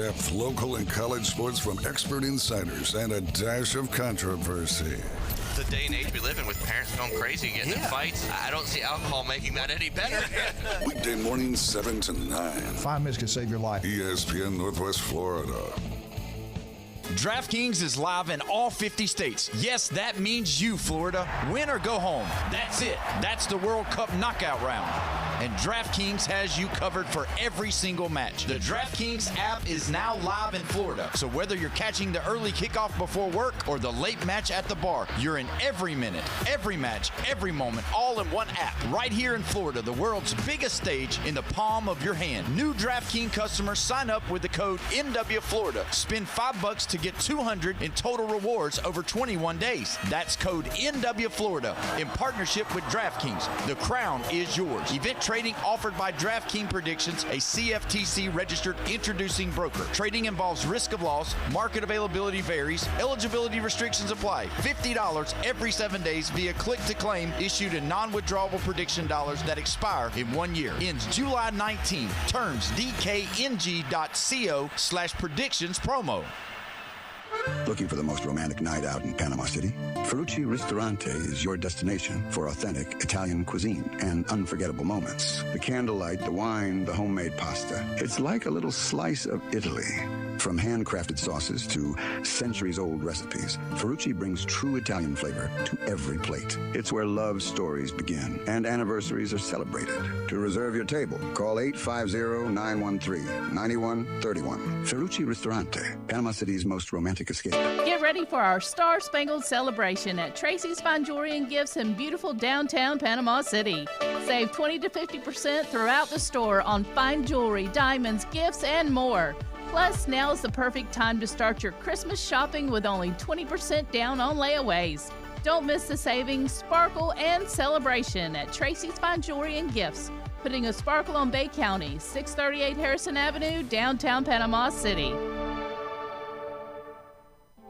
In-depth local and college sports from expert insiders and a dash of controversy. The day and age we live in with parents going crazy getting in fights, I don't see alcohol making that any better. Weekday mornings 7 to 9. 5 minutes can save your life. ESPN Northwest Florida. DraftKings is live in all 50 states. Yes, that means you, Florida. Win or go home. That's it. That's the World Cup knockout round. And DraftKings has you covered for every single match. The DraftKings app is now live in Florida. So whether you're catching the early kickoff before work or the late match at the bar, you're in every minute, every match, every moment, all in one app. Right here in Florida, the world's biggest stage in the palm of your hand. New DraftKings customers sign up with the code NWFlorida. Spend $5 to get 200 in total rewards over 21 days. That's code NWFlorida in partnership with DraftKings. The crown is yours. Event trading offered by DraftKings Predictions, a CFTC registered introducing broker. Trading involves risk of loss. Market availability varies. Eligibility restrictions apply. $50 every 7 days via click to claim, issued in non-withdrawable prediction dollars that expire in 1 year. Ends July 19. Terms dkng.co/predictions promo. Looking for the most romantic night out in Panama City? Ferrucci Ristorante is your destination for authentic Italian cuisine and unforgettable moments. The candlelight, the wine, the homemade pasta. It's like a little slice of Italy. From handcrafted sauces to centuries-old recipes, Ferrucci brings true Italian flavor to every plate. It's where love stories begin and anniversaries are celebrated. To reserve your table, call 850-913-9131. Ferrucci Ristorante, Panama City's most romantic escape. Get ready for our Star-Spangled Celebration at Tracy's Fine Jewelry and Gifts in beautiful downtown Panama City. Save 20 to 50% throughout the store on fine jewelry, diamonds, gifts, and more. Plus, now is the perfect time to start your Christmas shopping with only 20% down on layaways. Don't miss the savings, sparkle, and celebration at Tracy's Fine Jewelry and Gifts, putting a sparkle on Bay County, 638 Harrison Avenue, downtown Panama City.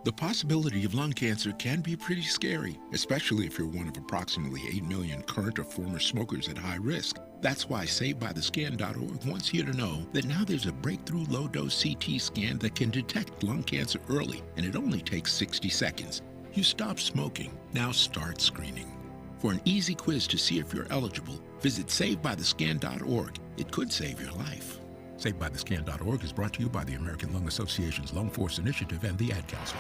The possibility of lung cancer can be pretty scary, especially if you're one of approximately 8 million current or former smokers at high risk. That's why SaveByTheScan.org wants you to know that now there's a breakthrough low-dose CT scan that can detect lung cancer early, and it only takes 60 seconds. You stop smoking, now start screening. For an easy quiz to see if you're eligible, visit SaveByTheScan.org. It could save your life. SaveByTheScan.org is brought to you by the American Lung Association's Lung Force Initiative and the Ad Council.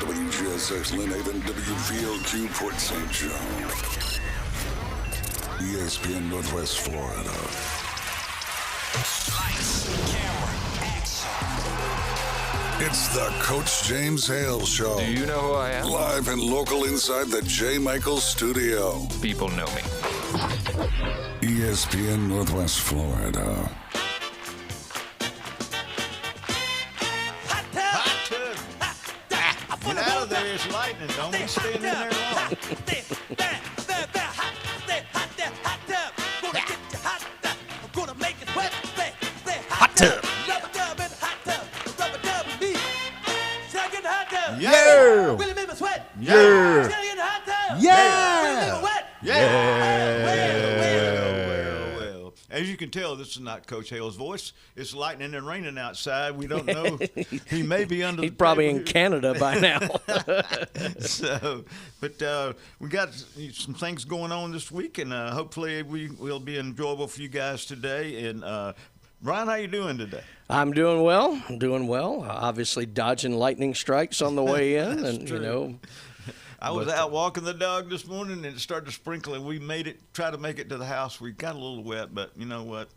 WGSX Lynn Haven, WVLQ Port St. John. ESPN Northwest Florida. Lights, camera, action. It's the Coach James Hale Show. Do you know who I am? Live and local inside the J. Michaels studio. People know me. ESPN Northwest Florida. Get out of there, it's lightning. Don't be standing there long. Hot tub. Yeah. Yeah. Yeah. Well. As you can tell, this is not Coach Hale's voice. It's lightning and raining outside. We don't know. He may be under. He's probably in Canada by now. But we got some things going on this week, and hopefully we'll be enjoyable for you guys today. And Ryan, how you doing today? I'm doing well. Obviously dodging lightning strikes on the way in, and true. I was out walking the dog this morning, and it started sprinkling. We try to make it to the house. We got a little wet, but you know what?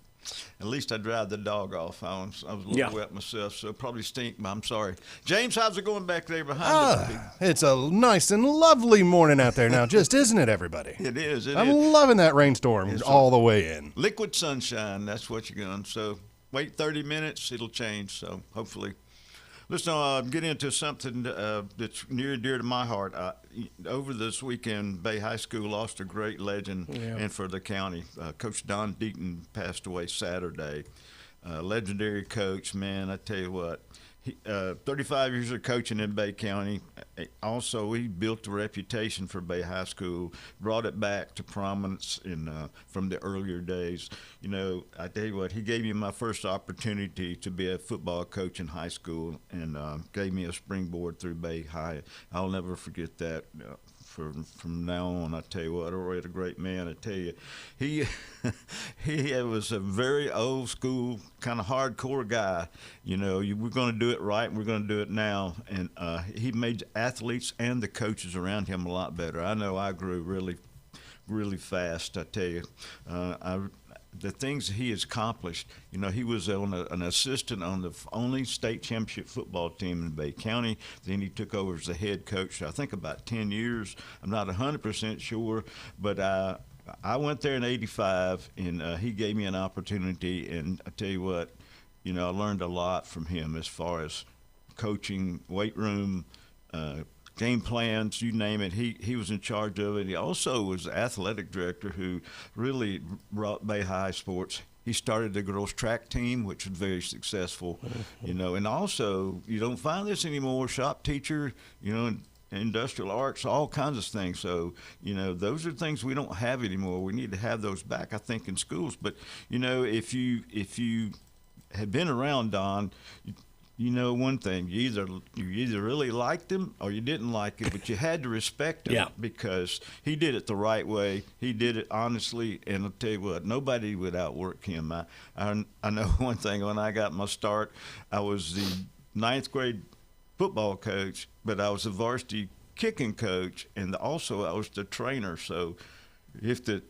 At least I dried the dog off. I was a little wet myself, so probably stink, but I'm sorry. James, how's it going back there behind us? It's a nice and lovely morning out there now, isn't it, everybody? It is. I'm loving that rainstorm all the way in. Liquid sunshine, that's what you're going. So wait 30 minutes, it'll change, so hopefully. Let's get into something that's near and dear to my heart. Over this weekend, Bay High School lost a great legend and for the county. Coach Don Deaton passed away Saturday. legendary coach, man. I tell you what, 35 years of coaching in Bay County. Also, he built a reputation for Bay High School, brought it back to prominence from the earlier days. You know, I tell you what, he gave me my first opportunity to be a football coach in high school, and gave me a springboard through Bay High. I'll never forget that. From now on, I tell you what, Roy had a great man. I tell you, he was a very old school, kind of hardcore guy. You know, we're going to do it right, and we're going to do it now. And he made the athletes and the coaches around him a lot better. I know I grew really, really fast. I tell you, the things he has accomplished. You know, he was an assistant on the only state championship football team in Bay County. Then he took over as the head coach, I think about 10 years. I'm not 100% sure, but I went there in '85, and he gave me an opportunity. And I tell you what, you know, I learned a lot from him as far as coaching, weight room, game plans, you name it. He was in charge of it. He also was the athletic director who really brought Bay High sports. He started the girls track team, which was very successful, you know. And also, you don't find this anymore, shop teacher, you know, industrial arts, all kinds of things. So, you know, those are things we don't have anymore. We need to have those back, I think, in schools. But, you know, if you had been around Don, you know one thing, you either really liked him or you didn't like him, but you had to respect him because he did it the right way. He did it honestly, and I'll tell you what, nobody would outwork him. I know one thing, when I got my start, I was the 9th grade football coach, but I was the varsity kicking coach, and also I was the trainer. So if the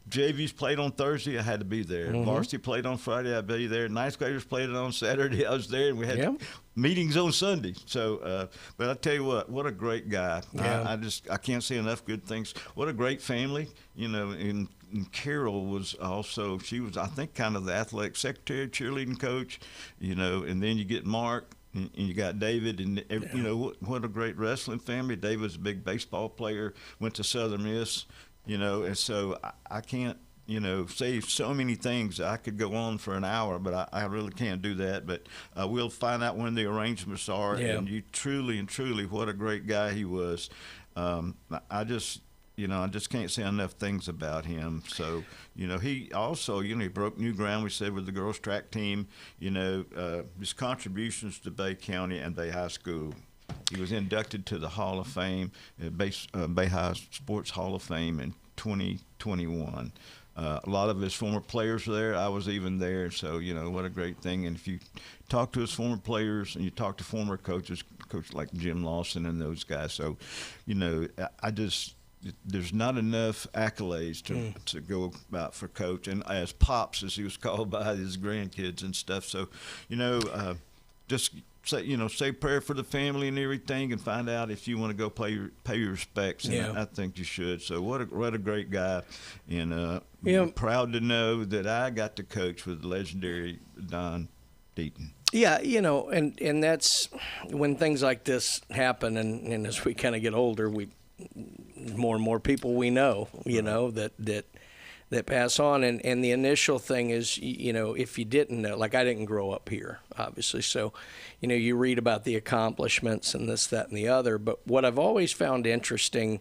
JVs played on Thursday, I had to be there. Varsity played on Friday, I'd be there. 9th graders played it on Saturday, I was there, and we had meetings on Sunday. So, but I tell you what a great guy. I can't say enough good things. What a great family, you know. And Carol was also, she was, I think, kind of the athletic secretary, cheerleading coach, you know. And then you get Mark, and you got David, and you know, what a great wrestling family. David was a big baseball player, went to Southern Miss. You know, and so I can't, you know, say so many things. I could go on for an hour, but I really can't do that. But we'll find out when the arrangements are. Yeah. And you truly, what a great guy he was. I just can't say enough things about him. So, you know, he also, you know, he broke new ground, we said, with the girls track team. You know, his contributions to Bay County and Bay High School. He was inducted to the Hall of Fame, Bay High Sports Hall of Fame in 2021. A lot of his former players were there. I was even there. So, you know, what a great thing. And if you talk to his former players and you talk to former coaches like Jim Lawson and those guys, so, you know, there's not enough accolades to go about for Coach. And as Pops, as he was called by his grandkids and stuff. So, you know, just say a prayer for the family and everything, and find out if you want to go pay your respects. And I think you should. So what a great guy, and I'm proud to know that I got to coach with the legendary Don Deaton. Yeah, you know, and that's when things like this happen, and as we kind of get older, more and more people we know, you know, that pass on. And the initial thing is, you know, if you didn't know, like I didn't grow up here, obviously. So, you know, you read about the accomplishments and this, that, and the other. But what I've always found interesting,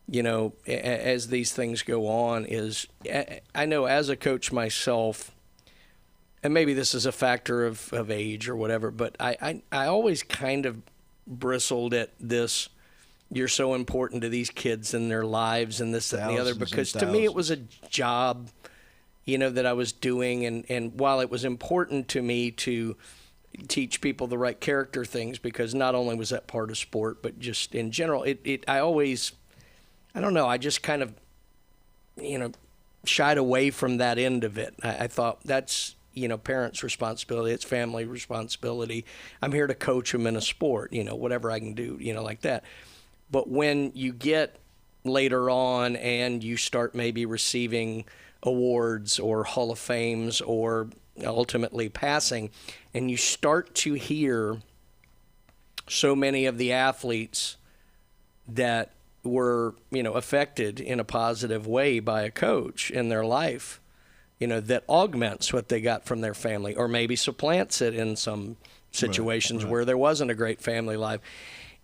you know, as these things go on is, I know as a coach myself, and maybe this is a factor of age or whatever, but I always kind of bristled at this, you're so important to these kids and their lives and this, that, and the other, because to me it was a job, you know, that I was doing. And while it was important to me to teach people the right character things, because not only was that part of sport, but just in general, I just kind of, you know, shied away from that end of it. I thought that's, you know, parents' responsibility, it's family responsibility. I'm here to coach them in a sport, you know, whatever I can do, you know, like that. But when you get later on and you start maybe receiving awards or Hall of Fames or ultimately passing, and you start to hear so many of the athletes that were, you know, affected in a positive way by a coach in their life, that augments what they got from their family, or maybe supplants it in some situations where there wasn't a great family life.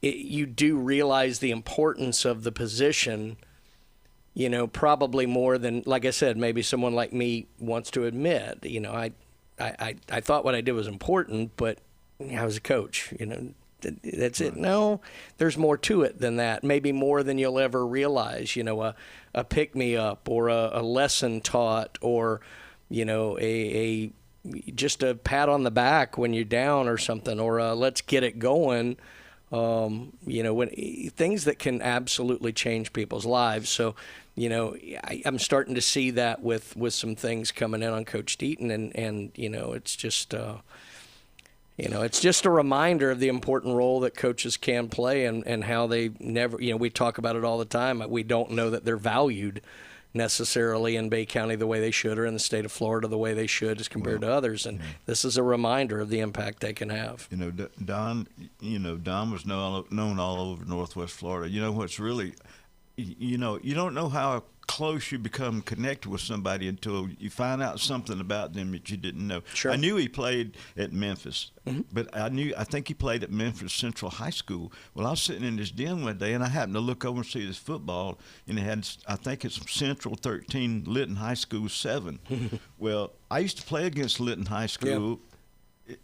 You do realize the importance of the position, probably more than, like I said, maybe someone like me wants to admit. I thought what I did was important, but I was a coach, that's it. No, there's more to it than that. Maybe more than you'll ever realize. A pick me up, or a lesson taught, or just a pat on the back when you're down or something, or let's get it going. When things that can absolutely change people's lives. So, I'm starting to see that with some things coming in on Coach Deaton, and it's just. It's just a reminder of the important role that coaches can play, and how they never, we talk about it all the time. We don't know that they're valued necessarily in Bay County the way they should, or in the state of Florida the way they should as compared to others. And this is a reminder of the impact they can have. Don was known all over Northwest Florida. What's really, you don't know how close you become connected with somebody until you find out something about them that you didn't know. Sure. I knew he played at Memphis, but I think he played at Memphis Central High School. Well, I was sitting in this den one day, and I happened to look over and see this football, and it had, I think it's Central 13, Lytton High School 7. Well, I used to play against Lytton High School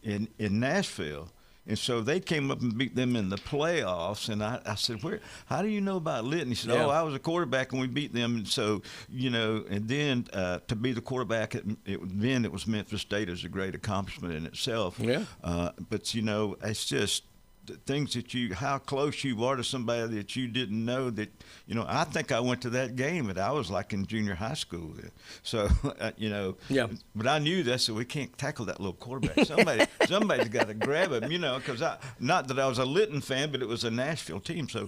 in Nashville. And so they came up and beat them in the playoffs. And I said, how do you know about Lytton? He said, I was a quarterback and we beat them. And so, and then to be the quarterback, then it was Memphis State is a great accomplishment in itself. Yeah. But, it's just things that how close you are to somebody that you didn't know that, I think I went to that game, but I was like in junior high school. So, but I knew that, so we can't tackle that little quarterback. Somebody's got to grab him, because not that I was a Lytton fan, but it was a Nashville team. So,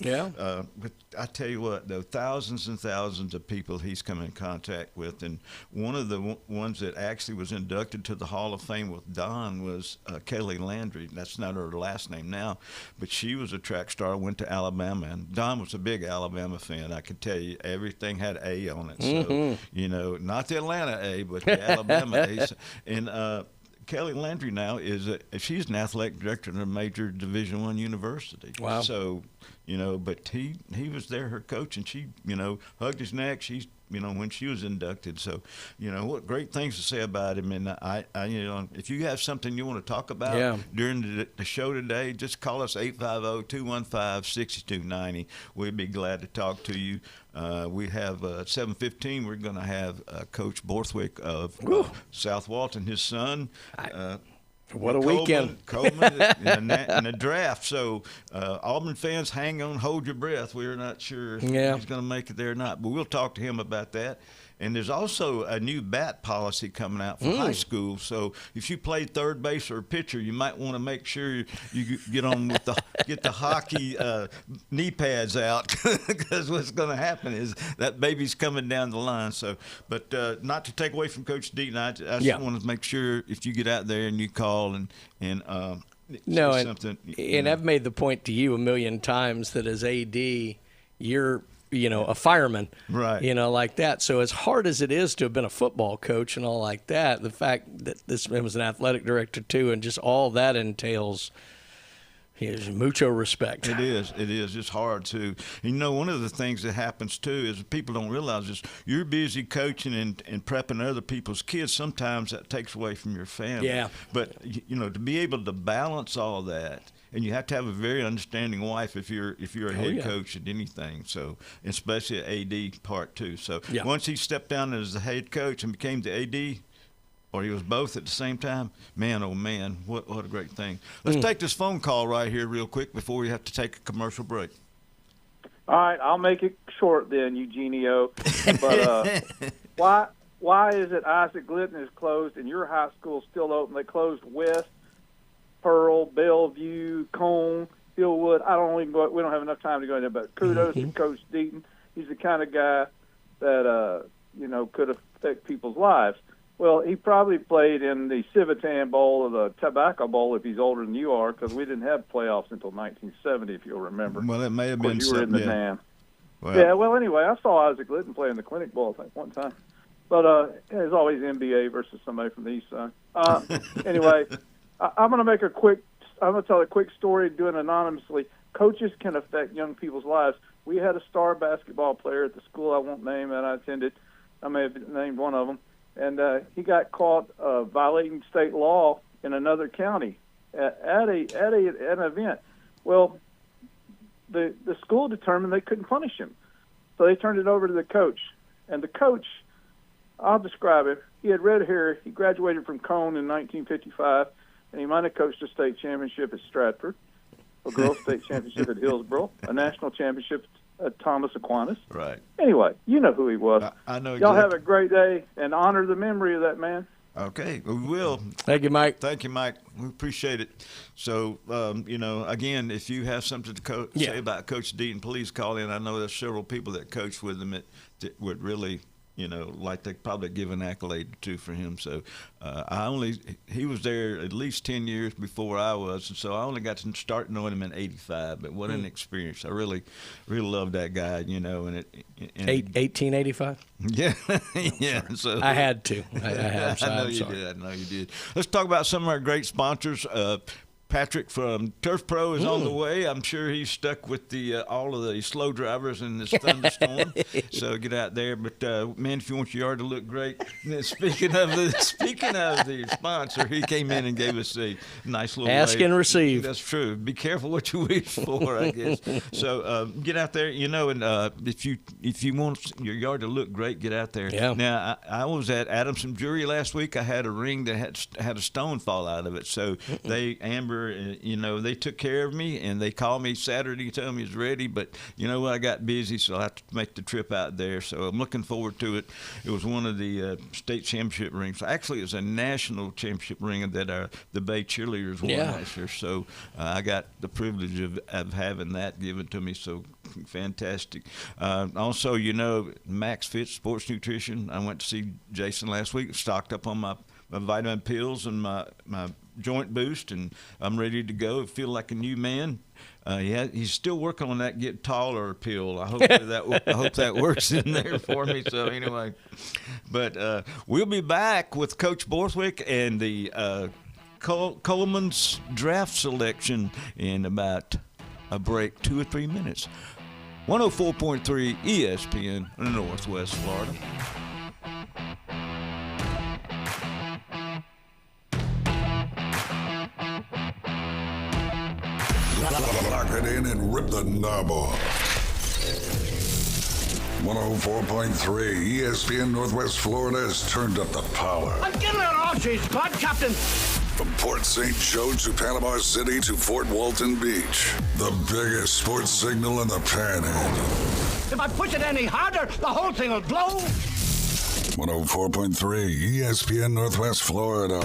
but I tell you what, though, thousands and thousands of people he's come in contact with. And one of the ones that actually was inducted to the Hall of Fame with Don was Kelly Landry. That's not her last name now. But she was a track star, went to Alabama, and Don was a big Alabama fan. I can tell you, everything had A on it. So, not the Atlanta A, but the Alabama A. And Kelly Landry now she's an athletic director at a major Division I university. Wow. So, but he was there, her coach, and she, hugged his neck. She's, when she was inducted. So, what great things to say about him. And I if you have something you want to talk about during the show today, just call us 850-215-6290. We'd be glad to talk to you. We have at 7:15. We're going to have Coach Borthwick of South Walton, his son. What a weekend. Coleman in the draft. So, Auburn fans, hang on, hold your breath. We're not sure if he's going to make it there or not, but we'll talk to him about that. And there's also a new bat policy coming out for high school. So if you play third base or pitcher, you might want to make sure you get on with get the hockey knee pads out, because what's going to happen is that baby's coming down the line. So, but not to take away from Coach Deaton, I just want to make sure if you get out there and you call and no, something. And I've made the point to you a million times that as AD, you're a fireman, right? Like that. So as hard as it is to have been a football coach and all like that, the fact that this man was an athletic director too, and just all that entails, mucho respect. It is. It's hard too. And one of the things that happens too is people don't realize is you're busy coaching and prepping other people's kids. Sometimes that takes away from your family. Yeah. But to be able to balance all that. And you have to have a very understanding wife if you're a head coach at anything. So, especially AD part too. So once he stepped down as the head coach and became the AD, or he was both at the same time, man, oh man, what a great thing. Let's take this phone call right here real quick before we have to take a commercial break. All right, I'll make it short then, Eugenio. But why is it Isaac Glidden is closed and your high school still open? They closed West, Pearl, Bellevue, Cone, Fieldwood. We don't have enough time to go into that, but kudos to Coach Deaton. He's the kind of guy that could affect people's lives. Well, he probably played in the Civitan Bowl or the Tobacco Bowl if he's older than you are, because we didn't have playoffs until 1970, if you'll remember. Well, it may have been. You were in the NAM. Well, Well, anyway, I saw Isaac Glidden play in the Clinic Bowl, I think, one time. But it's always NBA versus somebody from the East Side. Anyway, I'm going to tell a quick story, doing anonymously. Coaches can affect young people's lives. We had a star basketball player at the school I won't name that I attended. I may have named one of them. And he got caught violating state law in another county at an event. Well, the school determined they couldn't punish him. So they turned it over to the coach. And the coach, I'll describe it. He had red hair. He graduated from Cone in 1955, and he might have coached a state championship at Stratford, a girls' state championship at Hillsboro, a national championship at Thomas Aquinas. Right. Anyway, you know who he was. I know. Y'all Exactly. have a great day and honor the memory of that man. Okay, we will. Thank you, Mike. Thank you, Mike. We appreciate it. So, again, if you have something to say about Coach Deaton, please call in. I know there's several people that coach with him that would really, like to probably give an accolade or two for him. So he was there at least 10 years before I was, and so I only got to start knowing him in '85. But what an experience! I really, really loved that guy. And 1885. Yeah, yeah. So I had to. I have. So I know I'm you sorry. did. I know you did. Let's talk about some of our great sponsors. Patrick from Turf Pro is on the way. I'm sure he's stuck with all of the slow drivers in this thunderstorm. So get out there. But man, if you want your yard to look great, speaking of the sponsor, he came in and gave us a nice little ask wave. and receive. That's true. Be careful what you wish for, I guess. So get out there, and if you want your yard to look great, get out there. Yeah. Now I was at Adamson Jewelry last week. I had a ring that had a stone fall out of it. So Amber, they took care of me, and they called me Saturday, told me it's ready. But you know what? I got busy, so I have to make the trip out there. So I'm looking forward to it. It was one of the state championship rings. Actually, it was a national championship ring that the Bay Cheerleaders won last year. So I got the privilege of having that given to me. So fantastic. Also, Max Fit Sports Nutrition. I went to see Jason last week. Stocked up on my vitamin pills and my joint boost, and I'm ready to go. I feel like a new man. He's still working on that get taller pill. I hope that works in there for me. So anyway, but we'll be back with Coach Borthwick and the Coleman's draft selection in about a break, 2 or 3 minutes. 104.3 ESPN, Northwest Florida. Lock it in and rip the knob off. 104.3 ESPN Northwest Florida has turned up the power. I'm getting it off, she's caught, Captain. From Port St. Joe to Panama City to Fort Walton Beach, the biggest sports signal in the Panhandle. If I push it any harder, the whole thing will blow. 104.3 ESPN Northwest Florida.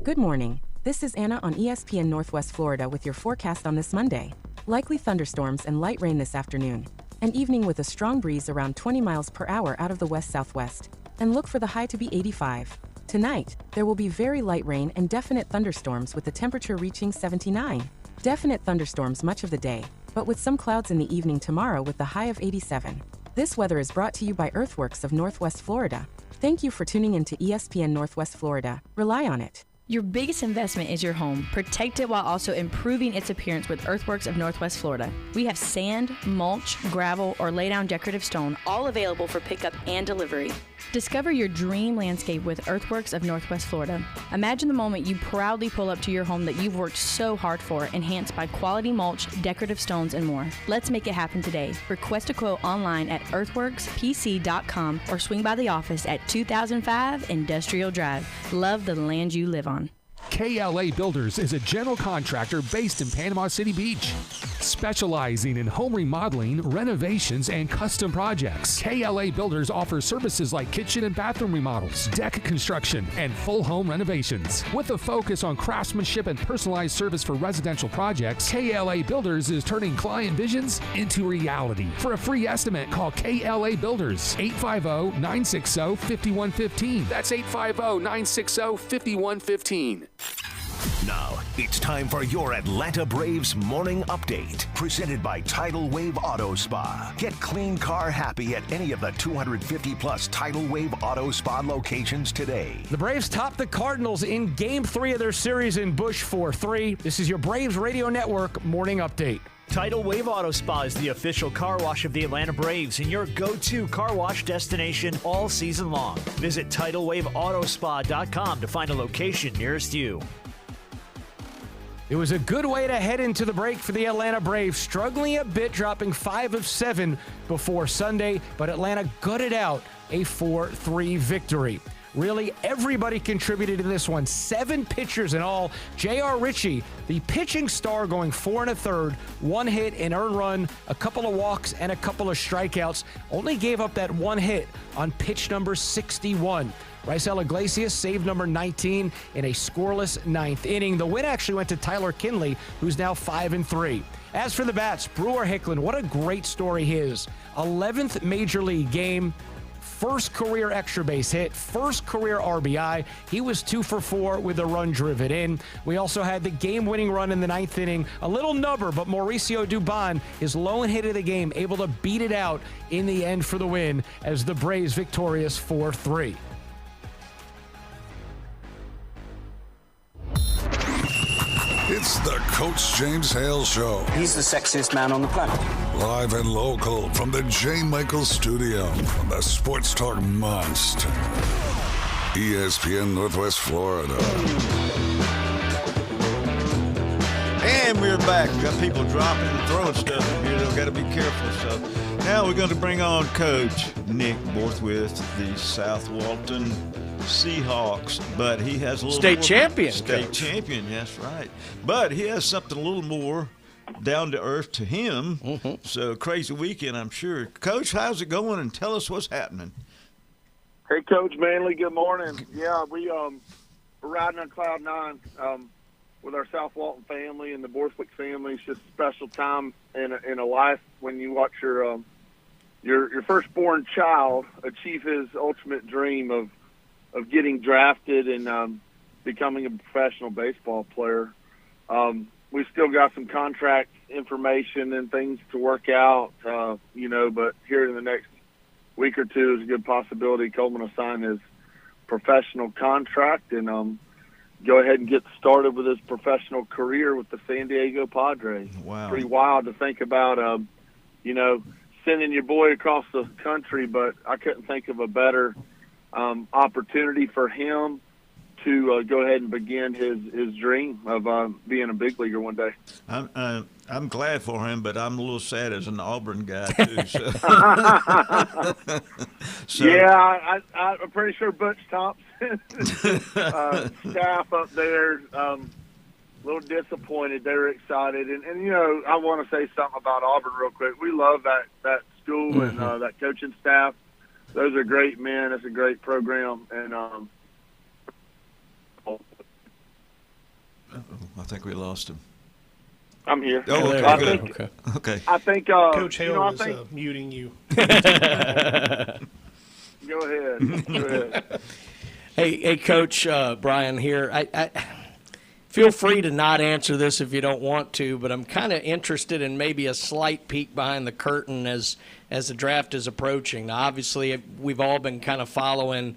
Good morning. This is Anna on ESPN Northwest Florida with your forecast on this Monday. Likely thunderstorms and light rain this afternoon. An evening with a strong breeze around 20 miles per hour out of the west-southwest. And look for the high to be 85. Tonight, there will be very light rain and definite thunderstorms with the temperature reaching 79. Definite thunderstorms much of the day, but with some clouds in the evening tomorrow with the high of 87. This weather is brought to you by Earthworks of Northwest Florida. Thank you for tuning in to ESPN Northwest Florida. Rely on it. Your biggest investment is your home. Protect it while also improving its appearance with Earthworks of Northwest Florida. We have sand, mulch, gravel, or lay down decorative stone, all available for pickup and delivery. Discover your dream landscape with Earthworks of Northwest Florida. Imagine the moment you proudly pull up to your home that you've worked so hard for, enhanced by quality mulch, decorative stones, and more. Let's make it happen today. Request a quote online at earthworkspc.com or swing by the office at 2005 Industrial Drive. Love the land you live on. KLA Builders is a general contractor based in Panama City Beach, specializing in home remodeling, renovations, and custom projects. KLA Builders offers services like kitchen and bathroom remodels, deck construction, and full home renovations. With a focus on craftsmanship and personalized service for residential projects, KLA Builders is turning client visions into reality. For a free estimate, call KLA Builders, 850-960-5115. That's 850-960-5115. Now, it's time for your Atlanta Braves morning update. Presented by Tidal Wave Auto Spa. Get clean car happy at any of the 250-plus Tidal Wave Auto Spa locations today. The Braves topped the Cardinals in Game 3 of their series in Busch 4-3. This is your Braves Radio Network morning update. Tidal Wave Auto Spa is the official car wash of the Atlanta Braves and your go-to car wash destination all season long. Visit TidalWaveAutoSpa.com to find a location nearest you. It was a good way to head into the break for the Atlanta Braves, struggling a bit, dropping 5 of 7 before Sunday, but Atlanta gutted out a 4-3 victory. Really, everybody contributed to this one. 7 pitchers in all. J.R. Ritchie, the pitching star, going 4 1/3, 1 hit, an earned run, a couple of walks, and a couple of strikeouts. Only gave up that 1 hit on pitch number 61. Raisel Iglesias saved number 19 in a scoreless 9th inning. The win actually went to Tyler Kinley, who's now 5-3. As for the bats, Brewer Hicklin, what a great story his. 11th Major League game. First career extra base hit, first career RBI. He was 2 for 4 with a run driven in. We also had the game-winning run in the 9th inning. A little nubber, but Mauricio Dubon, his lone hit of the game, able to beat it out in the end for the win as the Braves victorious 4-3. It's the Coach James Hale Show. He's the sexiest man on the planet. Live and local from the J. Michael Studio on the Sports Talk Monster. ESPN Northwest Florida. And we're back. We got people dropping and throwing stuff in here. We've got to be careful. So now we're going to bring on Coach Nick Borthwith, the South Walton Seahawks, but he has a little state more champion. State Coach. champion, that's right. But he has something a little more down to earth to him. Mm-hmm. So crazy weekend, I'm sure. Coach, how's it going? And tell us what's happening. Hey, Coach Manley. Good morning. Yeah, we're riding on cloud 9 with our South Walton family and the Borthwick family. It's just a special time in a life when you watch your firstborn child achieve his ultimate dream of getting drafted and becoming a professional baseball player. We still got some contract information and things to work out, but here in the next week or two is a good possibility Coleman will sign his professional contract and go ahead and get started with his professional career with the San Diego Padres. Wow. Pretty wild to think about, sending your boy across the country, but I couldn't think of a better opportunity for him to go ahead and begin his dream of being a big leaguer one day. I'm glad for him, but I'm a little sad as an Auburn guy too. So. Yeah, I'm pretty sure Butch Thompson, staff up there, a little disappointed. They were excited, and I want to say something about Auburn real quick. We love that school and that coaching staff. Those are great men. It's a great program, and I think we lost him. I'm here. Oh, okay, I good. think, Okay. I think Coach Hale I is think, muting you. Go ahead. Hey, Coach Brian here. I feel free to not answer this if you don't want to, but I'm kind of interested in maybe a slight peek behind the curtain as the draft is approaching. Now, obviously, we've all been kind of following,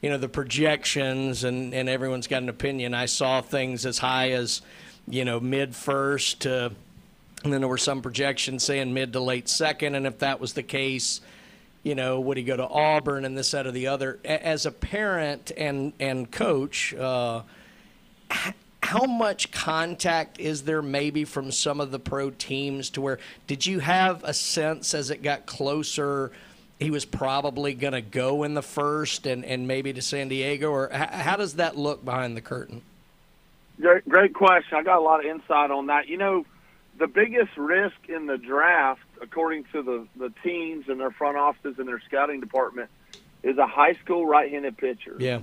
the projections, and everyone's got an opinion. I saw things as high as, mid-first to, and then there were some projections saying mid to late second, and if that was the case, would he go to Auburn and this, that, or the other? As a parent and coach, how much contact is there maybe from some of the pro teams to where did you have a sense as it got closer he was probably going to go in the first and maybe to San Diego? Or how does that look behind the curtain? Great question. I got a lot of insight on that. The biggest risk in the draft, according to the teams and their front offices and their scouting department, is a high school right-handed pitcher. Yeah.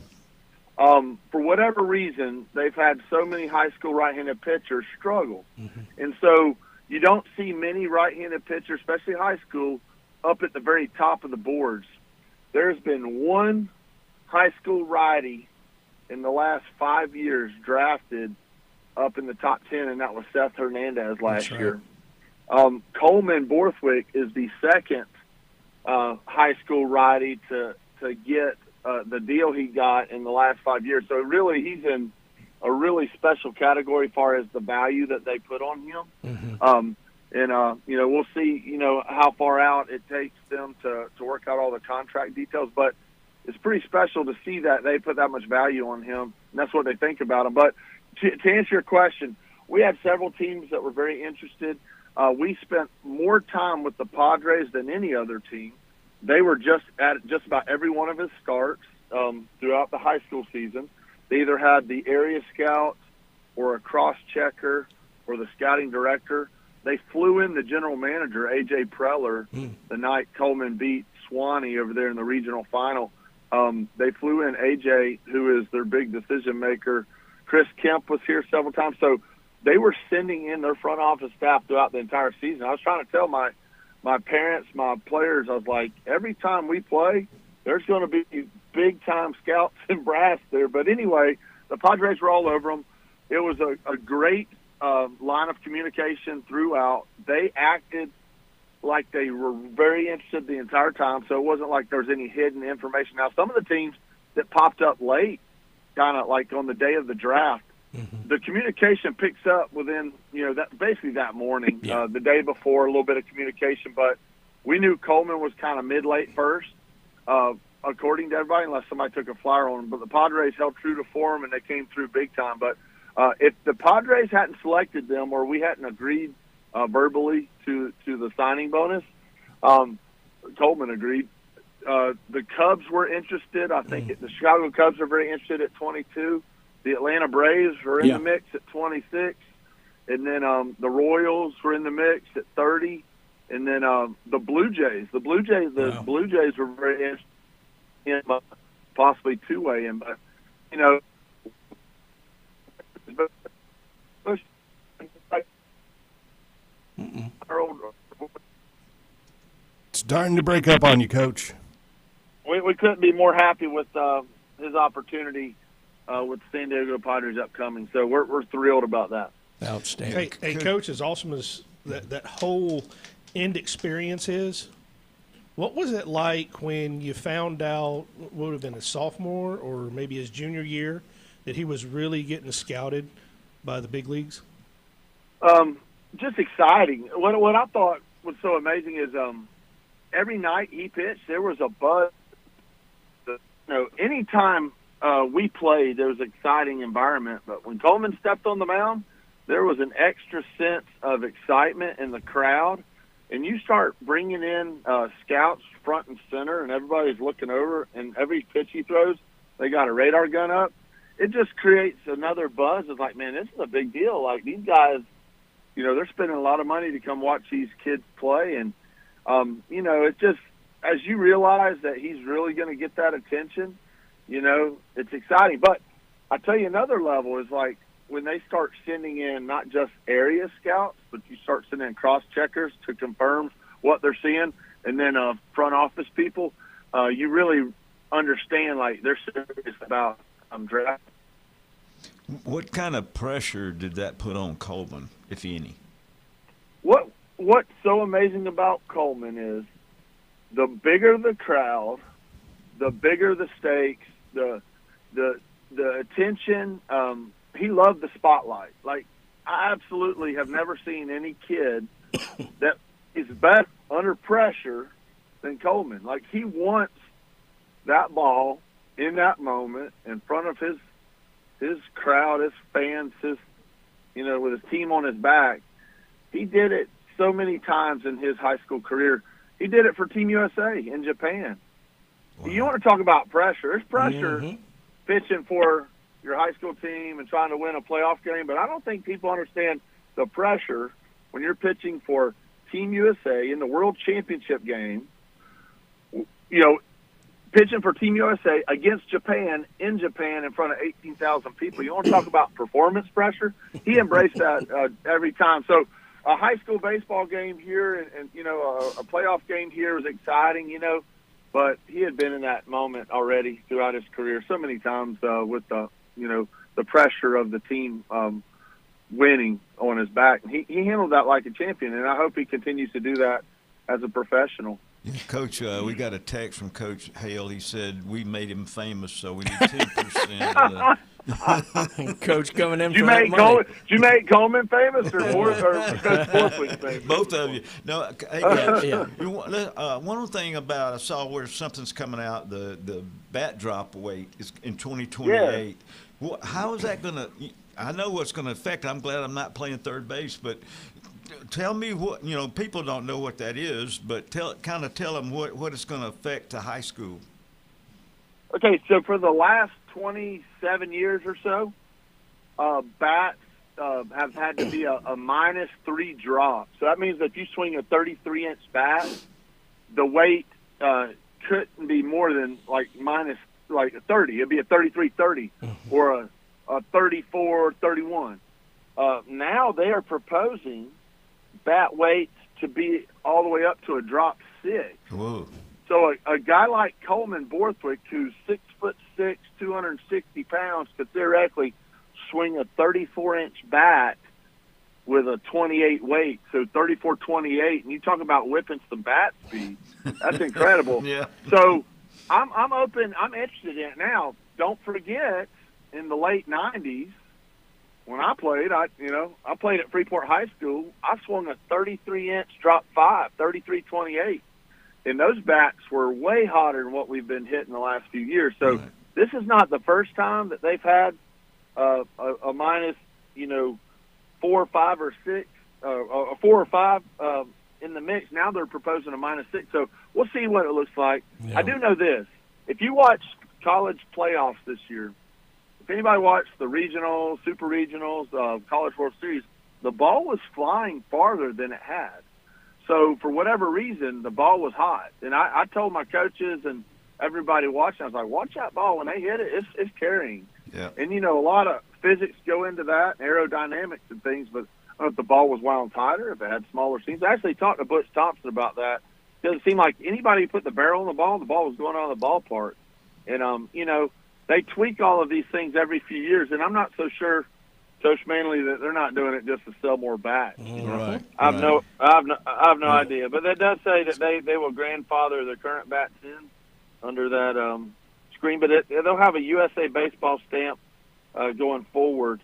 For whatever reason, they've had so many high school right-handed pitchers struggle. Mm-hmm. And so you don't see many right-handed pitchers, especially high school, up at the very top of the boards. There's been one high school righty in the last 5 years drafted up in the top 10, and that was Seth Hernandez last right. year. Coleman Borthwick is the second high school righty to get the deal he got in the last 5 years. So really, he's in a really special category as far as the value that they put on him. Mm-hmm. We'll see, how far out it takes them to work out all the contract details. But it's pretty special to see that they put that much value on him, and that's what they think about him. But to answer your question, we had several teams that were very interested. We spent more time with the Padres than any other team. They were just at just about every one of his starts throughout the high school season. They either had the area scout or a cross-checker or the scouting director. They flew in the general manager, A.J. Preller, the night Coleman beat Swanee over there in the regional final. They flew in A.J., who is their big decision maker. Chris Kemp was here several times. So they were sending in their front office staff throughout the entire season. I was trying to tell my parents, my players, I was like, every time we play, there's going to be big-time scouts and brass there. But anyway, the Padres were all over them. It was a great line of communication throughout. They acted like they were very interested the entire time, so it wasn't like there was any hidden information. Now, some of the teams that popped up late, kind of like on the day of the draft, the communication picks up within, basically that morning, the day before, a little bit of communication. But we knew Coleman was kind of mid-late first, according to everybody, unless somebody took a flyer on him. But the Padres held true to form, and they came through big time. But if the Padres hadn't selected them or we hadn't agreed verbally to the signing bonus, Coleman agreed. The Cubs were interested. I think the Chicago Cubs are very interested at 22. The Atlanta Braves were in the mix at 26. And then the Royals were in the mix at 30. And then the Blue Jays. The Blue Jays were very interested in possibly two-way him. But, It's starting to break up on you, Coach. We couldn't be more happy with his opportunity with San Diego Padres upcoming. So we're thrilled about that. Outstanding. Hey, Coach, as awesome as that whole end experience is, what was it like when you found out, what would have been a sophomore or maybe his junior year, that he was really getting scouted by the big leagues? Just exciting. What I thought was so amazing is every night he pitched, there was a buzz. Anytime we played, there was an exciting environment. But when Coleman stepped on the mound, there was an extra sense of excitement in the crowd. And you start bringing in scouts front and center, and everybody's looking over, and every pitch he throws, they got a radar gun up. It just creates another buzz. It's like, man, this is a big deal. Like, these guys, they're spending a lot of money to come watch these kids play. And, it just, as you realize that he's really going to get that attention, it's exciting. But I tell you, another level is like when they start sending in not just area scouts, but you start sending in cross-checkers to confirm what they're seeing, and then front office people, you really understand, like, they're serious about draft. What kind of pressure did that put on Coleman, if any? What's so amazing about Coleman is the bigger the crowd, the bigger the stakes, the attention. He loved the spotlight. Like, I absolutely have never seen any kid that is better under pressure than Coleman. Like, he wants that ball in that moment in front of his crowd, his fans, with his team on his back. He did it so many times in his high school career. He did it for Team USA in Japan. Wow. You want to talk about pressure. There's pressure pitching for your high school team and trying to win a playoff game, but I don't think people understand the pressure when you're pitching for Team USA in the World Championship game, pitching for Team USA against Japan, in Japan, in front of 18,000 people. You want to talk about performance pressure? He embraced that every time. So a high school baseball game here and a playoff game here was exciting, but he had been in that moment already throughout his career so many times with the pressure of the team winning on his back. And he handled that like a champion, and I hope he continues to do that as a professional. Yeah, Coach, we got a text from Coach Hale. He said we made him famous, so we need 10%. Coach coming in Did for that money. Did you make Coleman famous or Coach Borthwick famous? Both of you. No, hey, one thing about I saw where something's coming out, the bat drop weight is in 2028. Yeah. How is that going to? I know what's going to affect. I'm glad I'm not playing third base, but tell me what people don't know what that is, but tell them what it's going to affect to high school. Okay, so for the last 27 years or so, bats have had to be a -3 drop. So that means that if you swing a 33-inch bat, the weight couldn't be more than minus 30. It'd be a 33-30 or a 34-31. Now they are proposing bat weights to be all the way up to a drop 6. Whoa. So a guy like Coleman Borthwick, who's 6'6", 260 pounds, could theoretically swing a 34-inch bat with a 28 weight. So 34-28, and you talk about whipping some bat speed. That's incredible. Yeah. So I'm open. I'm interested in it now. Don't forget, in the late '90s, when I played, I played at Freeport High School. I swung a 33-inch drop 5, 33-28. And those bats were way hotter than what we've been hitting the last few years. So this is not the first time that they've had a minus, 4 or 5 or 6, a 4 or 5 in the mix. Now they're proposing a -6. So we'll see what it looks like. Yeah. I do know this. If you watch college playoffs this year, if anybody watched the regionals, super regionals, College World Series, the ball was flying farther than it had. So for whatever reason, the ball was hot. And I told my coaches and everybody watching, I was like, watch that ball. When they hit it, it's carrying. Yeah. And, a lot of physics go into that, aerodynamics and things, but I don't know if the ball was wound tighter, if it had smaller seams. I actually talked to Butch Thompson about that. It doesn't seem like anybody who put the barrel on the ball was going out of the ballpark. And, they tweak all of these things every few years, and I'm not so sure, Coach Manley, that they're not doing it just to sell more bats. Right. I have no idea, but that does say that they will grandfather the current bats in under that screen. But they'll have a USA Baseball stamp going forward,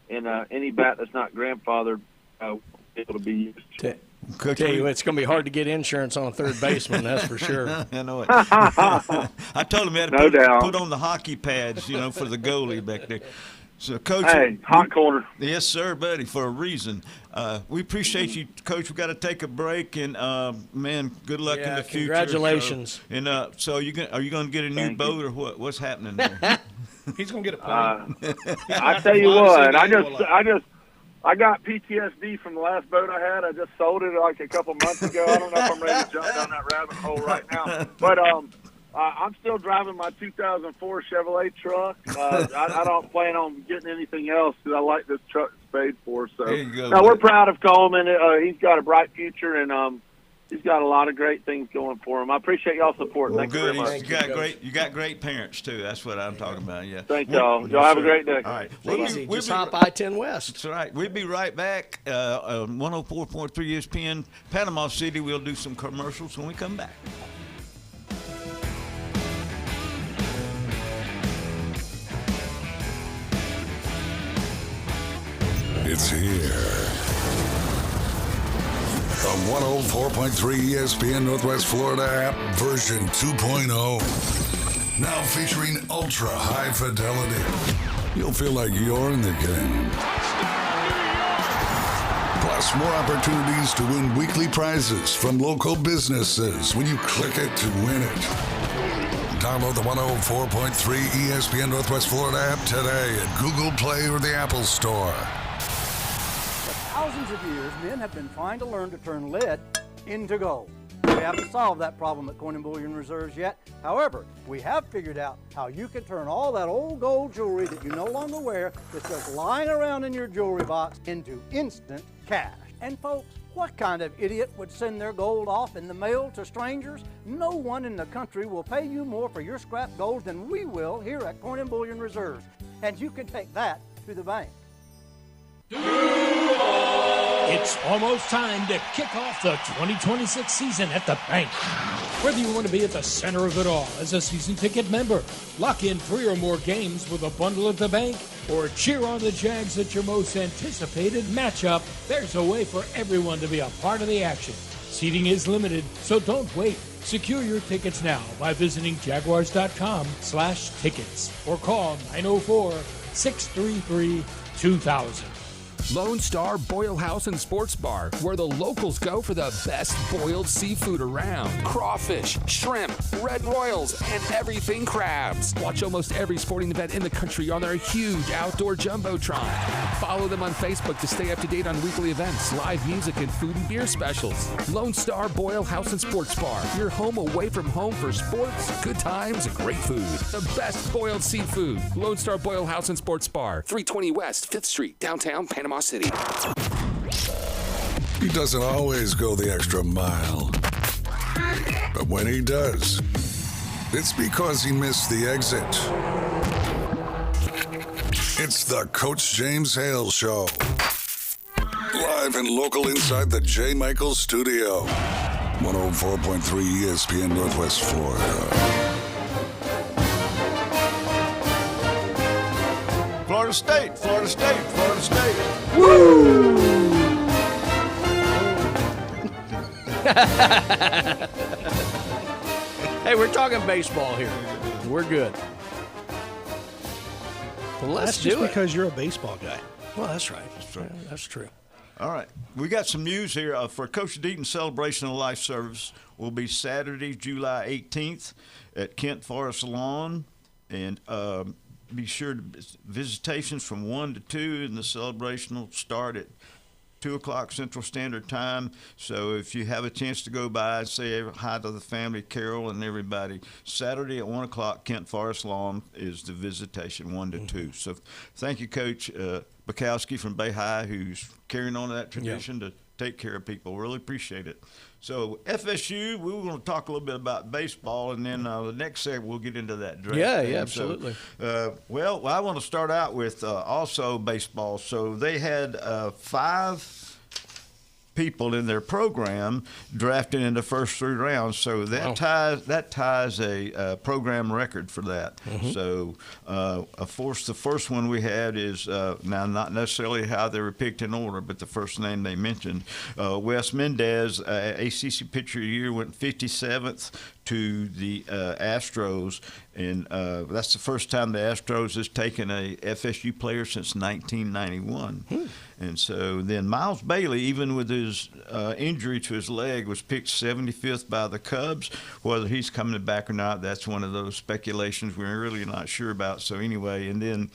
and any bat that's not grandfathered able to be used. Tell you, it's going to be hard to get insurance on a third baseman, that's for sure. I know it. I told him he had to put on the hockey pads, for the goalie back there. So, Coach, hot corner. Yes, sir, buddy, for a reason. We appreciate you, Coach. We got to take a break, and man, good luck in the future. Congratulations. So, and so, are you going to get a new boat or what? What's happening there? He's going to get a plane. I tell you what, I got PTSD from the last boat I had. I just sold it like a couple months ago. I don't know if I'm ready to jump down that rabbit hole right now, but I'm still driving my 2004 Chevrolet truck. I don't plan on getting anything else because I like this truck it's paid for. So now we're proud of Coleman. He's got a bright future, and he's got a lot of great things going for him. I appreciate y'all's support. Well, Thank you very much. You got great parents too. That's what I'm talking about. Yeah. Thank y'all. Y'all have a great day. All right. Just hop I-10 West. That's right. We'll be right back. 104.3 ESPN, Panama City. We'll do some commercials when we come back. It's here. The 104.3 ESPN Northwest Florida app version 2.0. Now featuring ultra high fidelity. You'll feel like you're in the game. Plus more opportunities to win weekly prizes from local businesses when you click it to win it. Download the 104.3 ESPN Northwest Florida app today at Google Play or the Apple Store. Thousands of years, men have been trying to learn to turn lead into gold. We haven't solved that problem at Coin and Bullion Reserves yet. However, we have figured out how you can turn all that old gold jewelry that you no longer wear that's just lying around in your jewelry box into instant cash. And folks, what kind of idiot would send their gold off in the mail to strangers? No one in the country will pay you more for your scrap gold than we will here at Coin and Bullion Reserves. And you can take that to the bank. It's almost time to kick off the 2026 season at the bank. Whether you want to be at the center of it all as a season ticket member, lock in 3 or more games with a bundle at the bank, or cheer on the Jags at your most anticipated matchup, there's a way for everyone to be a part of the action. Seating is limited, so don't wait. Secure your tickets now by visiting jaguars.com/tickets or call 904-633-2000. Lone Star Boil House and Sports Bar, where the locals go for the best boiled seafood around. Crawfish, shrimp, red royals, and everything crabs. Watch almost every sporting event in the country on their huge outdoor jumbotron. Follow them on Facebook to stay up to date on weekly events, live music, and food and beer specials. Lone Star Boil House and Sports Bar, your home away from home for sports, good times, and great food. The best boiled seafood. Lone Star Boil House and Sports Bar, 320 West 5th Street, downtown Panama City. He doesn't always go the extra mile. But when he does, it's because he missed the exit. It's the Coach James Hale Show. Live and local inside the J. Michaels studio. 104.3 ESPN Northwest Florida. Florida State, Florida State, Florida State. Woo! Hey, we're talking baseball here. We're good. Well, let's that's do just it. because you're a baseball guy. Well, that's right. Yeah, that's true. All right. We got some news here. For Coach Deaton's Celebration of Life service will be Saturday, July 18th at Kent Forest Lawn. And be sure to visitations from 1 to 2, and the celebration will start at 2 o'clock Central Standard Time. So if you have a chance to go by and say hi to the family, Carol and everybody, Saturday at 1 o'clock, Kent Forest Lawn is the visitation, 1 to 2. So thank you, Coach Bukowski from Bay High, who's carrying on that tradition to take care of people. Really appreciate it. So FSU, we were going to talk a little bit about baseball, and then the next segment we'll get into that draft. Yeah, absolutely. So, well, I want to start out with also baseball. So they had 5 people in their program drafted in the first 3 rounds. So that ties a program record for that. Mm-hmm. So, of course, the first one we had is now not necessarily how they were picked in order, but the first name they mentioned, Wes Mendez, ACC Pitcher of the Year, went 57th to the Astros, and that's the first time the Astros has taken a FSU player since 1991. And so then Miles Bailey, even with his injury to his leg, was picked 75th by the Cubs. Whether he's coming back or not, that's one of those speculations we're really not sure about. So anyway, and then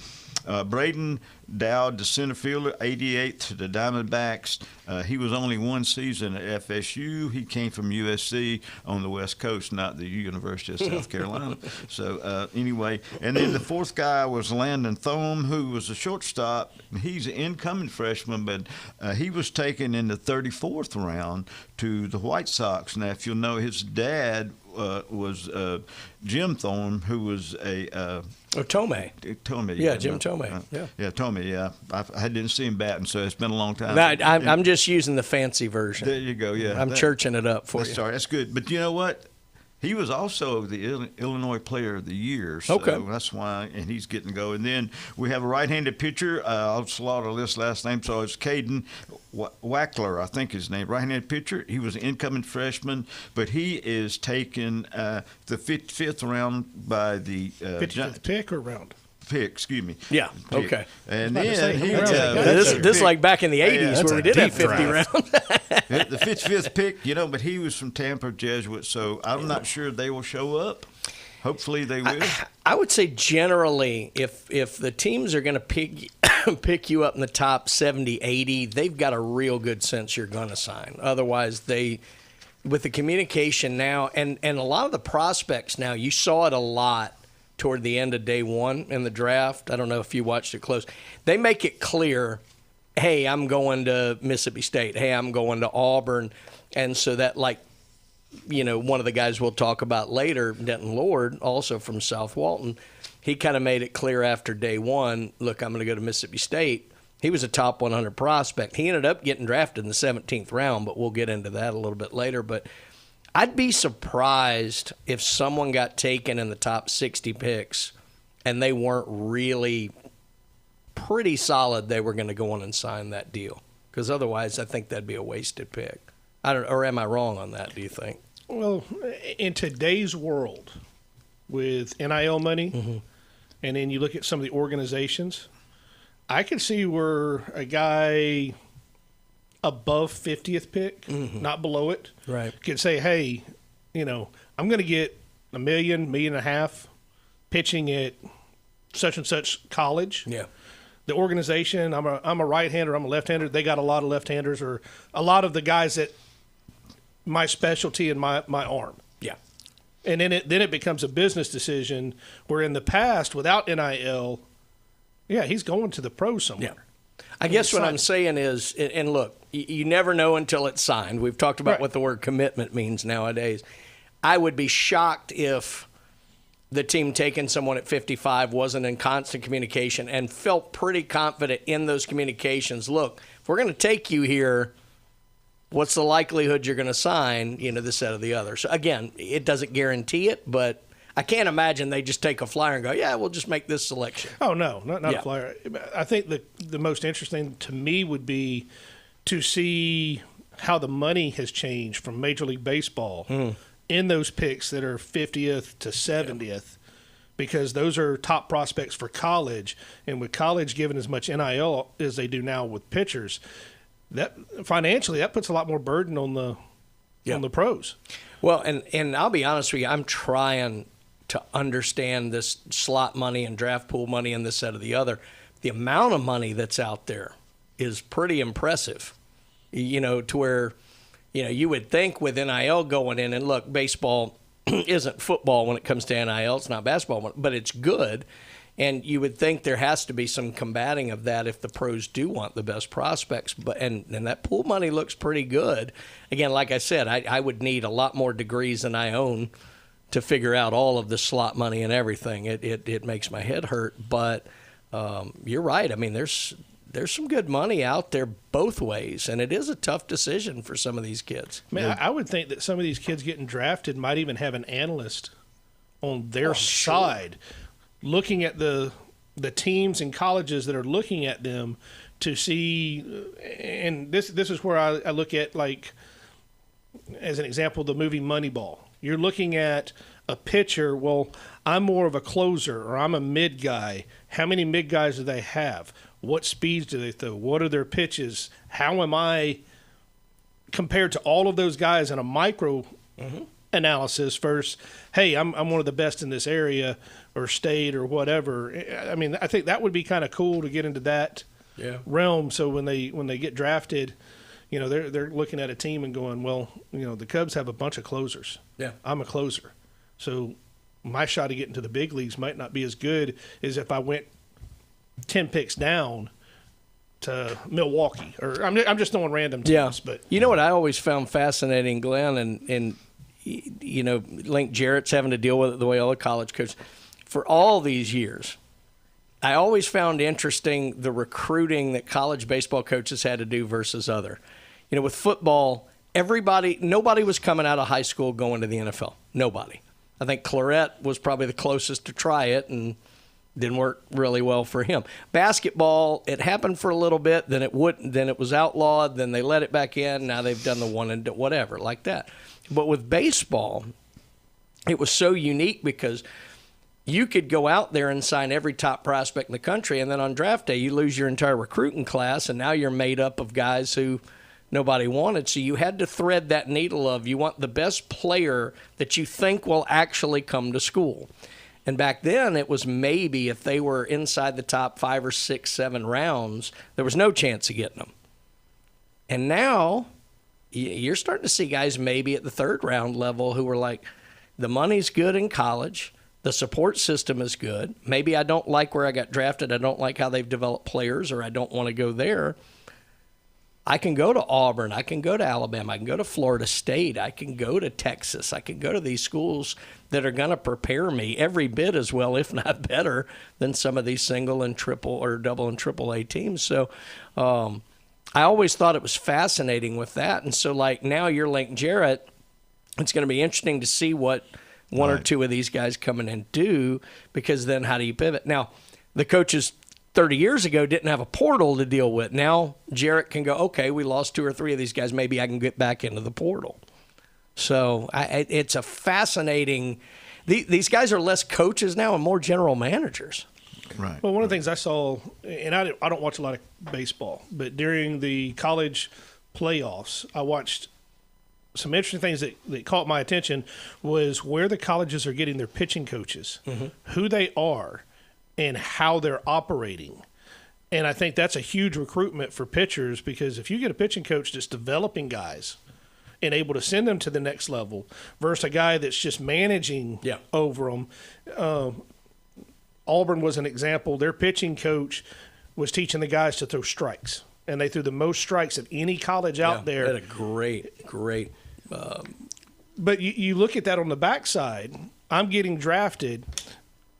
Braden Dowd, the center fielder, 88th to the Diamondbacks. He was only 1 season at FSU. He came from USC on the West Coast, not the University of South Carolina. So anyway, and then the 4th guy was Landon Thome, who was a shortstop. He's an incoming freshman, but he was taken in the 34th round to the White Sox. Now, if you'll know, his dad was Jim Thome, who was a Tomei. Tomei. Yeah, Jim Tomei. Yeah, Tomei. Yeah, I didn't see him batting, so it's been a long time. I'm just using the fancy version. There you go. Yeah, I'm churching it up for you. Sorry, that's good. But you know what? He was also the Illinois Player of the Year, so that's why, and he's getting to go. And then we have a right-handed pitcher. I'll slaughter this last name, so it's Caden Wackler, I think his name, right-handed pitcher. He was an incoming freshman, but he is taken the 5th round by the 55th pick or round? Pick, excuse me. Yeah, pick. Okay. And then this like back in the 80s where we did have 50 rounds. The 55th pick, but he was from Tampa Jesuit, so I'm not sure they will show up. Hopefully they will. I would say generally, if the teams are going to pick you up in the top 70, 80, they've got a real good sense you're going to sign. Otherwise, with the communication now, and a lot of the prospects now, you saw it a lot toward the end of day 1 in the draft. I don't know if you watched it close. They make it clear, hey, I'm going to Mississippi State. Hey, I'm going to Auburn. And so that, one of the guys we'll talk about later, Denton Lord, also from South Walton, he kind of made it clear after day 1, look, I'm going to go to Mississippi State. He was a top 100 prospect. He ended up getting drafted in the 17th round, but we'll get into that a little bit later. But I'd be surprised if someone got taken in the top 60 picks and they weren't really pretty solid they were going to go on and sign that deal. Because otherwise, I think that'd be a wasted pick. Or am I wrong on that, do you think? Well, in today's world, with NIL money, and then you look at some of the organizations, I can see where a guy above 50th pick, not below it, can say, hey, I'm going to get $1 million, $1.5 million pitching at such and such college. Yeah. The organization, I'm a right-hander, I'm a left-hander. They got a lot of left-handers, or a lot of the guys that my specialty in my arm. Yeah. And then it becomes a business decision where in the past, without NIL, he's going to the pros somewhere. Yeah. I guess what I'm saying is, and look, you never know until it's signed. We've talked about what the word commitment means nowadays. I would be shocked if the team taking someone at 55 wasn't in constant communication and felt pretty confident in those communications. Look, if we're going to take you here, what's the likelihood you're going to sign, this, that, or the other? So, again, it doesn't guarantee it, but I can't imagine they just take a flyer and go, yeah, we'll just make this selection. Oh, no, not a flyer. I think the most interesting to me would be to see how the money has changed from Major League Baseball in those picks that are 50th to 70th, because those are top prospects for college. And with college given as much NIL as they do now with pitchers, that financially that puts a lot more burden on the pros. Well, and I'll be honest with you, I'm trying to understand this slot money and draft pool money and this, that, or the other. The amount of money that's out there is pretty impressive, to where, you would think with NIL going in, and look, baseball isn't football when it comes to NIL. It's not basketball, but it's good. And you would think there has to be some combating of that if the pros do want the best prospects. But and that pool money looks pretty good. Again, like I said, I would need a lot more degrees than I own to figure out all of the slot money and everything. It makes my head hurt. But you're right. I mean, there's some good money out there both ways, and it is a tough decision for some of these kids. Man, I would think that some of these kids getting drafted might even have an analyst on their side looking at the teams and colleges that are looking at them to see, and this is where I look at, like, as an example, the movie Moneyball. You're looking at a pitcher, well, I'm more of a closer, or I'm a mid guy. How many mid guys do they have? What speeds do they throw? What are their pitches? How am I compared to all of those guys in a micro analysis versus, hey, I'm one of the best in this area or state or whatever. I mean, I think that would be kind of cool to get into that realm. So when they get drafted, they're looking at a team and going, well, the Cubs have a bunch of closers. Yeah, I'm a closer. So my shot to get into the big leagues might not be as good as if I went 10 picks down to Milwaukee, or I'm just throwing random teams. But you know what I always found fascinating, Glenn, and Link Jarrett's having to deal with it the way all the college coaches for all these years. I always found interesting the recruiting that college baseball coaches had to do versus other. With football, nobody was coming out of high school going to the NFL. Nobody. I think Claret was probably the closest to try it, and didn't work really well for him. Basketball, it happened for a little bit, then it was outlawed, then they let it back in, now they've done the one and whatever, like that. But with baseball, it was so unique because you could go out there and sign every top prospect in the country, and then on draft day, you lose your entire recruiting class, and now you're made up of guys who nobody wanted. So you had to thread that needle of, you want the best player that you think will actually come to school. And back then, it was maybe if they were inside the top 5 or 6, 7 rounds, there was no chance of getting them. And now, you're starting to see guys maybe at the 3rd round level who are like, the money's good in college, the support system is good. Maybe I don't like where I got drafted, I don't like how they've developed players, or I don't want to go there. I can go to Auburn, I can go to Alabama, I can go to Florida State, I can go to Texas, I can go to these schools that are going to prepare me every bit as well, if not better, than some of these single and triple or double and triple A teams. So I always thought it was fascinating with that. And so, like, now you're Link Jarrett, it's going to be interesting to see what one or two of these guys come in and do, because then how do you pivot? Now, the coaches 30 years ago didn't have a portal to deal with. Now Jarrett can go, okay, we lost 2 or 3 of these guys. Maybe I can get back into the portal. So it's a fascinating – these guys are less coaches now and more general managers. Right. Well, one of the things I saw, and I don't watch a lot of baseball, but during the college playoffs, I watched some interesting things that caught my attention was where the colleges are getting their pitching coaches, who they are, and how they're operating. And I think that's a huge recruitment for pitchers, because if you get a pitching coach that's developing guys and able to send them to the next level versus a guy that's just managing over them. Auburn was an example. Their pitching coach was teaching the guys to throw strikes, and they threw the most strikes of any college out there. They had a great but you look at that on the backside. I'm getting drafted –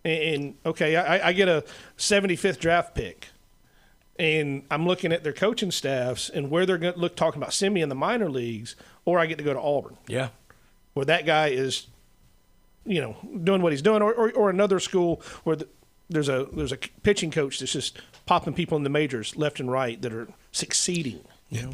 and okay, I get a 75th draft pick, and I'm looking at their coaching staffs and where they're going to look, talking about send me in the minor leagues, or I get to go to Auburn. Yeah. Where that guy is, doing what he's doing, or another school where there's a pitching coach that's just popping people in the majors left and right that are succeeding. Yeah,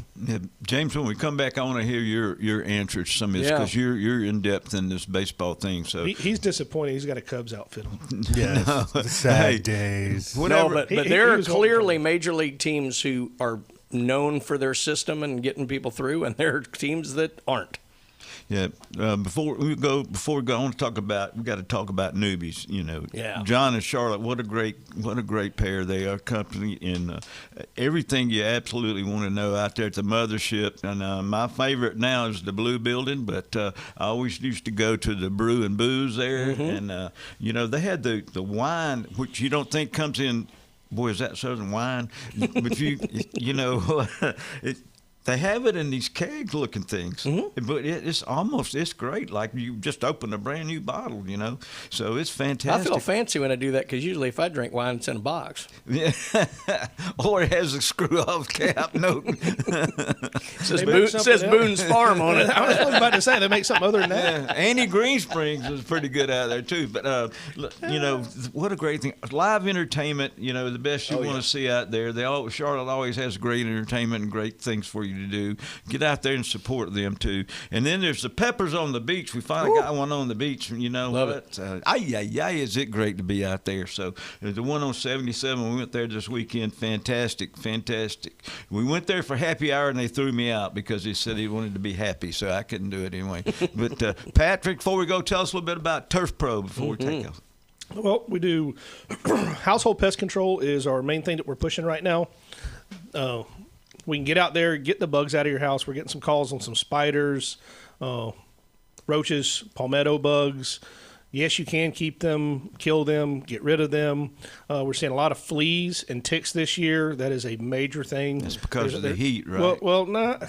James, when we come back, I want to hear your answer to some of this, because you're in depth in this baseball thing. So he's disappointed. He's got a Cubs outfit on. Yes, the sad days. Whatever. No, but there are clearly major league teams who are known for their system and getting people through, and there are teams that aren't. Yeah. Before we go, I want to talk about. We got to talk about newbies. Yeah. John and Charlotte. What a great pair they are. Company and everything you absolutely want to know out there at the mothership. And my favorite now is the Blue Building, but I always used to go to the Brew and Booze there, and they had the wine, which you don't think comes in. Boy, is that Southern wine? But they have it in these keg-looking things, but it's great. Like you just opened a brand new bottle, So it's fantastic. I feel fancy when I do that, because usually if I drink wine, it's in a box. Yeah, or it has a screw-off cap. No, says Boone's Farm on it. I was about to say they make something other than that. Yeah, Annie Green Springs is pretty good out there too. But what a great thing! Live entertainment. The best you want to see out there. Charlotte always has great entertainment and great things for you to do. Get out there and support them too. And then there's the Peppers on the beach. We finally got one on the beach. Love it. Is it great to be out there? So the one on 77, we went there this weekend. Fantastic. We went there for happy hour and they threw me out because he said he wanted to be happy, so I couldn't do it anyway. But Patrick, before we go, tell us a little bit about Turf Pro before we take off. Well, we do household pest control is our main thing that we're pushing right now. We can get out there, get the bugs out of your house. We're getting some calls on some spiders, roaches, palmetto bugs. Yes, you can keep them, kill them, get rid of them. We're seeing a lot of fleas and ticks this year. That is a major thing. That's because of the heat, right? Well, no.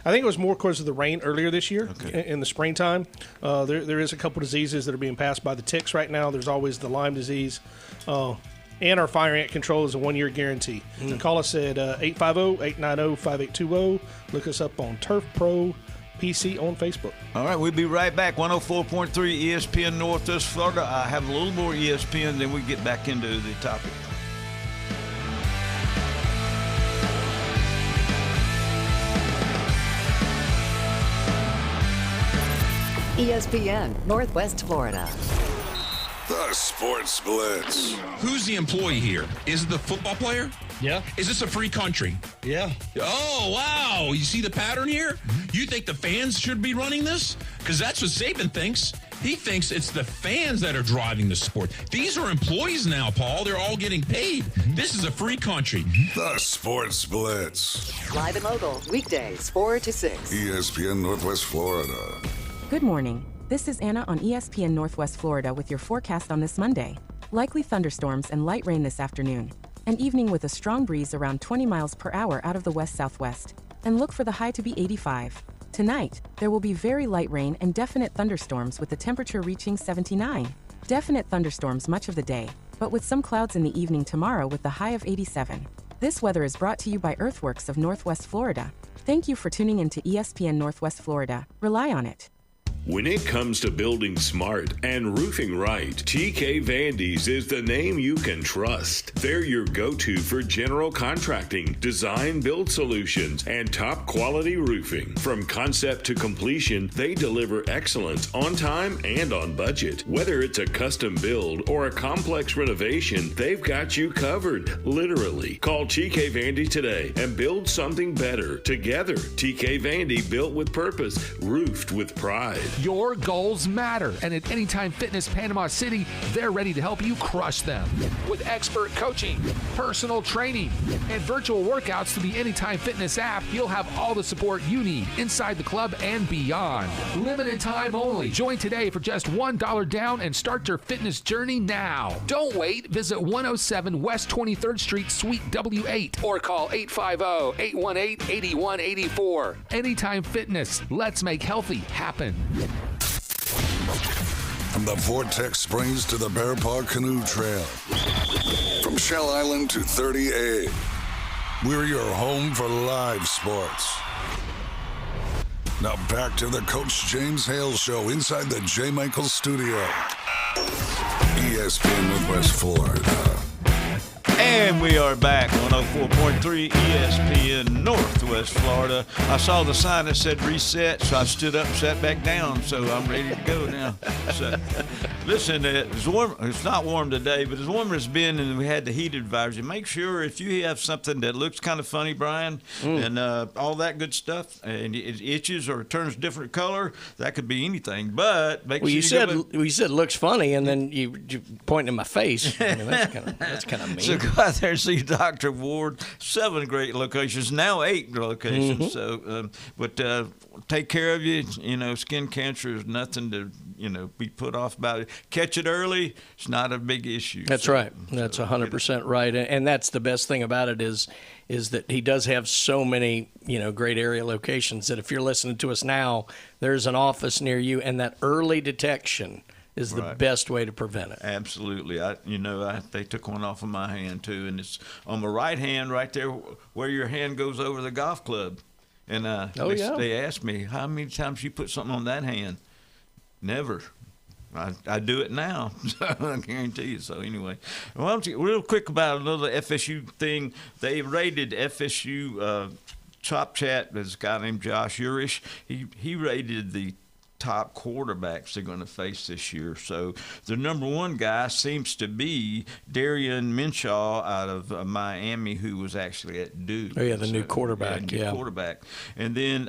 I think it was more because of the rain earlier this year in the springtime. There is a couple diseases that are being passed by the ticks right now. There's always the Lyme disease. And our fire ant control is a 1-year guarantee. Call us at 850-890-5820. Look us up on Turf Pro PC on Facebook. All right, we'll be right back. 104.3 ESPN Northwest Florida. I have a little more ESPN, then we get back into the topic. ESPN Northwest Florida. The Sports Blitz. Who's the employee here? Is it the football player? Yeah. Is this a free country? Yeah. Oh, wow. You see the pattern here? You think the fans should be running this? Because that's what Saban thinks. He thinks it's the fans that are driving the sport. These are employees now, Paul. They're all getting paid. This is a free country. The Sports Blitz. Live and local, weekdays, 4 to 6. ESPN Northwest Florida. Good morning. This is Anna on ESPN Northwest Florida with your forecast on this Monday. Likely thunderstorms and light rain this afternoon. An evening with a strong breeze around 20 miles per hour out of the west-southwest. and look for the high to be 85. Tonight, there will be very light rain and definite thunderstorms with the temperature reaching 79. Definite thunderstorms much of the day, but with some clouds in the evening tomorrow with the high of 87. This weather is brought to you by Earthworks of Northwest Florida. Thank you for tuning in to ESPN Northwest Florida. Rely on it. When it comes to building smart and roofing right, TK Vandy's is the name you can trust. They're your go-to for general contracting, design build solutions, and top quality roofing. From concept to completion, they deliver excellence on time and on budget. Whether it's a custom build or a complex renovation, they've got you covered, literally. Call TK Vandy today and build something better together. TK Vandy, built with purpose, roofed with pride. Your goals matter, and at Anytime Fitness Panama City, they're ready to help you crush them. With expert coaching, personal training, and virtual workouts through the Anytime Fitness app, you'll have all the support you need inside the club and beyond. Limited time only. Join today for just $1 down and start your fitness journey now. Don't wait. Visit 107 West 23rd Street, Suite W8, or call 850-818-8184. Anytime Fitness. Let's make healthy happen. From the Vortex Springs to the Bear Paw Canoe Trail, from Shell Island to 30A, we're your home for live sports. Now back to the Coach James Hale Show inside the J. Michaels Studio. ESPN Northwest Florida. And we are back on 104.3 ESPN Northwest Florida. I saw the sign that said reset, so I stood up and sat back down, so I'm ready to go now. So, listen, it's warm. It's not warm today, but as warm as it's been, and we had the heat advisory. Make sure if you have something that looks kind of funny, Brian, and all that good stuff, and it itches or turns different color, that could be anything. But make sure you said looks funny, and then you pointing in my face. I mean, that's kind of mean. So go out there and see Dr. Ward. 7 great locations, now 8 locations. Mm-hmm. So, but take care of you. You know, skin cancer is nothing to be put off about it. Catch it early. It's not a big issue. That's right. That's 100% right. And that's the best thing about it is that he does have so many great area locations that if you're listening to us now, there's an office near you, and that early detection is the best way to prevent it. Absolutely. They took one off of my hand too, and it's on my right hand, right there where your hand goes over the golf club. And they asked me, how many times you put something on that hand? Never. I do it now, so I guarantee you. So anyway, why don't you real quick about a little FSU thing? They rated FSU Top Chat. There's a guy named Josh Urish. He rated the top quarterbacks they're going to face this year. So the number one guy seems to be Darian Minshaw out of Miami, who was actually at Duke. Oh, yeah, the new quarterback. Quarterback. And then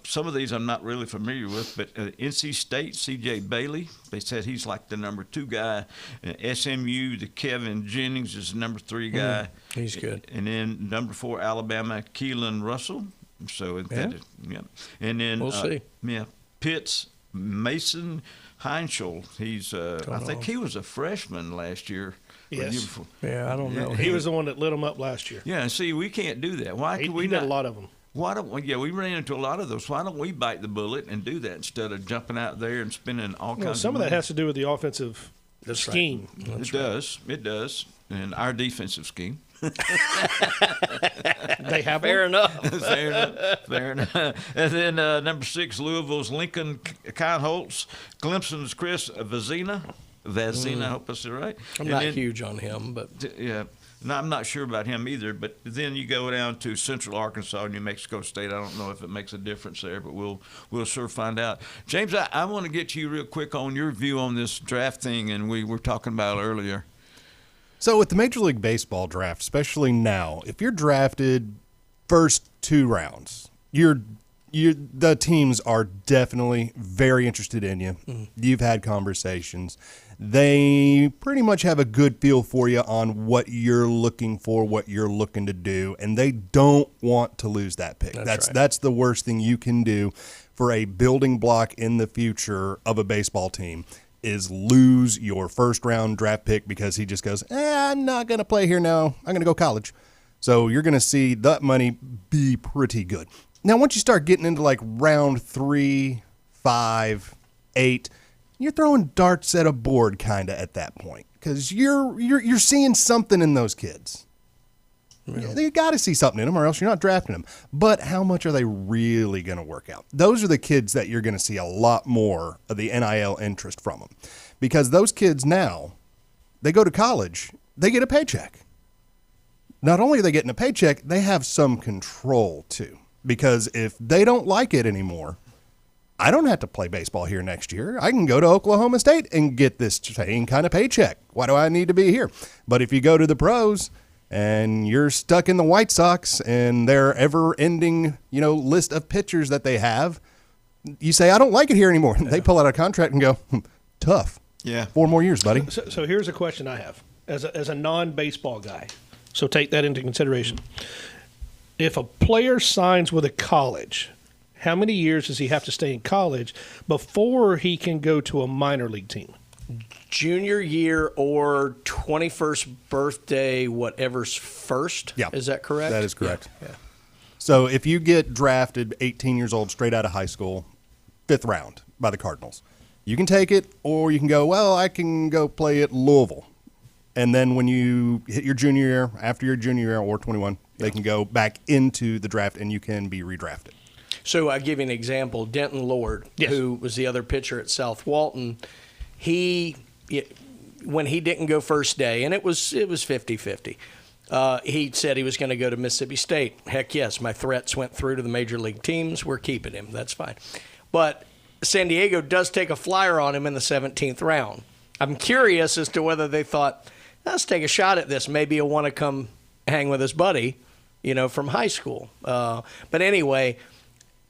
some of these I'm not really familiar with, but NC State, C.J. Bailey, they said he's like the number 2 guy. SMU, the Kevin Jennings is the number 3 guy. He's good. And then number 4, Alabama, Keelan Russell. So and then we'll see. Pitts, Mason Heinschel. He's I think he was a freshman last year. Yes. Yeah, I don't know. He was the one that lit them up last year. Yeah, and see, we can't do that. Why can we did not? A lot of them. Why don't we? Yeah, we ran into a lot of those. Why don't we bite the bullet and do that instead of jumping out there and spending all kinds of some of money? that has to do with the offensive scheme. Right. It does. And our defensive scheme. They have Fair enough. Fair enough. And then number 6, Louisville's Lincoln Kineholtz, Clemson's Chris Vazina. I hope I said it right. I'm not huge on him, but yeah. No, I'm not sure about him either, but then you go down to Central Arkansas, New Mexico State. I don't know if it makes a difference there, but we'll sure find out. James, I want to get you real quick on your view on this draft thing, and we were talking about earlier. So with the Major League Baseball draft, especially now, if you're drafted first 2 rounds, the teams are definitely very interested in you. You've had conversations. They pretty much have a good feel for you on what you're looking for, what you're looking to do, and they don't want to lose that pick. That's the worst thing you can do for a building block in the future of a baseball team is lose your first-round draft pick because he just goes, I'm not going to play here now. I'm going to go college. So you're going to see that money be pretty good. Now, once you start getting into like round 3, 5, 8, you're throwing darts at a board kind of at that point because you're seeing something in those kids. Yeah. You got to see something in them or else you're not drafting them. But how much are they really going to work out? Those are the kids that you're going to see a lot more of the NIL interest from them because those kids now, they go to college, they get a paycheck. Not only are they getting a paycheck, they have some control too. Because if they don't like it anymore, I don't have to play baseball here next year. I can go to Oklahoma State and get this same kind of paycheck. Why do I need to be here? But if you go to the pros and you're stuck in the White Sox and their ever-ending, list of pitchers that they have, you say, I don't like it here anymore. Yeah. They pull out a contract and go, tough. Yeah. 4 more years, buddy. So here's a question I have as a non-baseball guy. So take that into consideration. If a player signs with a college, how many years does he have to stay in college before he can go to a minor league team? Junior year or 21st birthday, whatever's first. Yeah. Is that correct? That is correct. Yeah. So if you get drafted 18 years old straight out of high school, 5th round by the Cardinals, you can take it or you can go, well, I can go play at Louisville. And then when you hit your junior year, after your junior year or 21, they can go back into the draft and you can be redrafted. So I'll give you an example. Denton Lord, who was the other pitcher at South Walton, when he didn't go first day, and it was 50-50, he said he was going to go to Mississippi State. Heck yes, my threats went through to the major league teams. We're keeping him. That's fine. But San Diego does take a flyer on him in the 17th round. I'm curious as to whether they thought, let's take a shot at this. Maybe he'll want to come hang with his buddy, from high school. But anyway,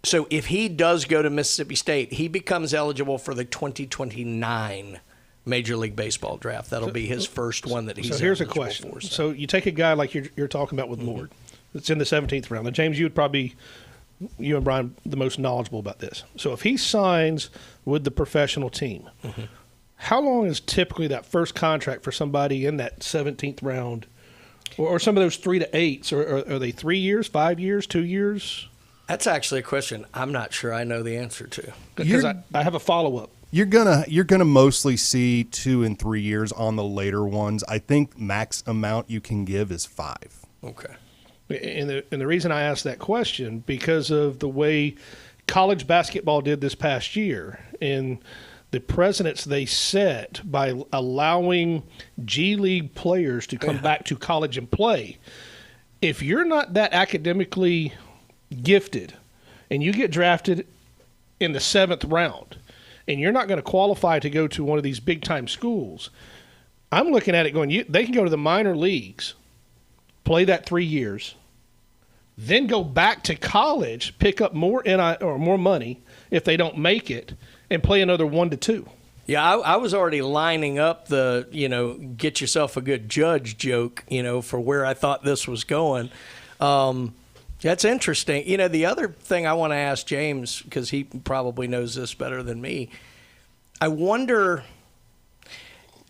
so if he does go to Mississippi State, he becomes eligible for the 2029 Major League Baseball draft. That'll be his first one that he's. So here's a question. For, so you take a guy like you're talking about with Lord, that's in the 17th round. Now, James, you and Brian, the most knowledgeable about this. So if he signs with the professional team, how long is typically that first contract for somebody in that 17th round, or some of those 3 to 8s? Or are they 3 years, 5 years, 2 years? That's actually a question I'm not sure I know the answer to. Because I have a follow-up. You're gonna mostly see 2 and 3 years on the later ones. I think max amount you can give is 5. Okay. And the reason I asked that question, because of the way college basketball did this past year and the precedents they set by allowing G League players to come back to college and play. If you're not that academically gifted and you get drafted in the 7th round and you're not going to qualify to go to one of these big-time schools, I'm looking at it going, they can go to the minor leagues, play that 3 years, then go back to college, pick up more more money if they don't make it, and play another 1 to 2. Yeah, I was already lining up the, get yourself a good judge joke, for where I thought this was going. That's interesting. The other thing I want to ask James, because he probably knows this better than me, I wonder,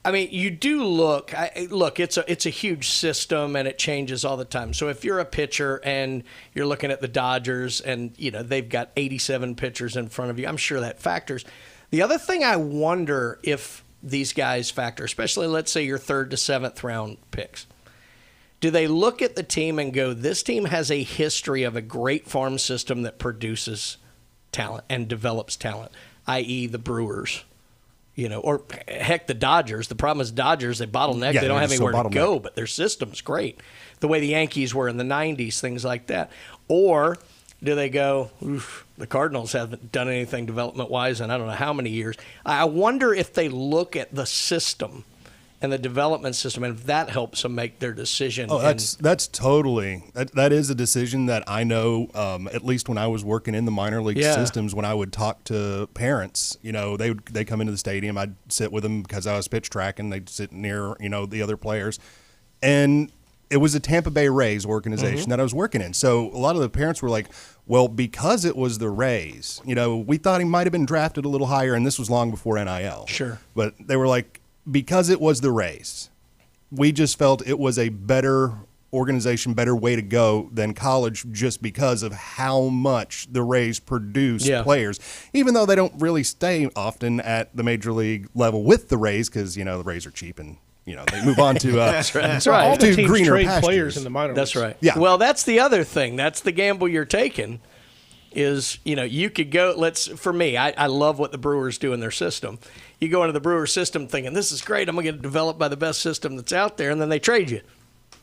you do look, it's a huge system and it changes all the time. So if you're a pitcher and you're looking at the Dodgers and, they've got 87 pitchers in front of you, I'm sure that factors. The other thing I wonder if these guys factor, especially let's say your 3rd to 7th round picks, do they look at the team and go, this team has a history of a great farm system that produces talent and develops talent, i.e. the Brewers, or heck, the Dodgers. The problem is Dodgers, they bottleneck. Yeah, they don't have anywhere to go, bottleneck. but their system's great. The way the Yankees were in the 90s, things like that. Or do they go, oof, the Cardinals haven't done anything development-wise in I don't know how many years. I wonder if they look at the system and the development system, and if that helps them make their decision. Oh, that's totally that is a decision that I know. At least when I was working in the minor league systems, when I would talk to parents, they come into the stadium. I'd sit with them because I was pitch tracking. They'd sit near the other players, and it was a Tampa Bay Rays organization that I was working in. So a lot of the parents were like, well, because it was the Rays, we thought he might have been drafted a little higher, and this was long before NIL. Sure, but they were like, because it was the Rays, we just felt it was a better organization, better way to go than college, just because of how much the Rays produce players, even though they don't really stay often at the major league level with the Rays, because the Rays are cheap and they move on to that's right. All the teams greener trade pastures. players in the minor leagues. That's right. Yeah. Well, that's the other thing. That's the gamble you're taking. Is you could go. For me, I love what the Brewers do in their system. You go into the Brewers system thinking this is great. I'm going to get developed by the best system that's out there, and then they trade you.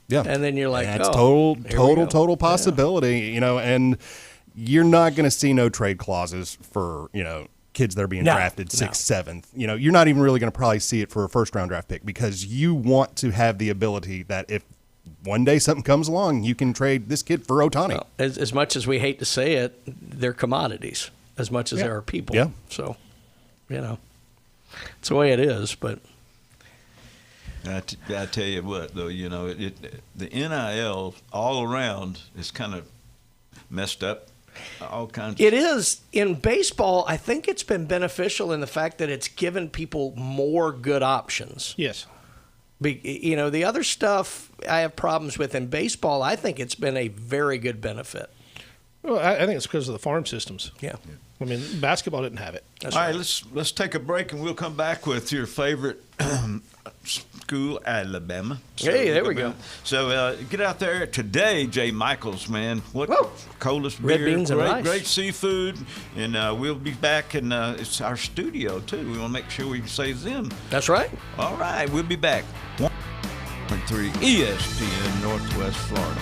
Yeah, and then you're like, that's oh, total possibility. And you're not going to see no trade clauses for kids that are being drafted 6th, 7th. You're not even really going to probably see it for a first-round draft pick, because you want to have the ability that if one day something comes along, you can trade this kid for Ohtani. Well, as much as we hate to say it, they're commodities as much as there are people. Yeah. So, it's the way it is. But I tell you what, though, the NIL all around is kind of messed up. All kinds. It is. In baseball, I think it's been beneficial in the fact that it's given people more good options. Yes. The other stuff I have problems with in baseball, I think it's been a very good benefit. Well, I think it's because of the farm systems. Yeah. I mean, basketball didn't have it. That's all right. right, let's take a break, and we'll come back with your favorite school, Alabama. Hey, there we go. So get out there today, Jay Michaels, man. What coldest Red beer, beans and rice. Great seafood, and we'll be back, and it's our studio too. We want to make sure we save them. That's right. All right, we'll be back. 1.3 ESPN Northwest Florida.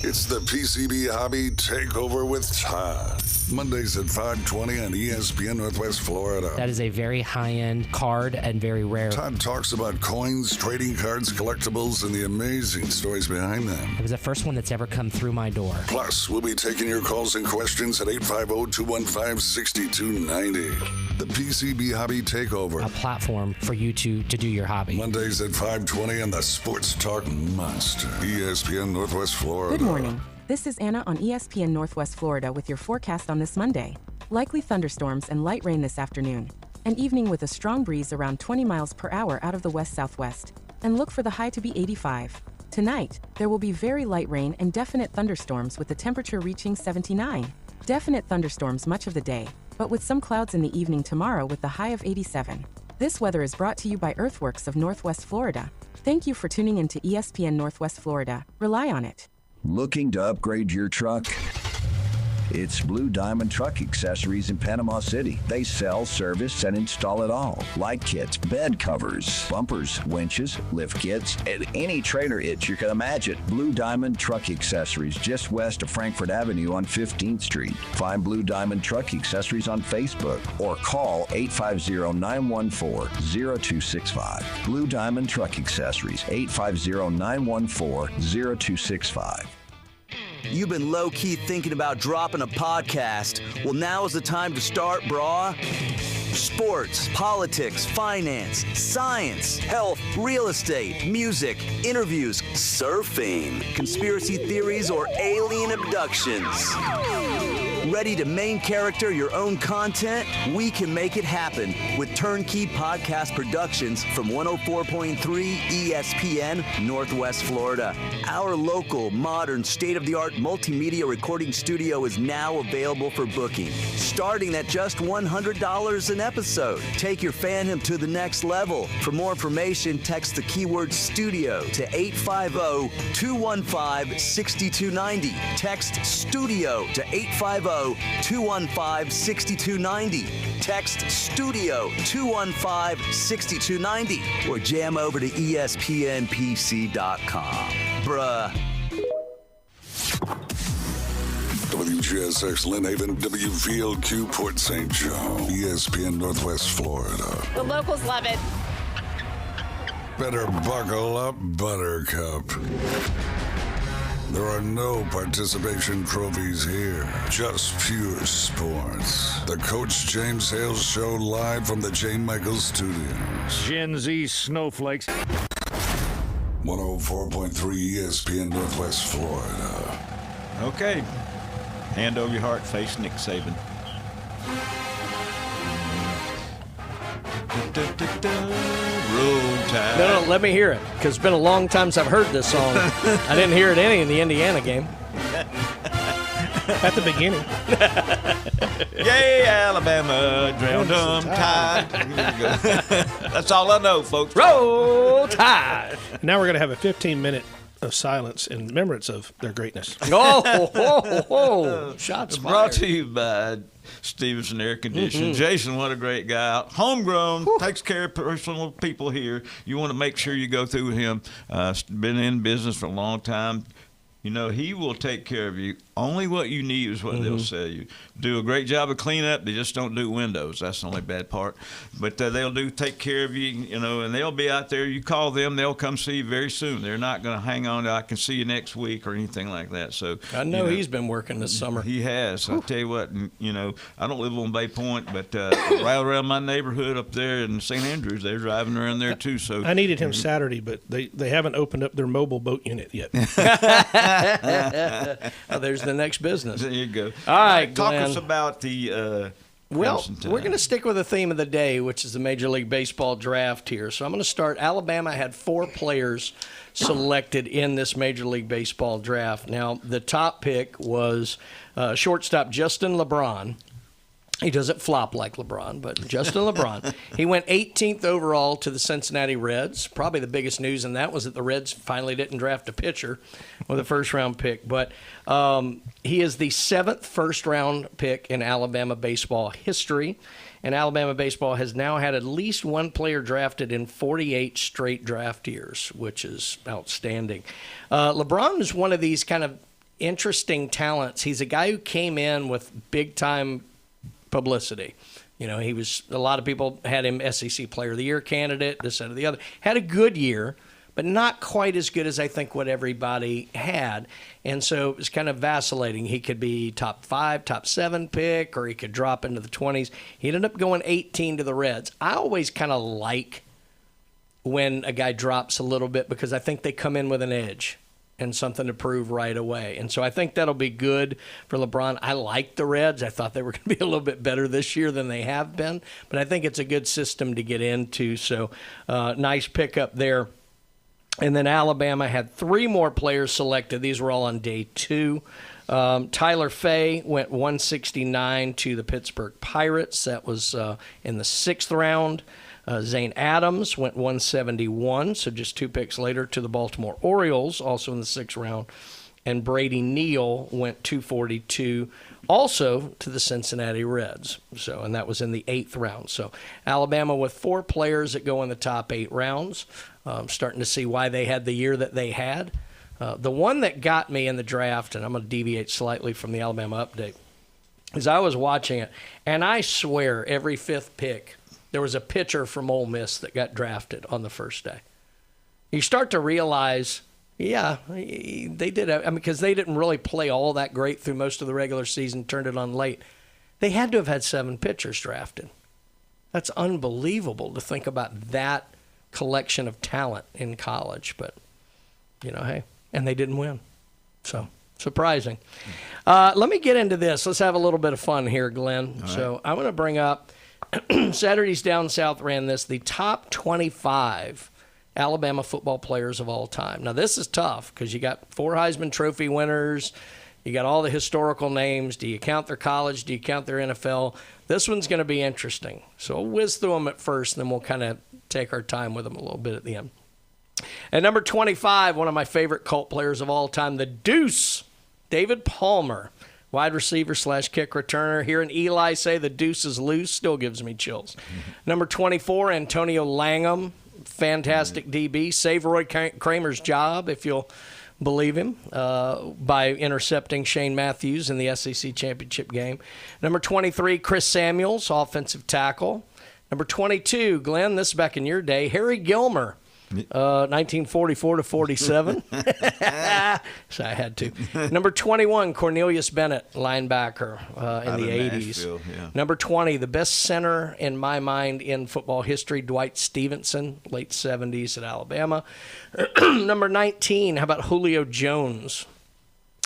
It's the PCB Hobby Takeover with Todd. Mondays at 5:20 on ESPN Northwest Florida. That is a very high-end card and very rare. Todd talks about coins, trading cards, collectibles, and the amazing stories behind them. It was the first one that's ever come through my door. Plus, we'll be taking your calls and questions at 850-215-6290. The PCB Hobby Takeover. A platform for you to do your hobby. Mondays at 5:20 on the Sports Talk Monster. ESPN Northwest Florida. Good morning. This is Anna on ESPN Northwest Florida with your forecast on this Monday. Likely thunderstorms and light rain this afternoon. An evening with a strong breeze around 20 miles per hour out of the west-southwest. And look for the high to be 85. Tonight, there will be very light rain and definite thunderstorms with the temperature reaching 79. Definite thunderstorms much of the day, but with some clouds in the evening tomorrow with the high of 87. This weather is brought to you by Earthworks of Northwest Florida. Thank you for tuning in to ESPN Northwest Florida. Rely on it. Looking to upgrade your truck? It's Blue Diamond Truck Accessories in Panama City. They sell, service, and install it all. Light kits, bed covers, bumpers, winches, lift kits, and any trailer hitch you can imagine. Blue Diamond Truck Accessories, just west of Frankfort Avenue on 15th Street. Find Blue Diamond Truck Accessories on Facebook or call 850-914-0265. Blue Diamond Truck Accessories, 850-914-0265. You've been low-key thinking about dropping a podcast. Well, now is the time to start, brah. Sports, politics, finance, science, health, real estate, music, interviews, surfing, conspiracy theories, or alien abductions. Ready to main character your own content? We can make it happen with Turnkey Podcast Productions from 104.3 ESPN Northwest Florida. Our local, modern, state-of-the-art multimedia recording studio is now available for booking, starting at just $100 an episode. Take your fandom to the next level. For more information, text the keyword studio to 850-215-6290. Text studio to 850-215-6290. Text studio 215-6290 or jam over to ESPNPC.com. Bruh. WGSX Lynn Haven, WVLQ Port St. Joe, ESPN Northwest Florida. The locals love it. Better buckle up, Buttercup. There are no participation trophies here, just pure sports. The Coach James Hale Show live from the J. Michaels Studios. Gen Z snowflakes. 104.3 ESPN Northwest Florida. Okay. Hand over your heart, face Nick Saban. Roll Tide. No, let me hear it, because it's been a long time since I've heard this song. I didn't hear it any in the Indiana game. At the beginning. Yay, Alabama, drowned tide. That's all I know, folks. Roll Tide. Now we're going to have a 15-minute of silence in remembrance of their greatness. Shots fired. Brought to you by Stevenson Air Conditioning. Jason, what a great guy. Homegrown, takes care of personal people here. You want to make sure you go through him. Been in business for a long time. You know, he will take care of you. Only what you need is what they'll sell you. Do a great job of cleanup. They just don't do windows. That's the only bad part. But they'll take care of you, you know, and they'll be out there. You call them, they'll come see you very soon. They're not going to hang on to, I can see you next week or anything like that. So I know he's been working this summer. He has. I'll tell you what, you know, I don't live on Bay Point, but right around my neighborhood up there in St. Andrews, they're driving around there too. So I needed him Saturday, but they haven't opened up their mobile boat unit yet. Oh, there's the next business. There you go. All right, talk Glenn. us about the. Well, we're going to stick with the theme of the day, which is the Major League Baseball draft here. So I'm going to start. Alabama had 4 players selected in this Major League Baseball draft. Now, the top pick was shortstop Justin LeBron. He doesn't flop like LeBron, but Justin LeBron. He went 18th overall to the Cincinnati Reds. Probably the biggest news in that was that the Reds finally didn't draft a pitcher with a first-round pick. But he is the 7th first-round pick in Alabama baseball history. And Alabama baseball has now had at least one player drafted in 48 straight draft years, which is outstanding. LeBron is one of these kind of interesting talents. He's a guy who came in with big-time publicity. You know, he was, a lot of people had him SEC Player of the Year candidate, this, that, or the other. Had a good year, but not quite as good as I think what everybody had. And so it was kind of vacillating. He could be top 5, top 7 pick, or he could drop into the 20s. He ended up going 18 to the Reds. I always kind of like when a guy drops a little bit because I think they come in with an edge and something to prove right away. And so I think that'll be good for LeBron. I like the Reds. I thought they were going to be a little bit better this year than they have been, but I think it's a good system to get into. So nice pickup there. And then Alabama had 3 more players selected. These were all on day 2. Tyler Fay went 169 to the Pittsburgh Pirates. That was in the 6th round. Zane Adams went 171, so just 2 picks later, to the Baltimore Orioles, also in the 6th round. And Brady Neal went 242, also to the Cincinnati Reds. So, and that was in the 8th round. So Alabama with 4 players that go in the top 8 rounds. Starting to see why they had the year that they had. The one that got me in the draft, and I'm going to deviate slightly from the Alabama update, is I was watching it, and I swear every 5th pick, there was a pitcher from Ole Miss that got drafted on the first day. You start to realize, yeah, they did. I mean, because they didn't really play all that great through most of the regular season, turned it on late. They had to have had 7 pitchers drafted. That's unbelievable to think about that collection of talent in college. But, you know, hey, and they didn't win. So, surprising. Let me get into this. Let's have a little bit of fun here, Glenn. Right. So I'm going to bring up, Saturdays Down South ran this, the top 25 Alabama football players of all time. Now, this is tough because you got 4 Heisman Trophy winners. You got all the historical names. Do you count their college? Do you count their NFL? This one's going to be interesting. So we'll whiz through them at first, and then we'll kind of take our time with them a little bit at the end. At number 25, one of my favorite cult players of all time, the Deuce, David Palmer. Wide receiver / kick returner. Hearing Eli say the deuce is loose still gives me chills. Number 24, Antonio Langham. Fantastic DB. Saved Roy Kramer's job, if you'll believe him, by intercepting Shane Matthews in the SEC championship game. Number 23, Chris Samuels, offensive tackle. Number 22, Glenn, this is back in your day, Harry Gilmer. 1944 to 47. So I had to. Number 21, Cornelius Bennett, linebacker in the 80s. Yeah. Number 20, the best center in my mind in football history, Dwight Stevenson, late 70s at Alabama. Number 19, how about Julio Jones?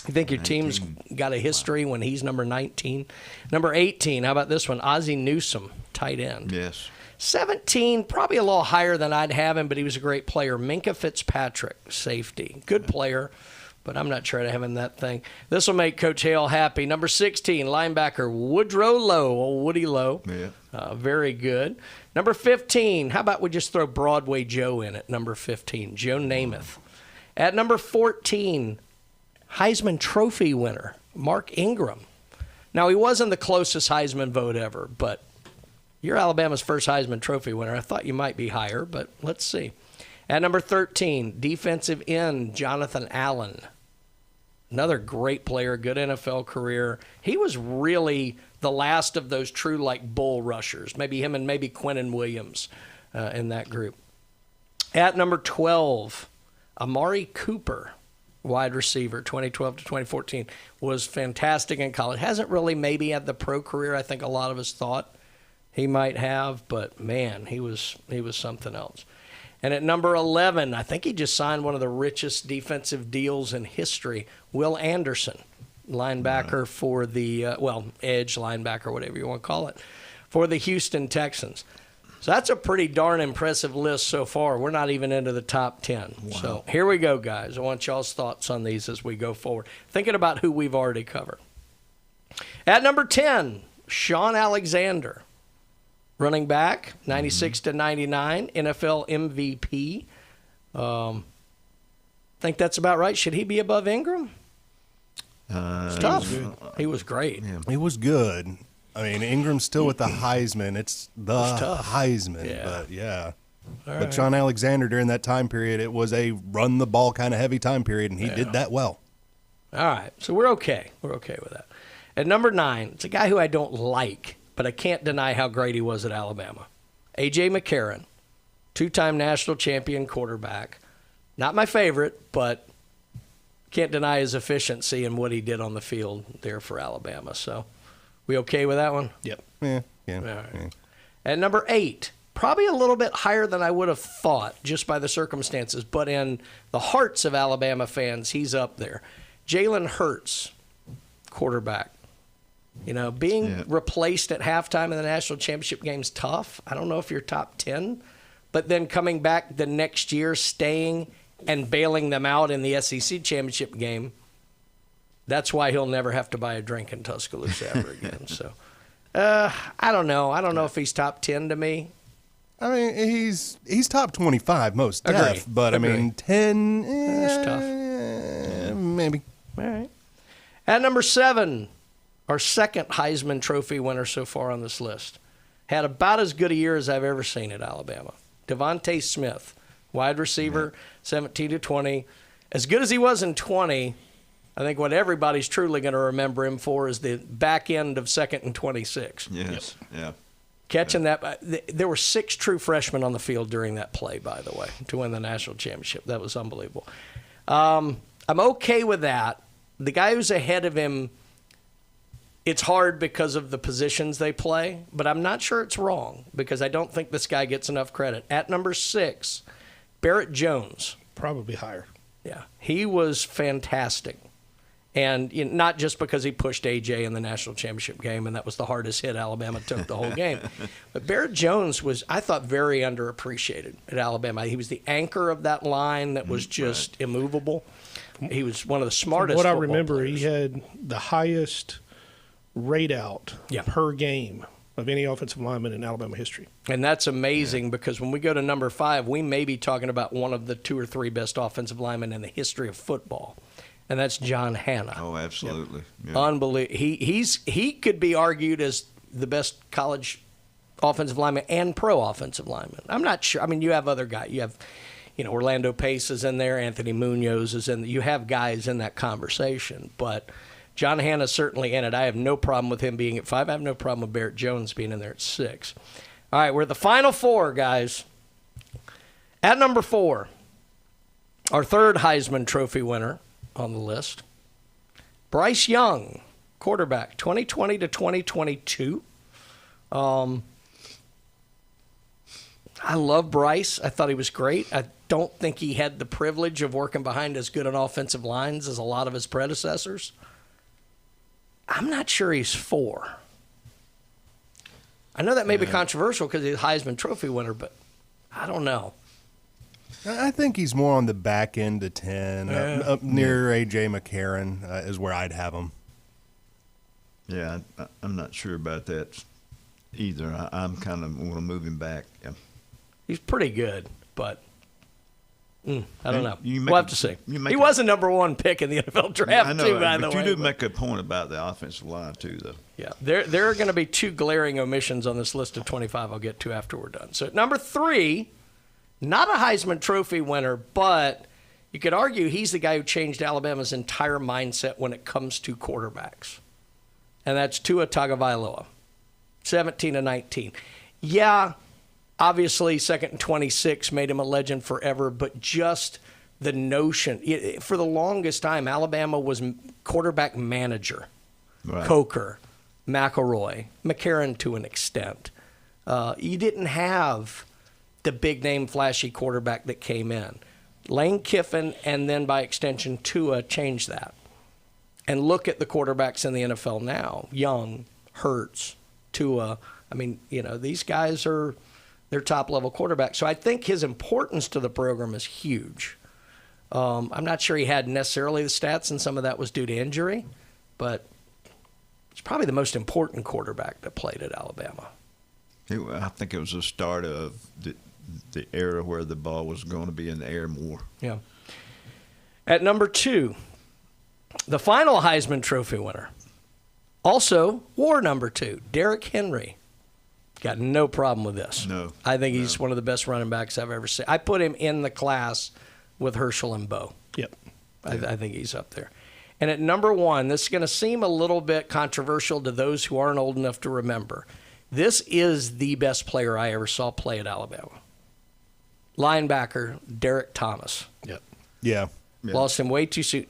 You think your team's got a history when he's number 19? Number 18, how about this one? Ozzie Newsome, tight end. Yes. 17, probably a little higher than I'd have him, but he was a great player. Minka Fitzpatrick, safety. Good player, but I'm not sure I'd have him that thing. This will make Coach Hale happy. Number 16, linebacker Woodrow Lowe, old Woody Lowe. Yeah. Very good. Number 15, how about we just throw Broadway Joe in at number 15, Joe Namath. At number 14, Heisman Trophy winner, Mark Ingram. Now, he wasn't the closest Heisman vote ever, but you're Alabama's first Heisman Trophy winner. I thought you might be higher, but let's see. At number 13, defensive end, Jonathan Allen. Another great player, good NFL career. He was really the last of those true, like, bull rushers. Maybe him and maybe Quinnen Williams in that group. At number 12, Amari Cooper, wide receiver, 2012 to 2014, was fantastic in college. Hasn't really maybe had the pro career I think a lot of us thought he might have, but, man, he was something else. And at number 11, I think he just signed one of the richest defensive deals in history, Will Anderson, linebacker for the, edge linebacker, whatever you want to call it, for the Houston Texans. So that's a pretty darn impressive list so far. We're not even into the top 10. Wow. So here we go, guys. I want y'all's thoughts on these as we go forward. Thinking about who we've already covered. At number 10, Sean Alexander. Running back, 96 to 99, NFL MVP. Think that's about right. Should he be above Ingram? It's tough. He was great. Yeah. He was good. I mean, Ingram's still with the Heisman. It's the Heisman. Yeah. But, yeah. But Sean Alexander, during that time period, it was a run-the-ball kind of heavy time period, and he did that well. All right. So we're okay. We're okay with that. At number 9, it's a guy who I don't like, but I can't deny how great he was at Alabama. A.J. McCarron, 2-time national champion quarterback. Not my favorite, but can't deny his efficiency and what he did on the field there for Alabama. So we okay with that one? Yep. Yeah. All right. Yeah. At number 8, probably a little bit higher than I would have thought just by the circumstances, but in the hearts of Alabama fans, he's up there. Jalen Hurts, quarterback. You know, being replaced at halftime in the national championship game is tough. I don't know if you're top 10, but then coming back the next year, staying and bailing them out in the SEC championship game, that's why he'll never have to buy a drink in Tuscaloosa ever again. So, I don't know. I don't know if he's top 10 to me. I mean, he's top 25 most def, but Agree. I mean 10. That's tough. Maybe. All right. At number 7. Our second Heisman Trophy winner so far on this list. Had about as good a year as I've ever seen at Alabama. Devontae Smith, wide receiver, 17 to 20. As good as he was in 20, I think what everybody's truly going to remember him for is the back end of 2nd and 26. Yes, yeah. Catching that. There were 6 true freshmen on the field during that play, by the way, to win the national championship. That was unbelievable. I'm okay with that. The guy who's ahead of him, it's hard because of the positions they play, but I'm not sure it's wrong because I don't think this guy gets enough credit. At number 6, Barrett Jones. Probably higher. Yeah, he was fantastic. And not just because he pushed A.J. in the national championship game, and that was the hardest hit Alabama took the whole game. But Barrett Jones was, I thought, very underappreciated at Alabama. He was the anchor of that line that was just immovable. He was one of the smartest From what I football remember, players. he had the highest rate out per game of any offensive lineman in Alabama history. And that's amazing because when we go to number 5, we may be talking about one of the 2 or 3 best offensive linemen in the history of football, and that's John Hanna. Oh, absolutely. Yeah. Unbelievable. He could be argued as the best college offensive lineman and pro offensive lineman. I'm not sure. I mean, you have other guys. You have, Orlando Pace is in there. Anthony Munoz is in there. You have guys in that conversation, but John Hanna's certainly in it. I have no problem with him being at 5. I have no problem with Barrett Jones being in there at 6. All right, we're at the final 4, guys. At number 4, our third Heisman Trophy winner on the list, Bryce Young, quarterback, 2020 to 2022. I love Bryce. I thought he was great. I don't think he had the privilege of working behind as good an offensive lines as a lot of his predecessors. I'm not sure he's 4. I know that may be controversial because he's a Heisman Trophy winner, but I don't know. I think he's more on the back end of 10, up near A.J. McCarron is where I'd have him. Yeah, I'm not sure about that either. I'm kind of want to move him back. Yeah. He's pretty good, but I don't know. We'll have to see. He was a number 1 pick in the NFL draft, I know, too, by the but way. You do make a point about the offensive line, too, though. Yeah, there are going to be 2 glaring omissions on this list of 25 I'll get to after we're done. So, number 3, not a Heisman Trophy winner, but you could argue he's the guy who changed Alabama's entire mindset when it comes to quarterbacks. And that's Tua Tagovailoa, 17-19. Yeah, obviously, 2nd and 26 made him a legend forever, but just the notion, for the longest time, Alabama was quarterback manager. Right. Coker, McElroy, McCarron to an extent. You didn't have the big-name, flashy quarterback that came in. Lane Kiffin, and then by extension, Tua changed that. And look at the quarterbacks in the NFL now. Young, Hurts, Tua. I mean, these guys are they're top-level quarterbacks. So I think his importance to the program is huge. I'm not sure he had necessarily the stats, and some of that was due to injury, but it's probably the most important quarterback that played at Alabama. I think it was the start of the era where the ball was going to be in the air more. Yeah. At number 2, the final Heisman Trophy winner, also war number 2, Derrick Henry. Got no problem with this. No. I think he's one of the best running backs I've ever seen. I put him in the class with Herschel and Bo. Yep. I think he's up there. And at number 1, this is going to seem a little bit controversial to those who aren't old enough to remember. This is the best player I ever saw play at Alabama. Linebacker, Derek Thomas. Yep. Yeah. Lost him way too soon.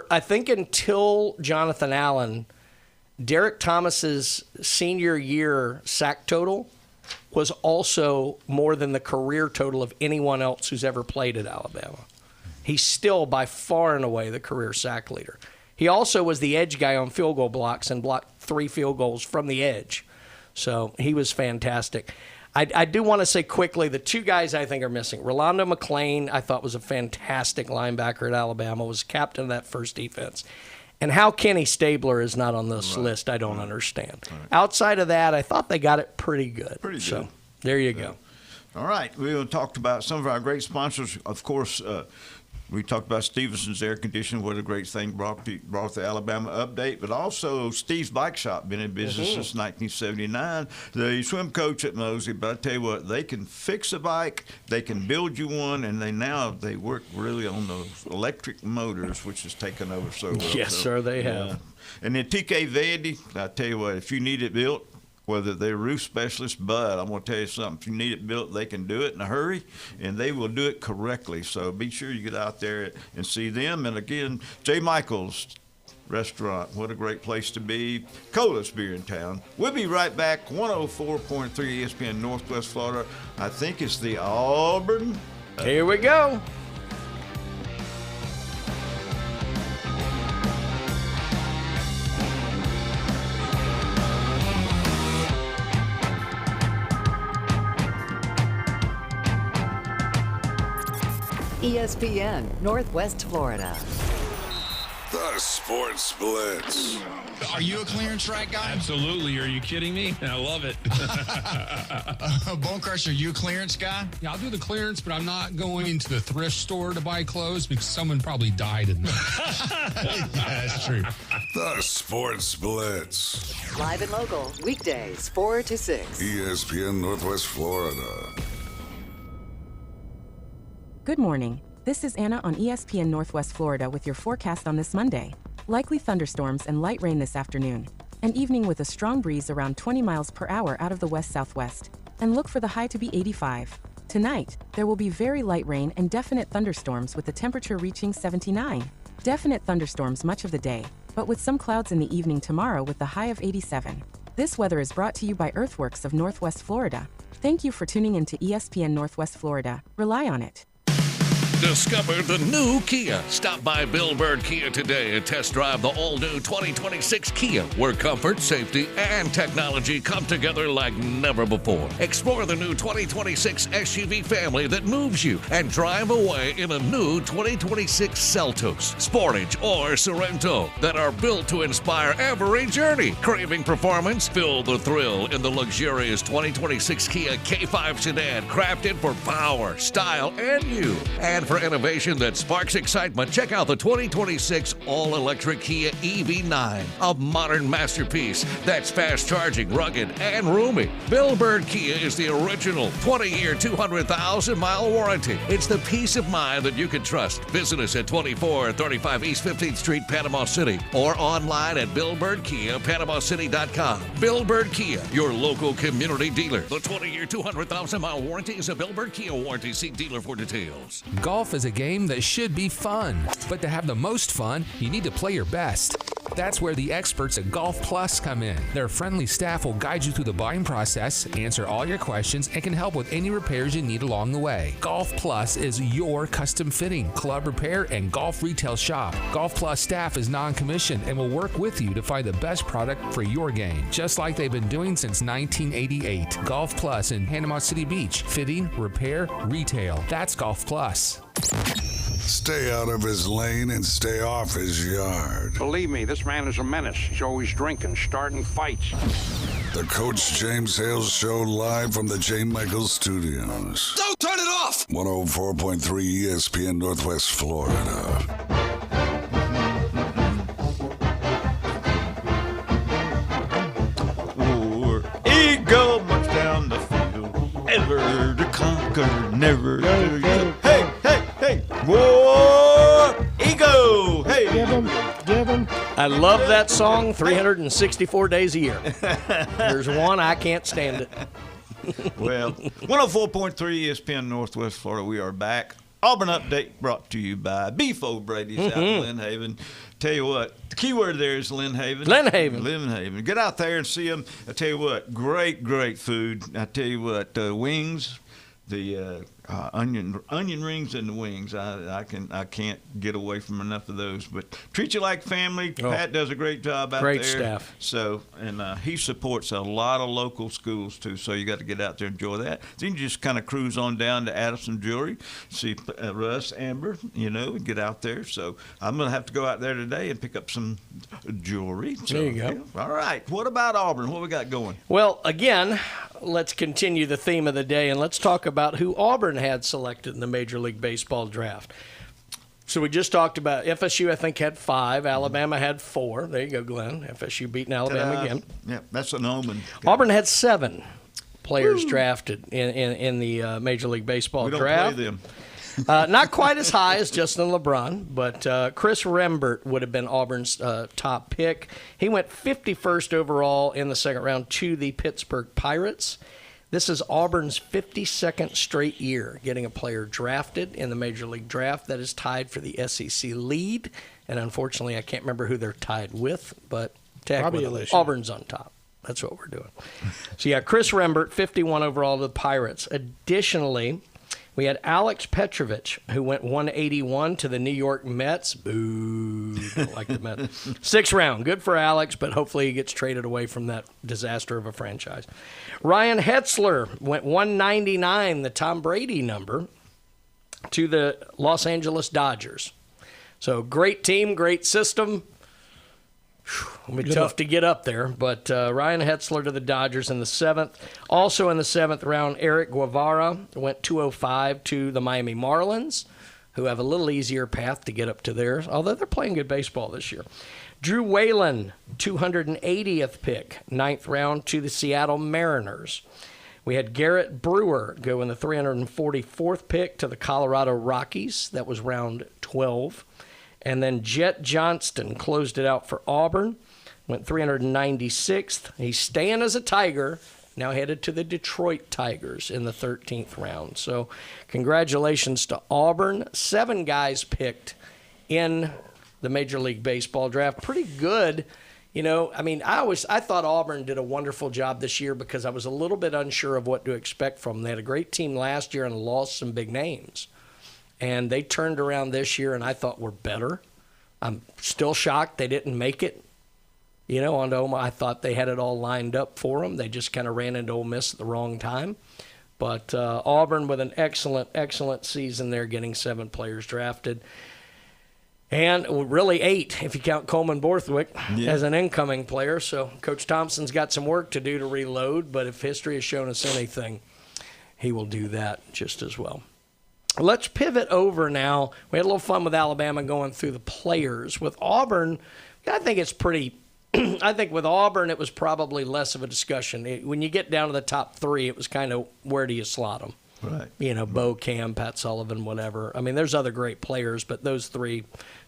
I think until Jonathan Allen, Derek Thomas's senior year sack total was also more than the career total of anyone else who's ever played at Alabama. He's still by far and away the career sack leader. He also was the edge guy on field goal blocks and blocked 3 field goals from the edge. So he was fantastic. I do want to say quickly, the 2 guys I think are missing. Rolando McClain, I thought was a fantastic linebacker at Alabama, was captain of that first defense. And how Kenny Stabler is not on this list, I don't understand. Right. Outside of that, I thought they got it pretty good. Pretty good. So there you go. All right. We talked about some of our great sponsors. Of course, we talked about Stevenson's Air Conditioning, what a great thing brought the Alabama update, but also Steve's Bike Shop, been in business since 1979. The swim coach at Mosey, but I tell you what, they can fix a bike, they can build you one, and they work really on those electric motors, which has taken over so well. Yes, sir, they have. And then TK Vandy, I tell you what, if you need it built, whether they're roof specialists, but I'm going to tell you something. If you need it built, they can do it in a hurry, and they will do it correctly. So be sure you get out there and see them. And, again, J. Michael's Restaurant, what a great place to be. Coldest beer in town. We'll be right back, 104.3 ESPN Northwest Florida. I think it's the Auburn. Here we go. ESPN Northwest Florida. The Sports Blitz. Are you a clearance rack guy? Absolutely. Are you kidding me? I love it. Bone Crusher, you a clearance guy? Yeah, I'll do the clearance, but I'm not going into the thrift store to buy clothes because someone probably died in there. Yeah, that's true. The Sports Blitz. Live and local, weekdays 4 to 6. ESPN Northwest Florida. Good morning. This is Anna on ESPN Northwest Florida with your forecast on this Monday. Likely thunderstorms and light rain this afternoon. An evening with a strong breeze around 20 miles per hour out of the west-southwest. And look for the high to be 85. Tonight, there will be very light rain and definite thunderstorms with the temperature reaching 79. Definite thunderstorms much of the day, but with some clouds in the evening tomorrow with the high of 87. This weather is brought to you by Earthworks of Northwest Florida. Thank you for tuning in to ESPN Northwest Florida. Rely on it. Discover the new Kia. Stop by Bill Bird Kia today and test drive the all-new 2026 Kia, where comfort, safety, and technology come together like never before. Explore the new 2026 SUV family that moves you and drive away in a new 2026 Seltos, Sportage, or Sorento that are built to inspire every journey. Craving performance? Feel the thrill in the luxurious 2026 Kia K5 sedan, crafted for power, style, and you. And for innovation that sparks excitement, check out the 2026 all-electric Kia EV9, a modern masterpiece that's fast-charging, rugged, and roomy. Bill Bird Kia is the original 20-year, 200,000-mile warranty. It's the peace of mind that you can trust. Visit us at 2435 East 15th Street, Panama City, or online at BillBirdKia.PanamaCity.com. Bill Bird Kia, your local community dealer. The 20-year, 200,000-mile warranty is a Bill Bird Kia warranty. See dealer for details. Golf is a game that should be fun, but to have the most fun, you need to play your best. That's where the experts at Golf Plus come in. Their friendly staff will guide you through the buying process, answer all your questions, and can help with any repairs you need along the way. Golf Plus is your custom fitting, club repair, and golf retail shop. Golf Plus staff is non-commissioned and will work with you to find the best product for your game, just like they've been doing since 1988. Golf Plus in Panama City Beach. Fitting, repair, retail. That's Golf Plus. Stay out of his lane and stay off his yard. Believe me, this man is a menace. He's always drinking, starting fights. The Coach James Hale Show live from the J. Michaels Studios. Don't turn it off! 104.3 ESPN Northwest Florida. Eagle march down the field, ever to conquer, never to yield. Hey, hey, hey, war ego. Hey, give him. I love that song 364 days a year. There's one, I can't stand it. Well, 104.3 ESPN Northwest Florida, we are back. Auburn Update brought to you by Beef O'Brady's out in Lynn Haven. Tell you what, the key word there is Lynn Haven. Lynn Haven. Lynn Haven. Get out there and see them. I tell you what, great, great food. I tell you what, wings, the onion rings and the wings. I can't get away from enough of those. But treat you like family. Oh. Pat does a great job out Great there. staff. So, and he supports a lot of local schools too. So you got to get out there and enjoy that. Then you just kind of cruise on down to Addison Jewelry, see Russ, Amber, and get out there. So I'm gonna have to go out there today and pick up some jewelry. So, There you go. yeah. All right. What about Auburn? What we got going? Well, again, let's continue the theme of the day, and let's talk about who Auburn had selected in the Major League Baseball draft. So we just talked about FSU, I think, had 5. Alabama had 4. There you go, Glenn. FSU beating Alabama again. Yeah, that's an omen. Auburn had 7 players drafted in the Major League Baseball We don't draft. play them. Not quite as high as Justin LeBron, but Chris Rembert would have been Auburn's top pick. He went 51st overall in the second round to the Pittsburgh Pirates. This is Auburn's 52nd straight year getting a player drafted in the Major League Draft. That is tied for the SEC lead, and unfortunately I can't remember who they're tied with, but Auburn's on top. That's what we're doing. So, yeah, Chris Rembert, 51 overall to the Pirates. Additionally, we had Alex Petrovich, who went 181 to the New York Mets. Boo. Don't like the Mets. 6th round. Good for Alex, but hopefully he gets traded away from that disaster of a franchise. Ryan Hetzler went 199, the Tom Brady number, to the Los Angeles Dodgers. So great team, great system. It'll be tough to get up there, but Ryan Hetzler to the Dodgers in the 7th. Also in the 7th round, Eric Guevara went 205 to the Miami Marlins, who have a little easier path to get up to theirs, although they're playing good baseball this year. Drew Whalen, 280th pick, 9th round to the Seattle Mariners. We had Garrett Brewer go in the 344th pick to the Colorado Rockies. That was round 12. And then Jet Johnston closed it out for Auburn, went 396th. He's staying as a Tiger, now headed to the Detroit Tigers in the 13th round. So congratulations to Auburn. 7 guys picked in the Major League Baseball draft. Pretty good. I thought Auburn did a wonderful job this year because I was a little bit unsure of what to expect from them. They had a great team last year and lost some big names. and they turned around this year, and I thought were better. I'm still shocked they didn't make it. On to Omaha, I thought they had it all lined up for them. They just kind of ran into Ole Miss at the wrong time. But Auburn with an excellent, excellent season there, getting 7 players drafted. And really 8 if you count Coleman Borthwick as an incoming player. So Coach Thompson's got some work to do to reload, but if history has shown us anything, he will do that just as well. Let's pivot over now. We had a little fun with Alabama going through the players. With Auburn, I think it's pretty I think with Auburn, it was probably less of a discussion. When you get down to the top 3, it was kind of where do you slot them? Right. Bo, Cam, Pat Sullivan, whatever. I mean, there's other great players, but those 3,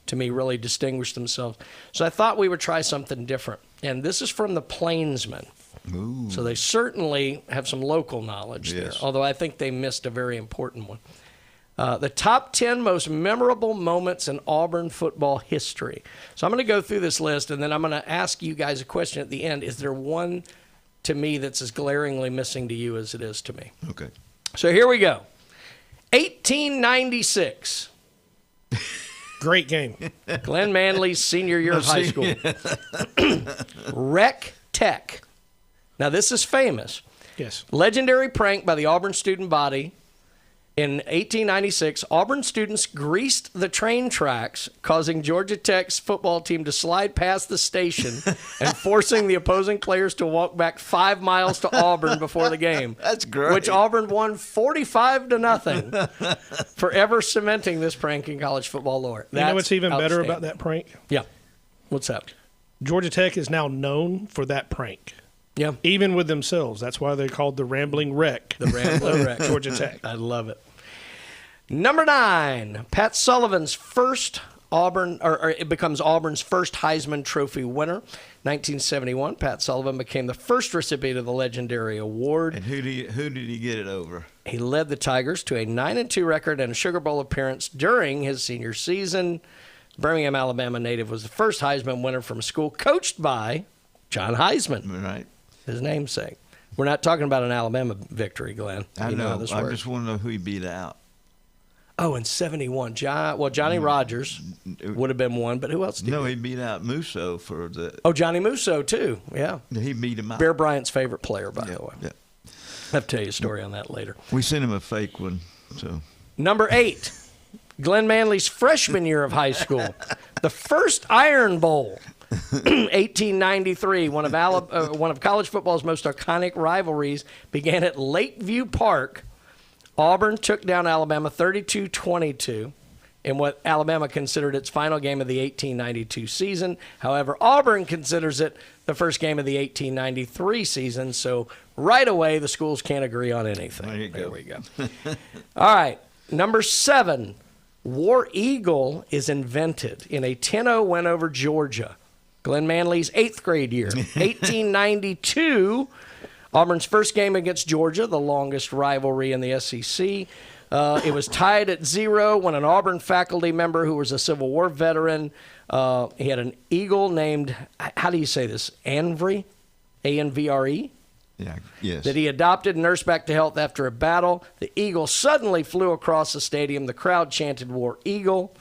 to me, really distinguished themselves. So I thought we would try something different. And this is from the Plainsmen. Ooh. So they certainly have some local knowledge there, although I think they missed a very important one. The top 10 most memorable moments in Auburn football history. So I'm going to go through this list, and then I'm going to ask you guys a question at the end. Is there one to me that's as glaringly missing to you as it is to me? Okay. So here we go. 1896. Great game. Glenn Manley's senior year of high school. Rec Tech. Now, this is famous. Yes. Legendary prank by the Auburn student body. In 1896, Auburn students greased the train tracks, causing Georgia Tech's football team to slide past the station and forcing the opposing players to walk back 5 miles to Auburn before the game. That's great. Which Auburn won 45-0, forever cementing this prank in college football lore. You know what's even better about that prank? Yeah. What's that? Georgia Tech is now known for that prank. Yeah. Even with themselves. That's why they're called the Rambling Wreck. The Rambling Wreck. Georgia Tech. I love it. Number 9, Pat Sullivan's first Auburn, or it becomes Auburn's first Heisman Trophy winner. 1971, Pat Sullivan became the first recipient of the legendary award. And who did he get it over? He led the Tigers to a 9-2 record and a Sugar Bowl appearance during his senior season. Birmingham, Alabama native was the first Heisman winner from a school coached by John Heisman. Right. His namesake. We're not talking about an Alabama victory, Glenn. I You know. how this I works. just want to know who he beat out. Oh, in 71. Johnny Rogers would have been one, but who else did he beat out Musso for the... Oh, Johnny Musso, too. Yeah. He beat him out. Bear Bryant's favorite player, by the way. Yeah. I'll have to tell you a story on that later. We sent him a fake one, so... Number 8, Glenn Manley's freshman year of high school. The first Iron Bowl, 1893, one of college football's most iconic rivalries, began at Lakeview Park. Auburn took down Alabama 32-22 in what Alabama considered its final game of the 1892 season. However, Auburn considers it the first game of the 1893 season, so right away the schools can't agree on anything. There we go. All right, number 7, War Eagle is invented in a 10-0 win over Georgia. Glenn Manley's 8th grade year. 1892, Auburn's first game against Georgia, the longest rivalry in the SEC. It was tied at 0 when an Auburn faculty member who was a Civil War veteran, he had an eagle named, how do you say this, Anvre? A-N-V-R-E? Yeah, yes. That he adopted and nursed back to health after a battle. The eagle suddenly flew across the stadium. The crowd chanted War Eagle,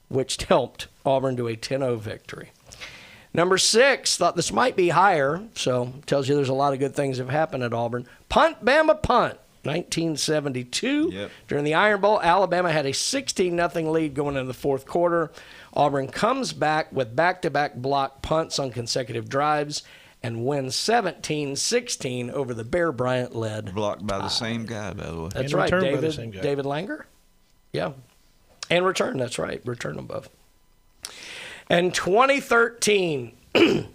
which helped Auburn to a 10-0 victory. Number 6, thought this might be higher, so tells you there's a lot of good things that have happened at Auburn. Punt, Bama, punt. 1972. Yep. During the Iron Bowl, Alabama had a 16-0 lead going into the fourth quarter. Auburn comes back with back-to-back block punts on consecutive drives and wins 17-16 over the Bear Bryant-led. Blocked by the same guy, by the way. That's And right, returned by the same guy. David Langer. Yeah. And return, that's right. Return them both. And 2013,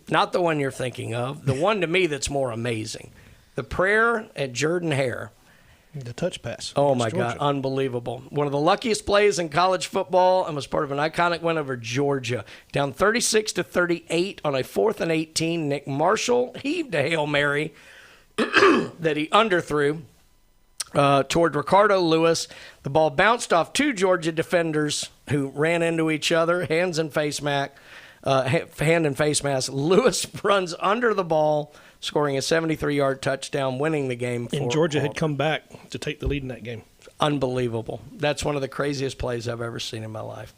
not the one you're thinking of, the one to me that's more amazing. The prayer at Jordan-Hare. The touch pass. Oh, my God. Unbelievable. One of the luckiest plays in college football and was part of an iconic win over Georgia. Down 36-38 on a 4th and 18. Nick Marshall heaved a Hail Mary that he underthrew toward Ricardo Lewis. The ball bounced off 2 Georgia defenders who ran into each other, hand and face mask. Lewis runs under the ball, scoring a 73-yard touchdown, winning the game. And Georgia had come back to take the lead in that game. Unbelievable. That's one of the craziest plays I've ever seen in my life.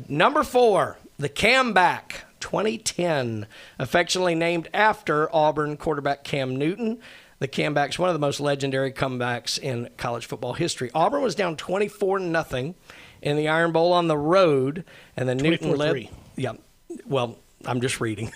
Number 4, the comeback, 2010, affectionately named after Auburn quarterback Cam Newton. The comeback's one of the most legendary comebacks in college football history. Auburn was down 24-0 in the Iron Bowl on the road, and then Newton led. Yeah, well, I'm just reading.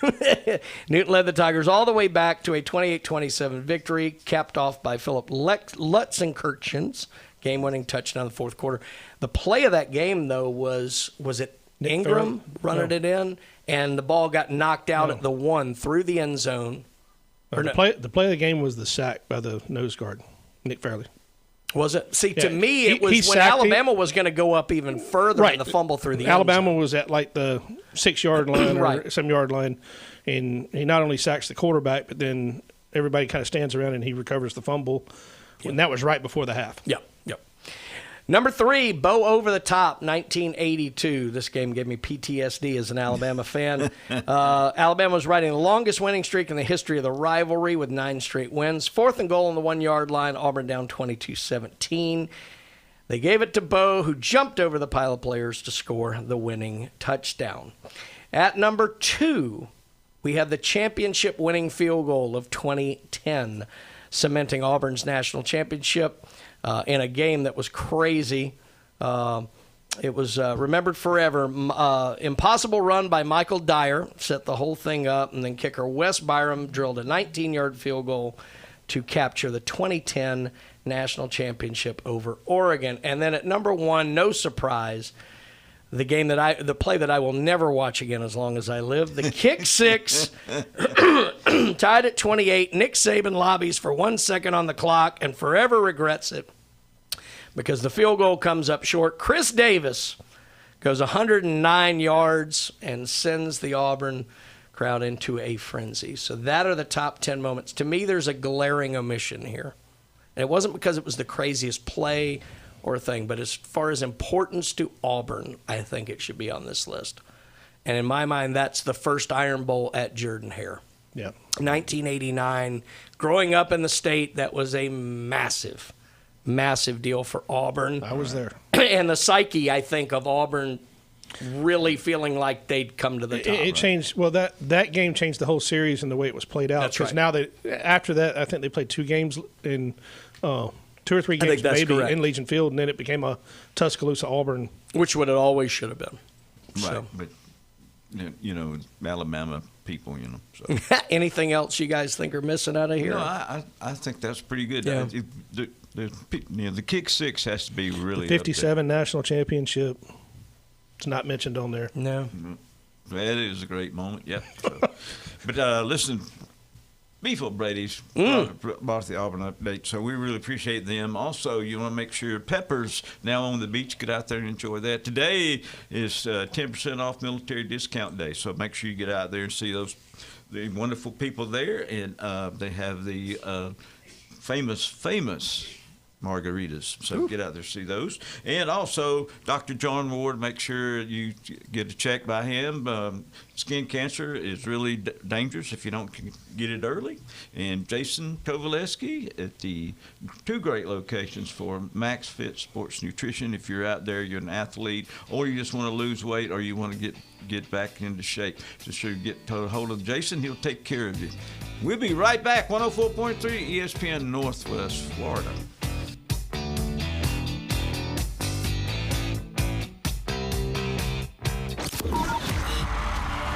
Newton led the Tigers all the way back to a 28-27 victory, capped off by Philip Lutzenkirchen's game-winning touchdown in the fourth quarter. The play of that game, though, was it Ingram running it in, and the ball got knocked out at the 1 through the end zone. The play of the game was the sack by the nose guard, Nick Fairley. Was it? See, to me, it was when Alabama was going to go up even further in the fumble through the Alabama end zone. was at like the 6-yard line or 7-yard line, and he not only sacks the quarterback, but then everybody kind of stands around and he recovers the fumble. And that was right before the half. Yep. Number 3, Bo Over the Top, 1982. This game gave me PTSD as an Alabama fan. Alabama was riding the longest winning streak in the history of the rivalry with 9 straight wins. 4th and goal on the 1-yard line, Auburn down 22-17. They gave it to Bo, who jumped over the pile of players to score the winning touchdown. At number 2, we have the championship winning field goal of 2010, cementing Auburn's national championship. In a game that was crazy. It was remembered forever. Impossible run by Michael Dyer set the whole thing up, and then kicker Wes Byram drilled a 19-yard field goal to capture the 2010 national championship over Oregon. And then at number 1, no surprise, the play that I will never watch again as long as I live, the kick 6, tied at 28. Nick Saban lobbies for 1 second on the clock and forever regrets it because the field goal comes up short. Chris Davis goes 109 yards and sends the Auburn crowd into a frenzy. So that are the top 10 moments. To me, there's a glaring omission here. And it wasn't because it was the craziest play or thing, but as far as importance to Auburn, I think it should be on this list. And in my mind, that's the first Iron Bowl at Jordan-Hare. Yeah. 1989. Growing up in the state, that was a massive deal for Auburn. I was there. And the psyche, I think, of Auburn really feeling like they'd come to the top. It changed. Well, that game changed the whole series and the way it was played out. That's right. Now after that, I think they played 2 games in 2 or 3 games maybe in Legion Field, and then it became a Tuscaloosa Auburn, which what it always should have been. Right, So. but Alabama people, So. Anything else you guys think are missing out of here? No, I think that's pretty good. Yeah. The kick 6 has to be really 57 national championship. It's not mentioned on there. No. Mm-hmm. That is a great moment. Yep. So. But listen, Beefle Brady's brought the Auburn update, so we really appreciate them. Also, you want to make sure Peppers now on the beach. Get out there and enjoy that. Today is 10% off military discount day, so make sure you get out there and see the wonderful people there. And they have the famous margaritas. So get out there, see those. And also, Dr. John Ward, make sure you get a check by him. Skin cancer is really dangerous if you don't get it early. And Jason Kovaleski at the 2 great locations for Max Fit Sports Nutrition. If you're out there, you're an athlete, or you just want to lose weight, or you want to get back into shape, just sure get a hold of Jason. He'll take care of you. We'll be right back. 104.3 ESPN Northwest Florida.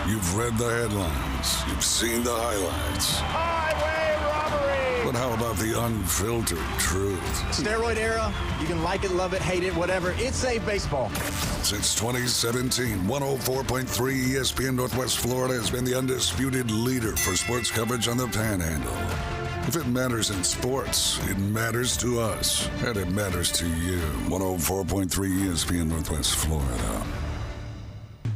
You've read the headlines. You've seen the highlights. Highway robbery! But how about the unfiltered truth? Steroid era, you can like it, love it, hate it, whatever. It saved baseball. Since 2017, 104.3 ESPN Northwest Florida has been the undisputed leader for sports coverage on the Panhandle. If it matters in sports, it matters to us, and it matters to you. 104.3 ESPN Northwest Florida.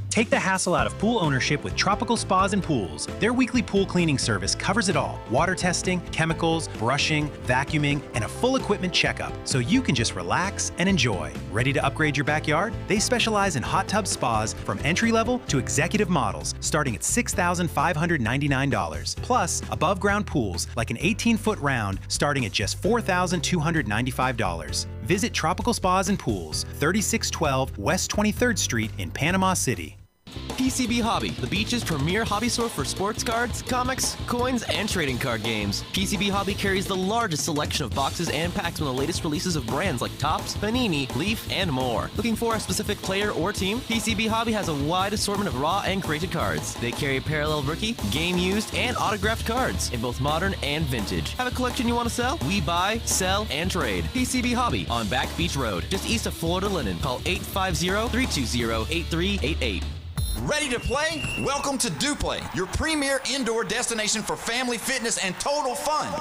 Take the hassle out of pool ownership with Tropical Spas and Pools. Their weekly pool cleaning service covers it all. Water testing, chemicals, brushing, vacuuming, and a full equipment checkup, so you can just relax and enjoy. Ready to upgrade your backyard? They specialize in hot tub spas from entry-level to executive models, starting at $6,599. Plus, above-ground pools like an 18-foot round starting at just $4,295. Visit Tropical Spas and Pools, 3612 West 23rd Street in Panama City. PCB Hobby, the beach's premier hobby store for sports cards, comics, coins, and trading card games. PCB Hobby carries the largest selection of boxes and packs from the latest releases of brands like Topps, Panini, Leaf, and more. Looking for a specific player or team? PCB Hobby has a wide assortment of raw and graded cards. They carry parallel rookie, game used, and autographed cards in both modern and vintage. Have a collection you want to sell? We buy, sell, and trade. PCB Hobby on Back Beach Road, just east of Florida Linen. Call 850-320-8388. Ready to play? Welcome to DuPlay, your premier indoor destination for family fitness and total fun.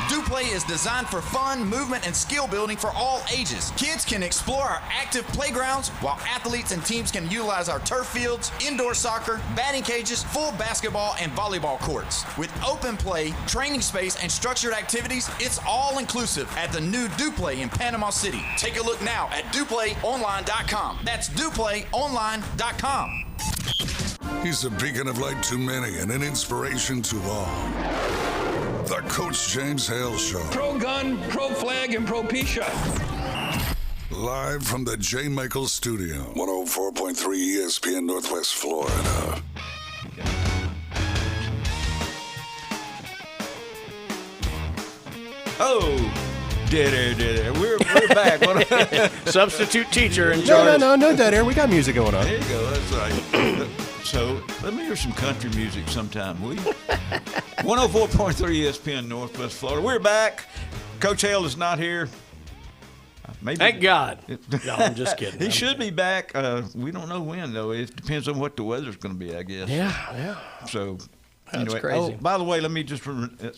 DuPlay is designed for fun, movement, and skill building for all ages. Kids can explore our active playgrounds, while athletes and teams can utilize our turf fields, indoor soccer, batting cages, full basketball, and volleyball courts. With open play, training space, and structured activities, it's all inclusive at the new DuPlay in Panama City. Take a look now at DuPlayOnline.com. That's DuPlayOnline.com. He's a beacon of light to many and an inspiration to all. The Coach James Hale Show. Pro gun, pro flag, and pro Pisha. Live from the J. Michael Studio, 104.3 ESPN Northwest Florida. Oh, did it. We're back. Substitute teacher in charge. No dead air. We got music going on. There you go. That's right. So let me hear some country music sometime, will you? 104.3 ESPN Northwest Florida. We're back. Coach Hale is not here. Maybe. Thank God. No, I'm just kidding. He should be back. We don't know when, though. It depends on what the weather's going to be, I guess. Yeah. So, that's anyway. crazy. Oh, by the way, let me just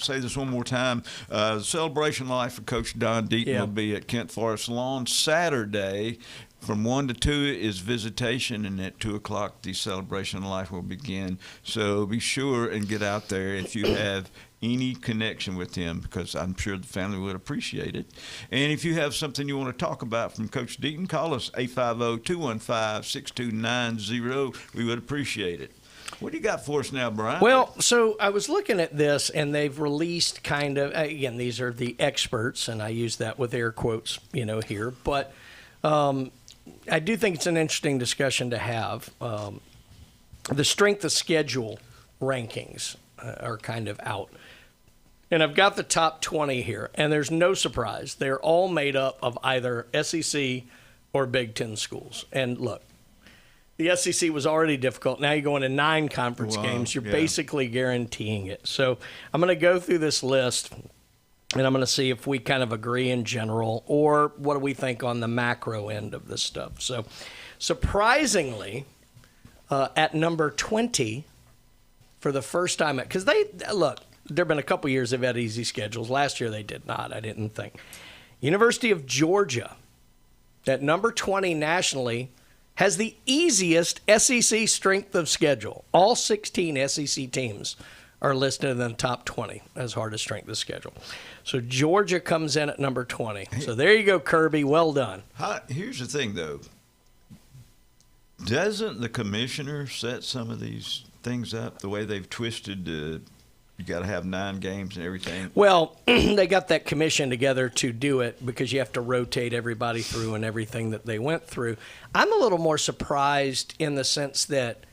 say this one more time. The Celebration Life for Coach Don Deaton will be at Kent Forest Lawn Saturday. From 1 to 2 is visitation, and at 2 o'clock the Celebration of Life will begin. So be sure and get out there if you have any connection with him, because I'm sure the family would appreciate it. And if you have something you want to talk about from Coach Deaton, call us 850-215-6290. We would appreciate it. What do you got for us now, Brian? Well, so I was looking at this, and they've released kind of, again, these are the experts, and I use that with air quotes, here, but I do think it's an interesting discussion to have. The strength of schedule rankings are kind of out. And I've got the top 20 here, and there's no surprise. They're all made up of either SEC or Big Ten schools. And look, the SEC was already difficult. Now you're going to 9 conference games. You're basically guaranteeing it. So I'm going to go through this list, and I'm going to see if we kind of agree in general, or what do we think on the macro end of this stuff. So surprisingly, at number 20, for the first time, because there have been a couple years they've had easy schedules. Last year they did not, I didn't think. University of Georgia, at number 20 nationally, has the easiest SEC strength of schedule. All 16 SEC teams are listed in the top 20 as hardest strength of schedule. So Georgia comes in at number 20. So there you go, Kirby. Well done. Here's the thing, though. Doesn't the commissioner set some of these things up the way they've twisted? You got to have 9 games and everything. Well, they got that commission together to do it because you have to rotate everybody through and everything that they went through. I'm a little more surprised in the sense that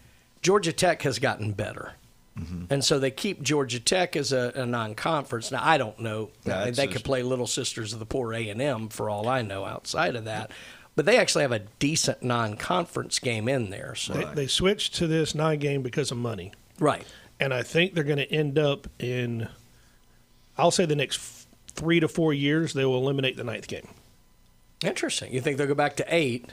Georgia Tech has gotten better. Mm-hmm. And so they keep Georgia Tech as a non-conference. Now, I don't know. They could play Little Sisters of the Poor A&M for all I know outside of that. But they actually have a decent non-conference game in there. So they switched to this 9 game because of money. Right. And I think they're going to end up in, I'll say the next 3 to 4 years, they will eliminate the 9th game. Interesting. You think they'll go back to 8?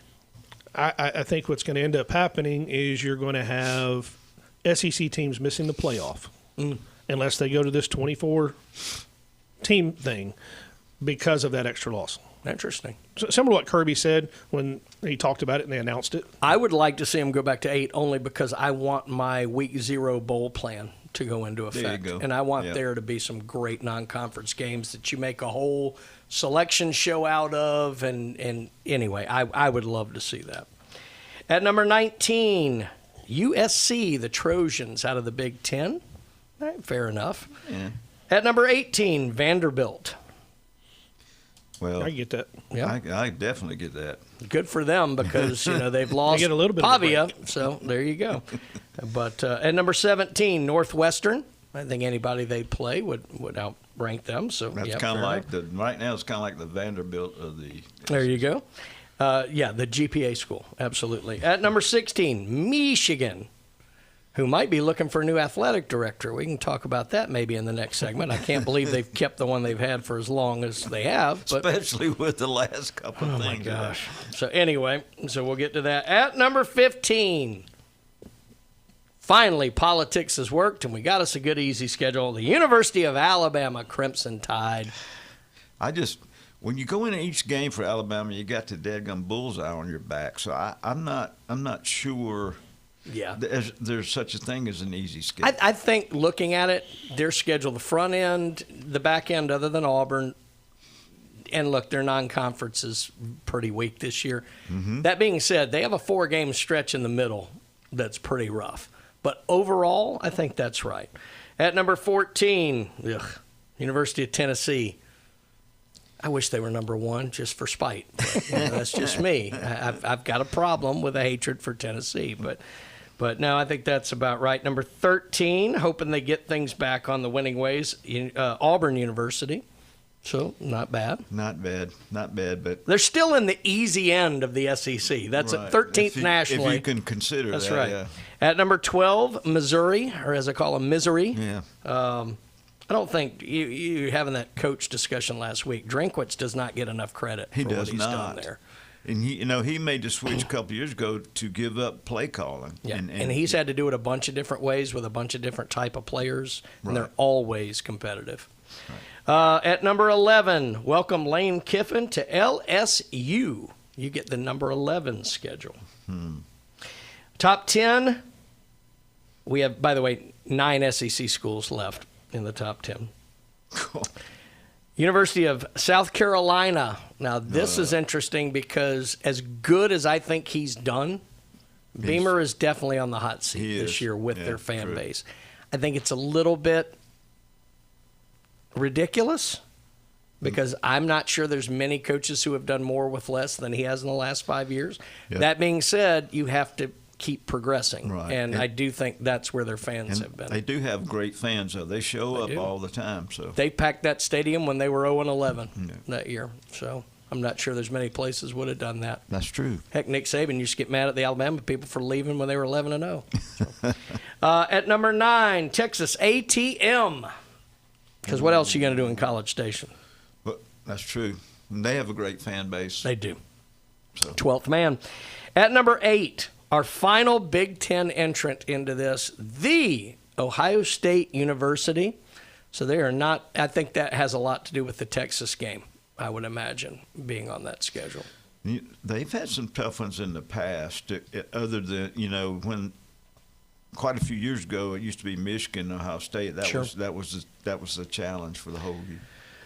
I think what's going to end up happening is you're going to have SEC teams missing the playoff unless they go to this 24-team thing because of that extra loss. Interesting. So, similar to what Kirby said when he talked about it and they announced it. I would like to see them go back to 8 only because I want my Week 0 bowl plan to go into effect. There you go. And I want there to be some great non-conference games that you make a whole selection show out of. And anyway, I would love to see that. At number 19, USC, the Trojans out of the Big Ten. All right, fair enough. Yeah. At number 18, Vanderbilt. Well, I get that. Yeah, I definitely get that. Good for them because they've lost get a little bit of a Pavia, so there you go. But at number 17, Northwestern. I think anybody they play would outrank them. So That's yeah, kind of fair like right now. It's kind of like the Vanderbilt of the. There you go. The GPA school, absolutely. At number 16, Michigan, who might be looking for a new athletic director. We can talk about that maybe in the next segment. I can't believe they've kept the one they've had for as long as they have. But, especially with the last couple of things. Oh, my gosh. So anyway, we'll get to that. At number 15, finally, politics has worked, and we got us a good, easy schedule. The University of Alabama Crimson Tide. When you go into each game for Alabama, you got the dadgum bullseye on your back. So I'm not sure. Yeah, there's such a thing as an easy schedule. I think looking at it, their schedule, the front end, the back end, other than Auburn, and look, their non-conference is pretty weak this year. Mm-hmm. That being said, they have a 4-game stretch in the middle that's pretty rough. But overall, I think that's right. At number 14, University of Tennessee. I wish they were number 1 just for spite. But, that's just me. I've got a problem with a hatred for Tennessee. But no, I think that's about right. Number 13, hoping they get things back on the winning ways, Auburn University. So, not bad. Not bad, but they're still in the easy end of the SEC. That's right. at 13th nationally. If you can consider that's that. Right. Yeah. At number 12, Missouri, or as I call them, Misery. Yeah. I don't think you having that coach discussion last week. Drinkwitz does not get enough credit for what he's done there. And he made the switch a couple years ago to give up play calling. Yeah. And he's had to do it a bunch of different ways with a bunch of different type of players, and they're always competitive. Right. At number 11, welcome Lane Kiffin to LSU. You get the number 11 schedule. Top 10, we have, by the way, 9 SEC schools left in the top 10. Cool. University of South Carolina. Now, this is interesting because as good as I think he's done, Beamer is definitely on the hot seat this year with their fan base. I think it's a little bit ridiculous because I'm not sure there's many coaches who have done more with less than he has in the last 5 years. Yep. That being said, you have to keep progressing. Right. And I do think that's where their fans have been. They do have great fans, though. They show up all the time. So they packed that stadium when they were 0-11 that year. So I'm not sure there's many places would have done that. That's true. Heck, Nick Saban used to get mad at the Alabama people for leaving when they were 11-0. So. At number 9, Texas A&M. Because what else are you going to do in College Station? Well, that's true. And they have a great fan base. They do. So. 12th man. At number 8, our final Big Ten entrant into this, the Ohio State University. So they are not, I think that has a lot to do with the Texas game, I would imagine, being on that schedule. They've had some tough ones in the past, other than, when quite a few years ago it used to be Michigan, Ohio State. That was the challenge for the whole year.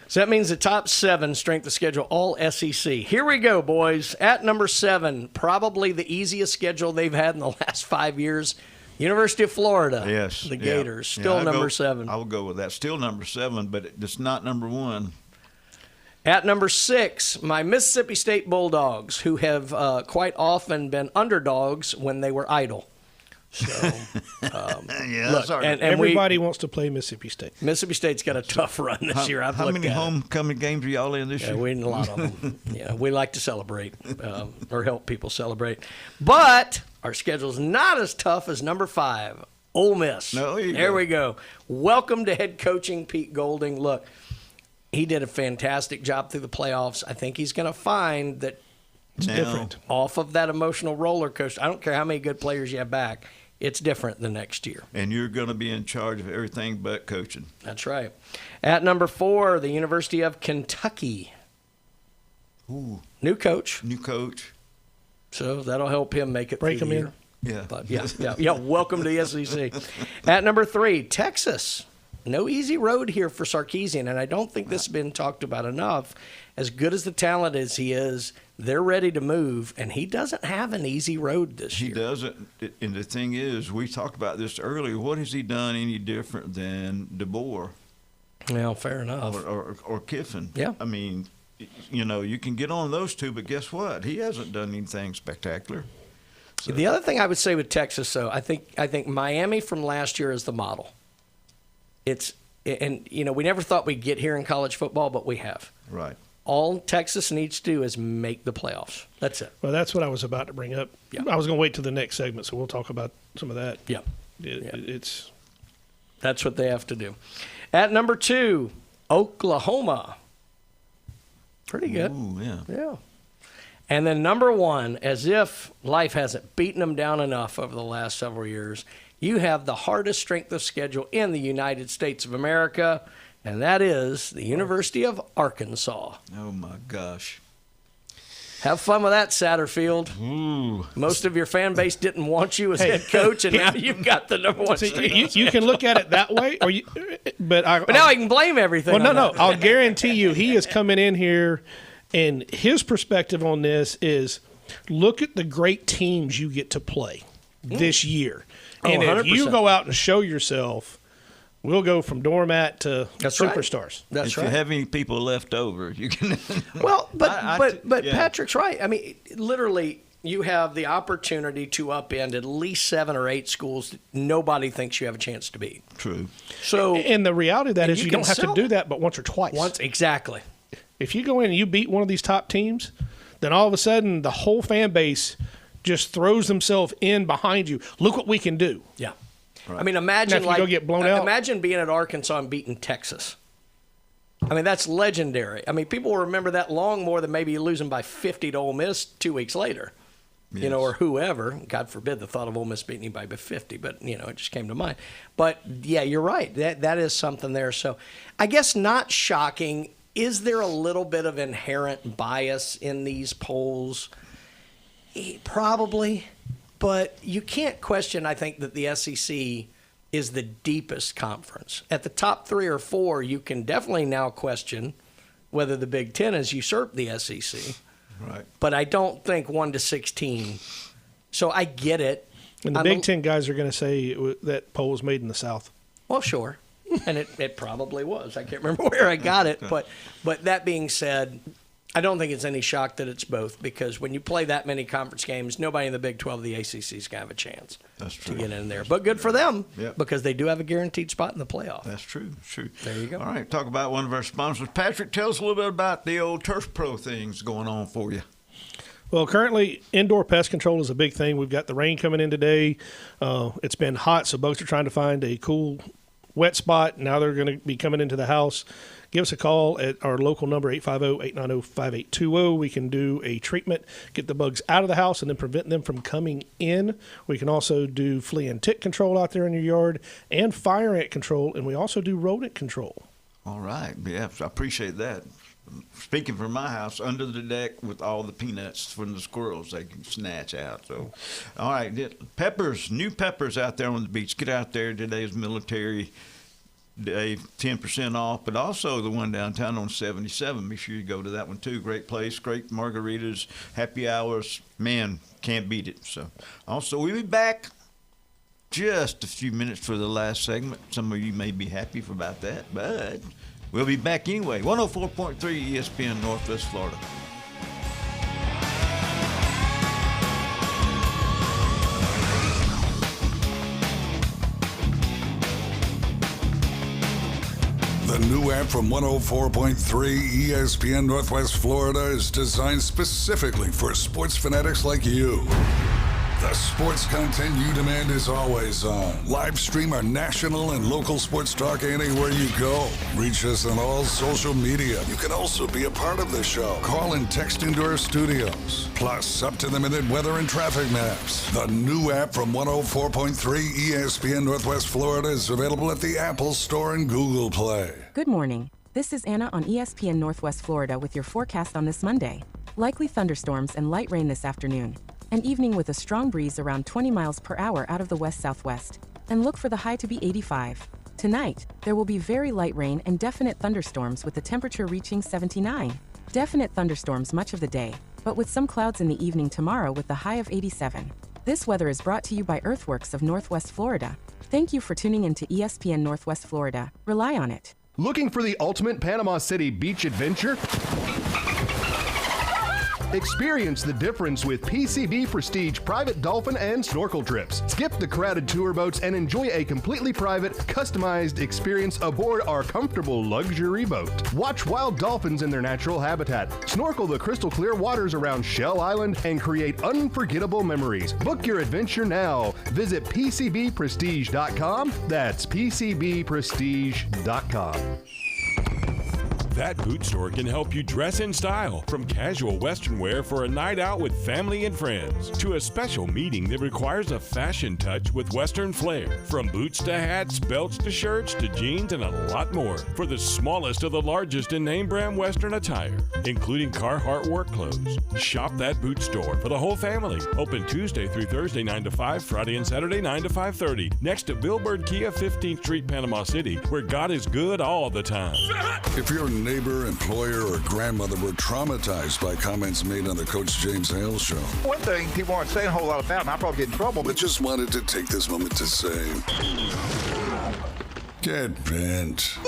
So that means the top 7 strength of schedule, all SEC. Here we go, boys. At number 7, probably the easiest schedule they've had in the last 5 years, University of Florida. Yes. The Gators, still number 7. I will go with that. Still number 7, but it's not number 1. At number 6, my Mississippi State Bulldogs, who have quite often been underdogs when they were idle. So, look, and everybody wants to play Mississippi State. Mississippi State's got a tough run this year. How many homecoming games are y'all in this year? We in a lot of them. We like to celebrate or help people celebrate. But our schedule's not as tough as number 5, Ole Miss. There we go. Welcome to head coaching Pete Golding. Look, he did a fantastic job through the playoffs. I think he's going to find that it's different. Off of that emotional roller coaster, I don't care how many good players you have back, it's different the next year. And you're going to be in charge of everything but coaching. That's right. At number 4, the University of Kentucky. Ooh. New coach. So that'll help him make it Break through the him year. Yeah. But yeah. Welcome to the SEC. At number 3, Texas. No easy road here for Sarkisian, and I don't think this has been talked about enough. As good as the talent as he is, they're ready to move, and he doesn't have an easy road this year. He doesn't. And the thing is, we talked about this earlier. What has he done any different than DeBoer? Well, fair enough. Or Kiffin? Yeah. I mean, you can get on those two, but guess what? He hasn't done anything spectacular. So. The other thing I would say with Texas, though, I think Miami from last year is the model. We never thought we'd get here in college football, but we have. Right. All Texas needs to do is make the playoffs. That's it. Well, that's what I was about to bring up. Yeah. I was going to wait till the next segment, so we'll talk about some of that. Yeah. That's what they have to do. At number 2, Oklahoma. Pretty good. Ooh, yeah. Yeah. And then number 1, as if life hasn't beaten them down enough over the last several years, you have the hardest strength of schedule in the United States of America, and that is the University of Arkansas. Oh, my gosh. Have fun with that, Satterfield. Ooh. Most of your fan base didn't want you as head coach, and now you've got the number 1 strength. You can look at it that way, but now I can blame everything. Well, no. I'll guarantee you he is coming in here, and his perspective on this is look at the great teams you get to play this year. And if you go out and show yourself, we'll go from doormat to superstars. That's right. If you have any people left over, you can. Well, but Patrick's right. I mean, literally, you have the opportunity to upend at least 7 or 8 schools that nobody thinks you have a chance to beat. True. So, and the reality of that is you don't have to do that but once or twice. Exactly. If you go in and you beat one of these top teams, then all of a sudden the whole fan base just throws themselves in behind you. Look what we can do. Yeah. Right. I mean, imagine go get blown out. Imagine being at Arkansas and beating Texas. I mean, that's legendary. I mean, people will remember that long more than maybe losing by 50 to Ole Miss 2 weeks later. Yes. Or whoever. God forbid the thought of Ole Miss beating anybody by 50, but, it just came to mind. But, yeah, you're right. That is something there. So I guess not shocking. Is there a little bit of inherent bias in these polls? Probably. But you can't question, I think, that the SEC is the deepest conference. At the top 3 or 4, you can definitely now question whether the Big Ten has usurped the SEC. Right. But I don't think 1 to 16. So I get it. And the Big Ten guys are going to say that poll was made in the South. Well, sure. And it probably was. I can't remember where I got it. But that being said, I don't think it's any shock that it's both, because when you play that many conference games, nobody in the Big 12 of the ACC is going to have a chance to get in there. But good for them, because they do have a guaranteed spot in the playoff. That's true. There you go. All right, talk about one of our sponsors. Patrick, tell us a little bit about the old Turf Pro things going on for you. Well, currently, indoor pest control is a big thing. We've got the rain coming in today. It's been hot, so folks are trying to find a cool, wet spot. Now they're going to be coming into the house. Give us a call at our local number, 850-890-5820. We can do a treatment, get the bugs out of the house, and then prevent them from coming in. We can also do flea and tick control out there in your yard and fire ant control, and we also do rodent control. All right. Yeah, I appreciate that. Speaking for my house, under the deck with all the peanuts from the squirrels they can snatch out. So, all right, new peppers out there on the beach. Get out there. Today is Military Day, 10% off, but also the one downtown on 77. Be sure you go to that one too. Great place, great margaritas, happy hours. Man, can't beat it. So, also we'll be back just a few minutes for the last segment. Some of you may be happy about that, but we'll be back anyway. 104.3 ESPN Northwest Florida. The new app from 104.3 ESPN Northwest Florida is designed specifically for sports fanatics like you. The sports content you demand is always on. Live stream our national and local sports talk anywhere you go. Reach us on all social media. You can also be a part of the show. Call and text into our studios. Plus, up-to-the-minute weather and traffic maps. The new app from 104.3 ESPN Northwest Florida is available at the Apple Store and Google Play. Good morning. This is Anna on ESPN Northwest Florida with your forecast on this Monday. Likely thunderstorms and light rain this afternoon. An evening with a strong breeze around 20 miles per hour out of the west-southwest. And look for the high to be 85. Tonight, there will be very light rain and definite thunderstorms with the temperature reaching 79. Definite thunderstorms much of the day, but with some clouds in the evening tomorrow with the high of 87. This weather is brought to you by Earthworks of Northwest Florida. Thank you for tuning in to ESPN Northwest Florida. Rely on it. Looking for the ultimate Panama City beach adventure? Experience the difference with PCB Prestige private dolphin and snorkel trips. Skip the crowded tour boats and enjoy a completely private, customized experience aboard our comfortable luxury boat. Watch wild dolphins in their natural habitat, snorkel the crystal clear waters around Shell Island, and create unforgettable memories. Book your adventure now. Visit PCBprestige.com. That's PCBprestige.com. That boot store can help you dress in style, from casual Western wear for a night out with family and friends to a special meeting that requires a fashion touch with Western flair. From boots to hats, belts to shirts to jeans, and a lot more for the smallest of the largest in name brand Western attire, including Carhartt work clothes. Shop that boot store for the whole family. Open Tuesday through Thursday 9 to 5, Friday and Saturday 9 to 5:30. Next to Bill Bird Kia, 15th Street, Panama City, where God is good all the time. If your neighbor, employer, or grandmother were traumatized by comments made on the Coach James Hale Show, one thing people aren't saying a whole lot about, and I'll probably get in trouble, but just wanted to take this moment to say, get bent.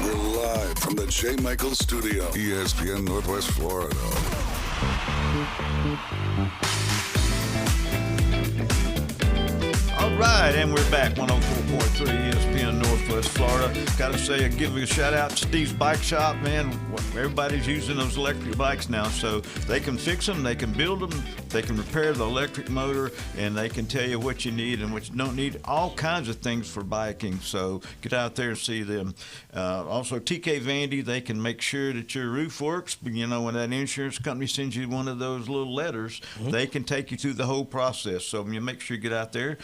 We're live from the J. Michael Studio, ESPN Northwest Florida. All right, and we're back, 104.3 ESPN Northwest Florida. Got to say, give a shout out to Steve's Bike Shop, man. Everybody's using those electric bikes now, so they can fix them, they can build them, they can repair the electric motor, and they can tell you what you need and what you don't need. All kinds of things for biking, so get out there and see them. Also, TK Vandy, they can make sure that your roof works. You know, when that insurance company sends you one of those little letters, they can take you through the whole process. So you make sure you get out there.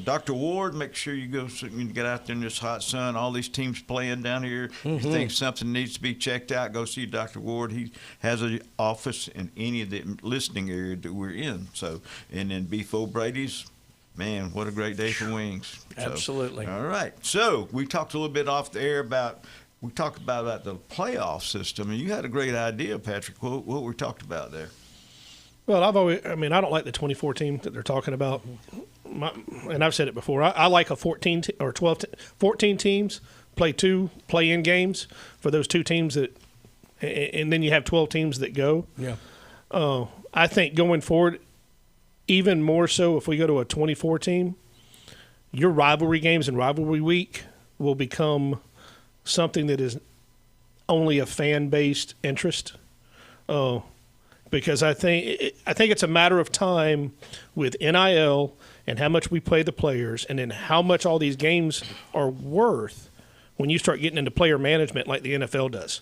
Dr. Ward, make sure you go get out there in this hot sun. All these teams playing down here. If you think something needs to be checked out, go see Dr. Ward. He has an office in any of the listening area that we're in. So, and then Beef O'Brady's, man, what a great day for wings. Absolutely. All right. So we talked a little bit off the air about the playoff system, and you had a great idea, Patrick. What we talked about there? Well, I don't like the 24 team that they're talking about. And I've said it before. I like a 14 or 14 teams, play 2 play-in games for those 2 teams and then you have 12 teams that go. Yeah. I think going forward, even more so if we go to a 24 team, your rivalry games and rivalry week will become something that is only a fan-based interest. Because I think it's a matter of time with NIL and how much we play the players, and then how much all these games are worth when you start getting into player management like the NFL does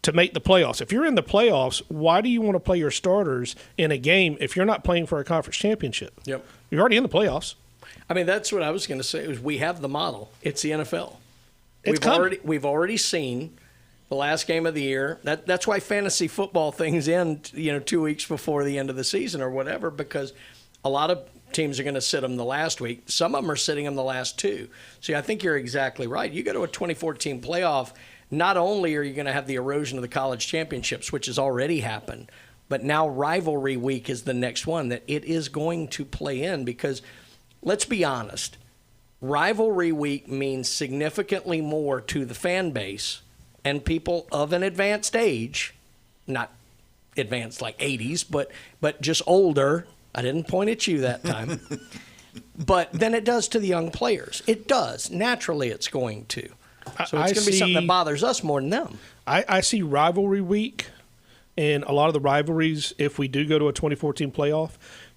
to make the playoffs. If you're in the playoffs, why do you want to play your starters in a game if you're not playing for a conference championship? Yep. You're already in the playoffs. I mean, that's what I was going to say. Is we have the model. It's the NFL. We've already seen the last game of the year. That's why fantasy football things end, 2 weeks before the end of the season or whatever, because a lot of teams are going to sit them the last week. Some of them are sitting them the last 2. See, I think you're exactly right. You go to a 24-team playoff, not only are you going to have the erosion of the college championships, which has already happened, but now rivalry week is the next one that it is going to play in, because let's be honest, rivalry week means significantly more to the fan base and people of an advanced age, not advanced like 80s, but just older. I didn't point at you that time. But then it does to the young players. It does. Naturally, it's going to. So it's going to be something that bothers us more than them. I see rivalry week and a lot of the rivalries, if we do go to a 24-team playoff,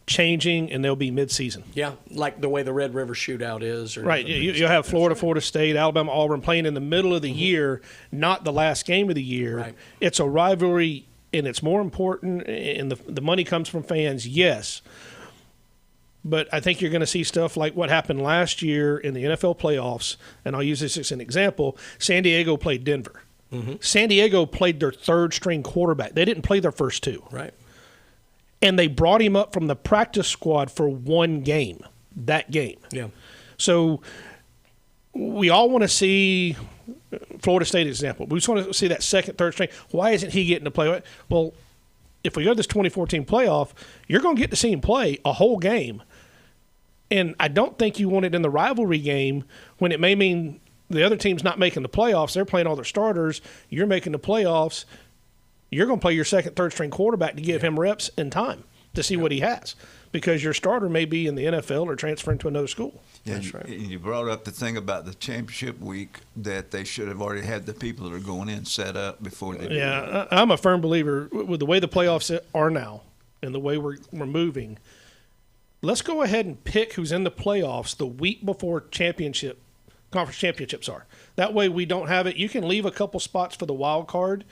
changing, and they'll be mid-season. Yeah, like the way the Red River Shootout is. Right. You'll have Florida, Florida State, Alabama, Auburn playing in the middle of the year, not the last game of the year. Right. It's a rivalry, and it's more important, and the money comes from fans, yes. But I think you're going to see stuff like what happened last year in the NFL playoffs, and I'll use this as an example. San Diego played Denver. Mm-hmm. San Diego played their third-string quarterback. They didn't play their first 2. Right. And they brought him up from the practice squad for one game, that game. Yeah. So we all want to see Florida State example. We just want to see that second, third string. Why isn't he getting to play? Well, if we go to this 2014 playoff, you're going to get to see him play a whole game. And I don't think you want it in the rivalry game when it may mean the other team's not making the playoffs. They're playing all their starters. You're making the playoffs. you're going to play your second, third string quarterback to give him reps and time to see what he has, because your starter may be in the NFL or transferring to another school. Yeah, you brought up the thing about the championship week that they should have already had the people that are going in set up before they do that. I'm a firm believer with the way the playoffs are now and the way we're moving. Let's go ahead and pick who's in the playoffs the week before conference championships are. That way we don't have it. You can leave a couple spots for the wild card,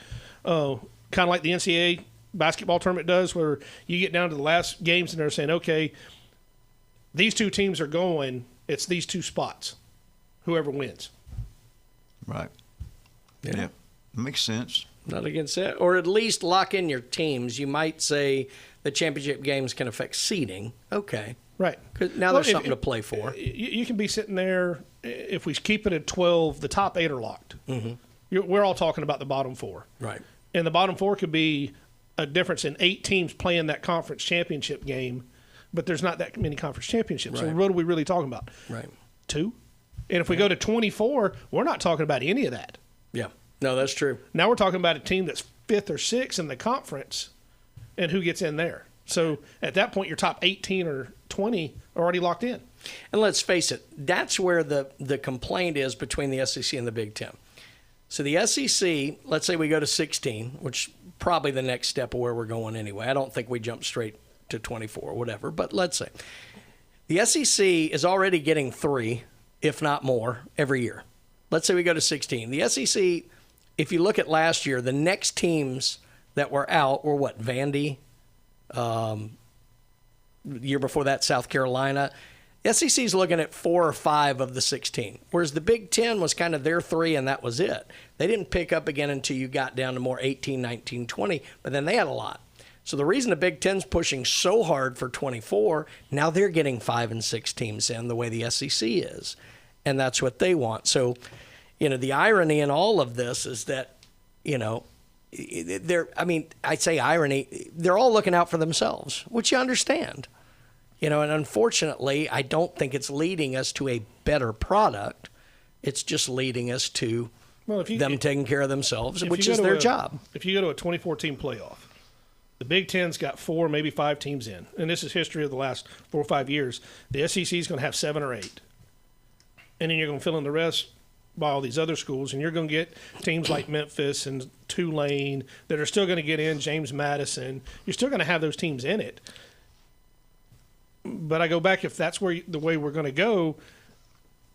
kind of like the NCAA basketball tournament does, where you get down to the last games and they're saying, okay, these two teams are going, it's these two spots, whoever wins. Right. Yeah. Makes sense. Not against that. Or at least lock in your teams. You might say the championship games can affect seeding. Okay. Right. 'Cause now there's something to play for. You can be sitting there, if we keep it at 12, the top 8 are locked. Mm-hmm. We're all talking about the bottom 4. Right. And the bottom 4 could be a difference in 8 teams playing that conference championship game, but there's not that many conference championships. Right. So what are we really talking about? Right. 2? And if we go to 24, we're not talking about any of that. Yeah. No, that's true. Now we're talking about a team that's 5th or 6th in the conference and who gets in there. So at that point, your top 18 or 20 are already locked in. And let's face it, that's where the complaint is between the SEC and the Big Ten. So the SEC, let's say we go to 16, which probably the next step of where we're going anyway. I don't think we jump straight to 24 or whatever, but let's say. The SEC is already getting 3, if not more, every year. Let's say we go to 16. The SEC, if you look at last year, the next teams that were out were what? Vandy, the year before that, South Carolina. The SEC's looking at 4 or 5 of the 16, whereas the Big Ten was kind of their 3, and that was it. They didn't pick up again until you got down to more 18, 19, 20, but then they had a lot. So the reason the Big Ten's pushing so hard for 24, now they're getting 5 and 6 teams in the way the SEC is, and that's what they want. So, the irony in all of this is that, I'd say irony, they're all looking out for themselves, which you understand. And unfortunately, I don't think it's leading us to a better product. It's just leading us to them taking care of themselves, which is their job. If you go to a 24-team playoff, the Big Ten's got 4, maybe 5 teams in. And this is history of the last 4 or 5 years. The SEC is going to have 7 or 8. And then you're going to fill in the rest by all these other schools, and you're going to get teams like Memphis and Tulane that are still going to get in, James Madison. You're still going to have those teams in it. But I go back, if that's the way we're going to go,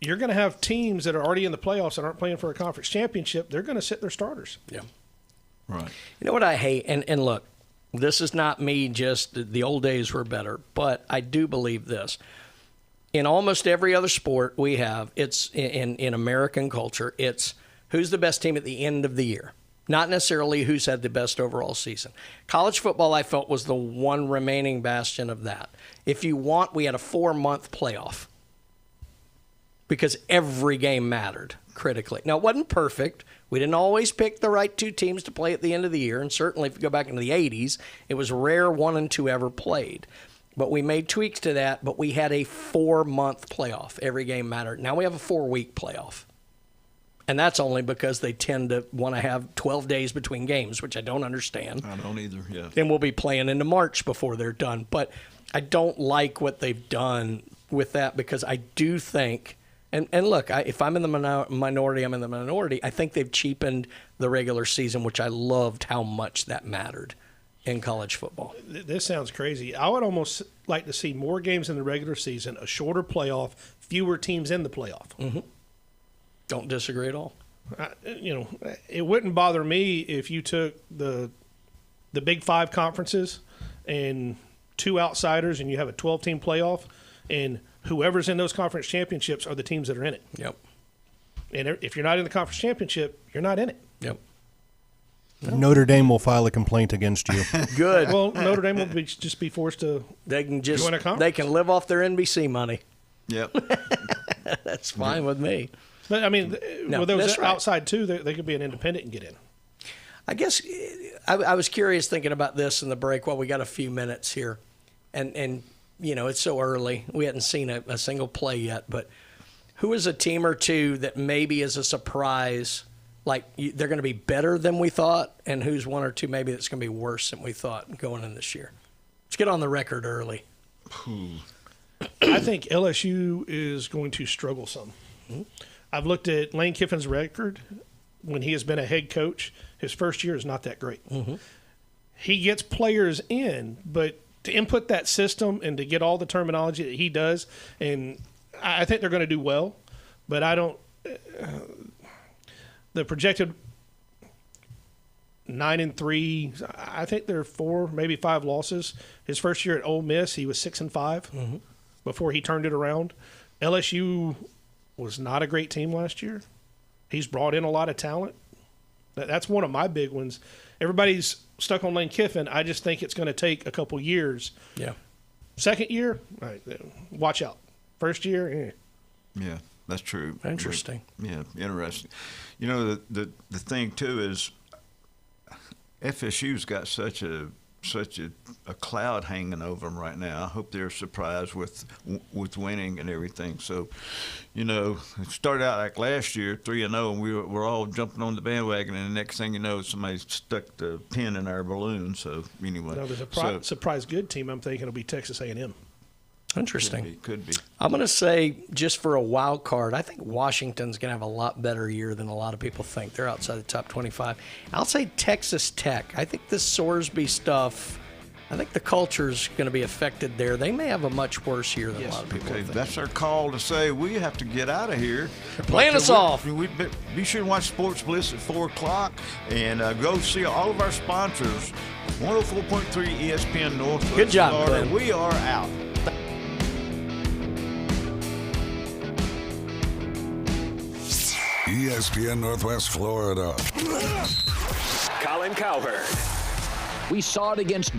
you're going to have teams that are already in the playoffs and aren't playing for a conference championship. They're going to sit their starters. Yeah. Right. You know what I hate? And look, this is not me just the old days were better, but I do believe this. In almost every other sport we have, it's in American culture, it's who's the best team at the end of the year. Not necessarily who's had the best overall season. College football, I felt, was the one remaining bastion of that. If you want, we had a 4-month playoff because every game mattered critically. Now, it wasn't perfect. We didn't always pick the right 2 teams to play at the end of the year, and certainly if you go back into the 80s, it was rare 1 and 2 ever played. But we made tweaks to that, but we had a 4-month playoff. Every game mattered. Now we have a 4-week playoff. And that's only because they tend to want to have 12 days between games, which I don't understand. I don't either, yeah. And we'll be playing into March before they're done. But I don't like what they've done with that because I do think, and look, if I'm in the minority, I'm in the minority. I think they've cheapened the regular season, which I loved how much that mattered in college football. This sounds crazy. I would almost like to see more games in the regular season, a shorter playoff, fewer teams in the playoff. Mm-hmm. Don't disagree at all. It wouldn't bother me if you took the Big 5 conferences and 2 outsiders and you have a 12-team playoff, and whoever's in those conference championships are the teams that are in it. Yep. And if you're not in the conference championship, you're not in it. Yep. Notre Dame will file a complaint against you. Good. Well, Notre Dame will just be forced to join a conference. They can live off their NBC money. Yep. That's fine with me. But, I mean, with those right. outside, too, they could be an independent and get in. I guess I was curious thinking about this in the break while we got a few minutes here. And it's so early. We hadn't seen a single play yet. But who is a team or two that maybe is a surprise like they're going to be better than we thought, and who's one or two maybe that's going to be worse than we thought going in this year? Let's get on the record early. I think LSU is going to struggle some. Mm-hmm. I've looked at Lane Kiffin's record when he has been a head coach. His first year is not that great. Mm-hmm. He gets players in, but to input that system and to get all the terminology that he does, and I think they're going to do well, but I don't the projected 9-3, I think they're 4, maybe 5 losses. His first year at Ole Miss, he was 6-5 before he turned it around. LSU was not a great team last year. He's brought in a lot of talent. That's one of my big ones. Everybody's stuck on Lane Kiffin. I just think it's going to take a couple years. Yeah. Second year, all right, watch out. First year, Yeah, that's true. Interesting. Yeah, interesting. You know, the thing too is FSU's got such a cloud hanging over them right now. I hope they're surprised with winning and everything. So, you know, it started out like last year, 3-0, and we're all jumping on the bandwagon, and the next thing you know, somebody stuck the pin in our balloon. So anyway, there's a surprise good team. I'm thinking it'll be Texas A&M. Interesting. Could be. I'm going to say, just for a wild card, I think Washington's going to have a lot better year than a lot of people think. They're outside the top 25. I'll say Texas Tech. I think this Sorsby stuff, I think the culture's going to be affected there. They may have a much worse year than a lot of people think. That's our call to say we have to get out of here. They're playing us off. Be sure to watch Sports Bliss at 4 o'clock and go see all of our sponsors. 104.3 ESPN Northwest. Good job, Florida. Glenn. We are out. ESPN Northwest Florida. Colin Cowherd. We saw it against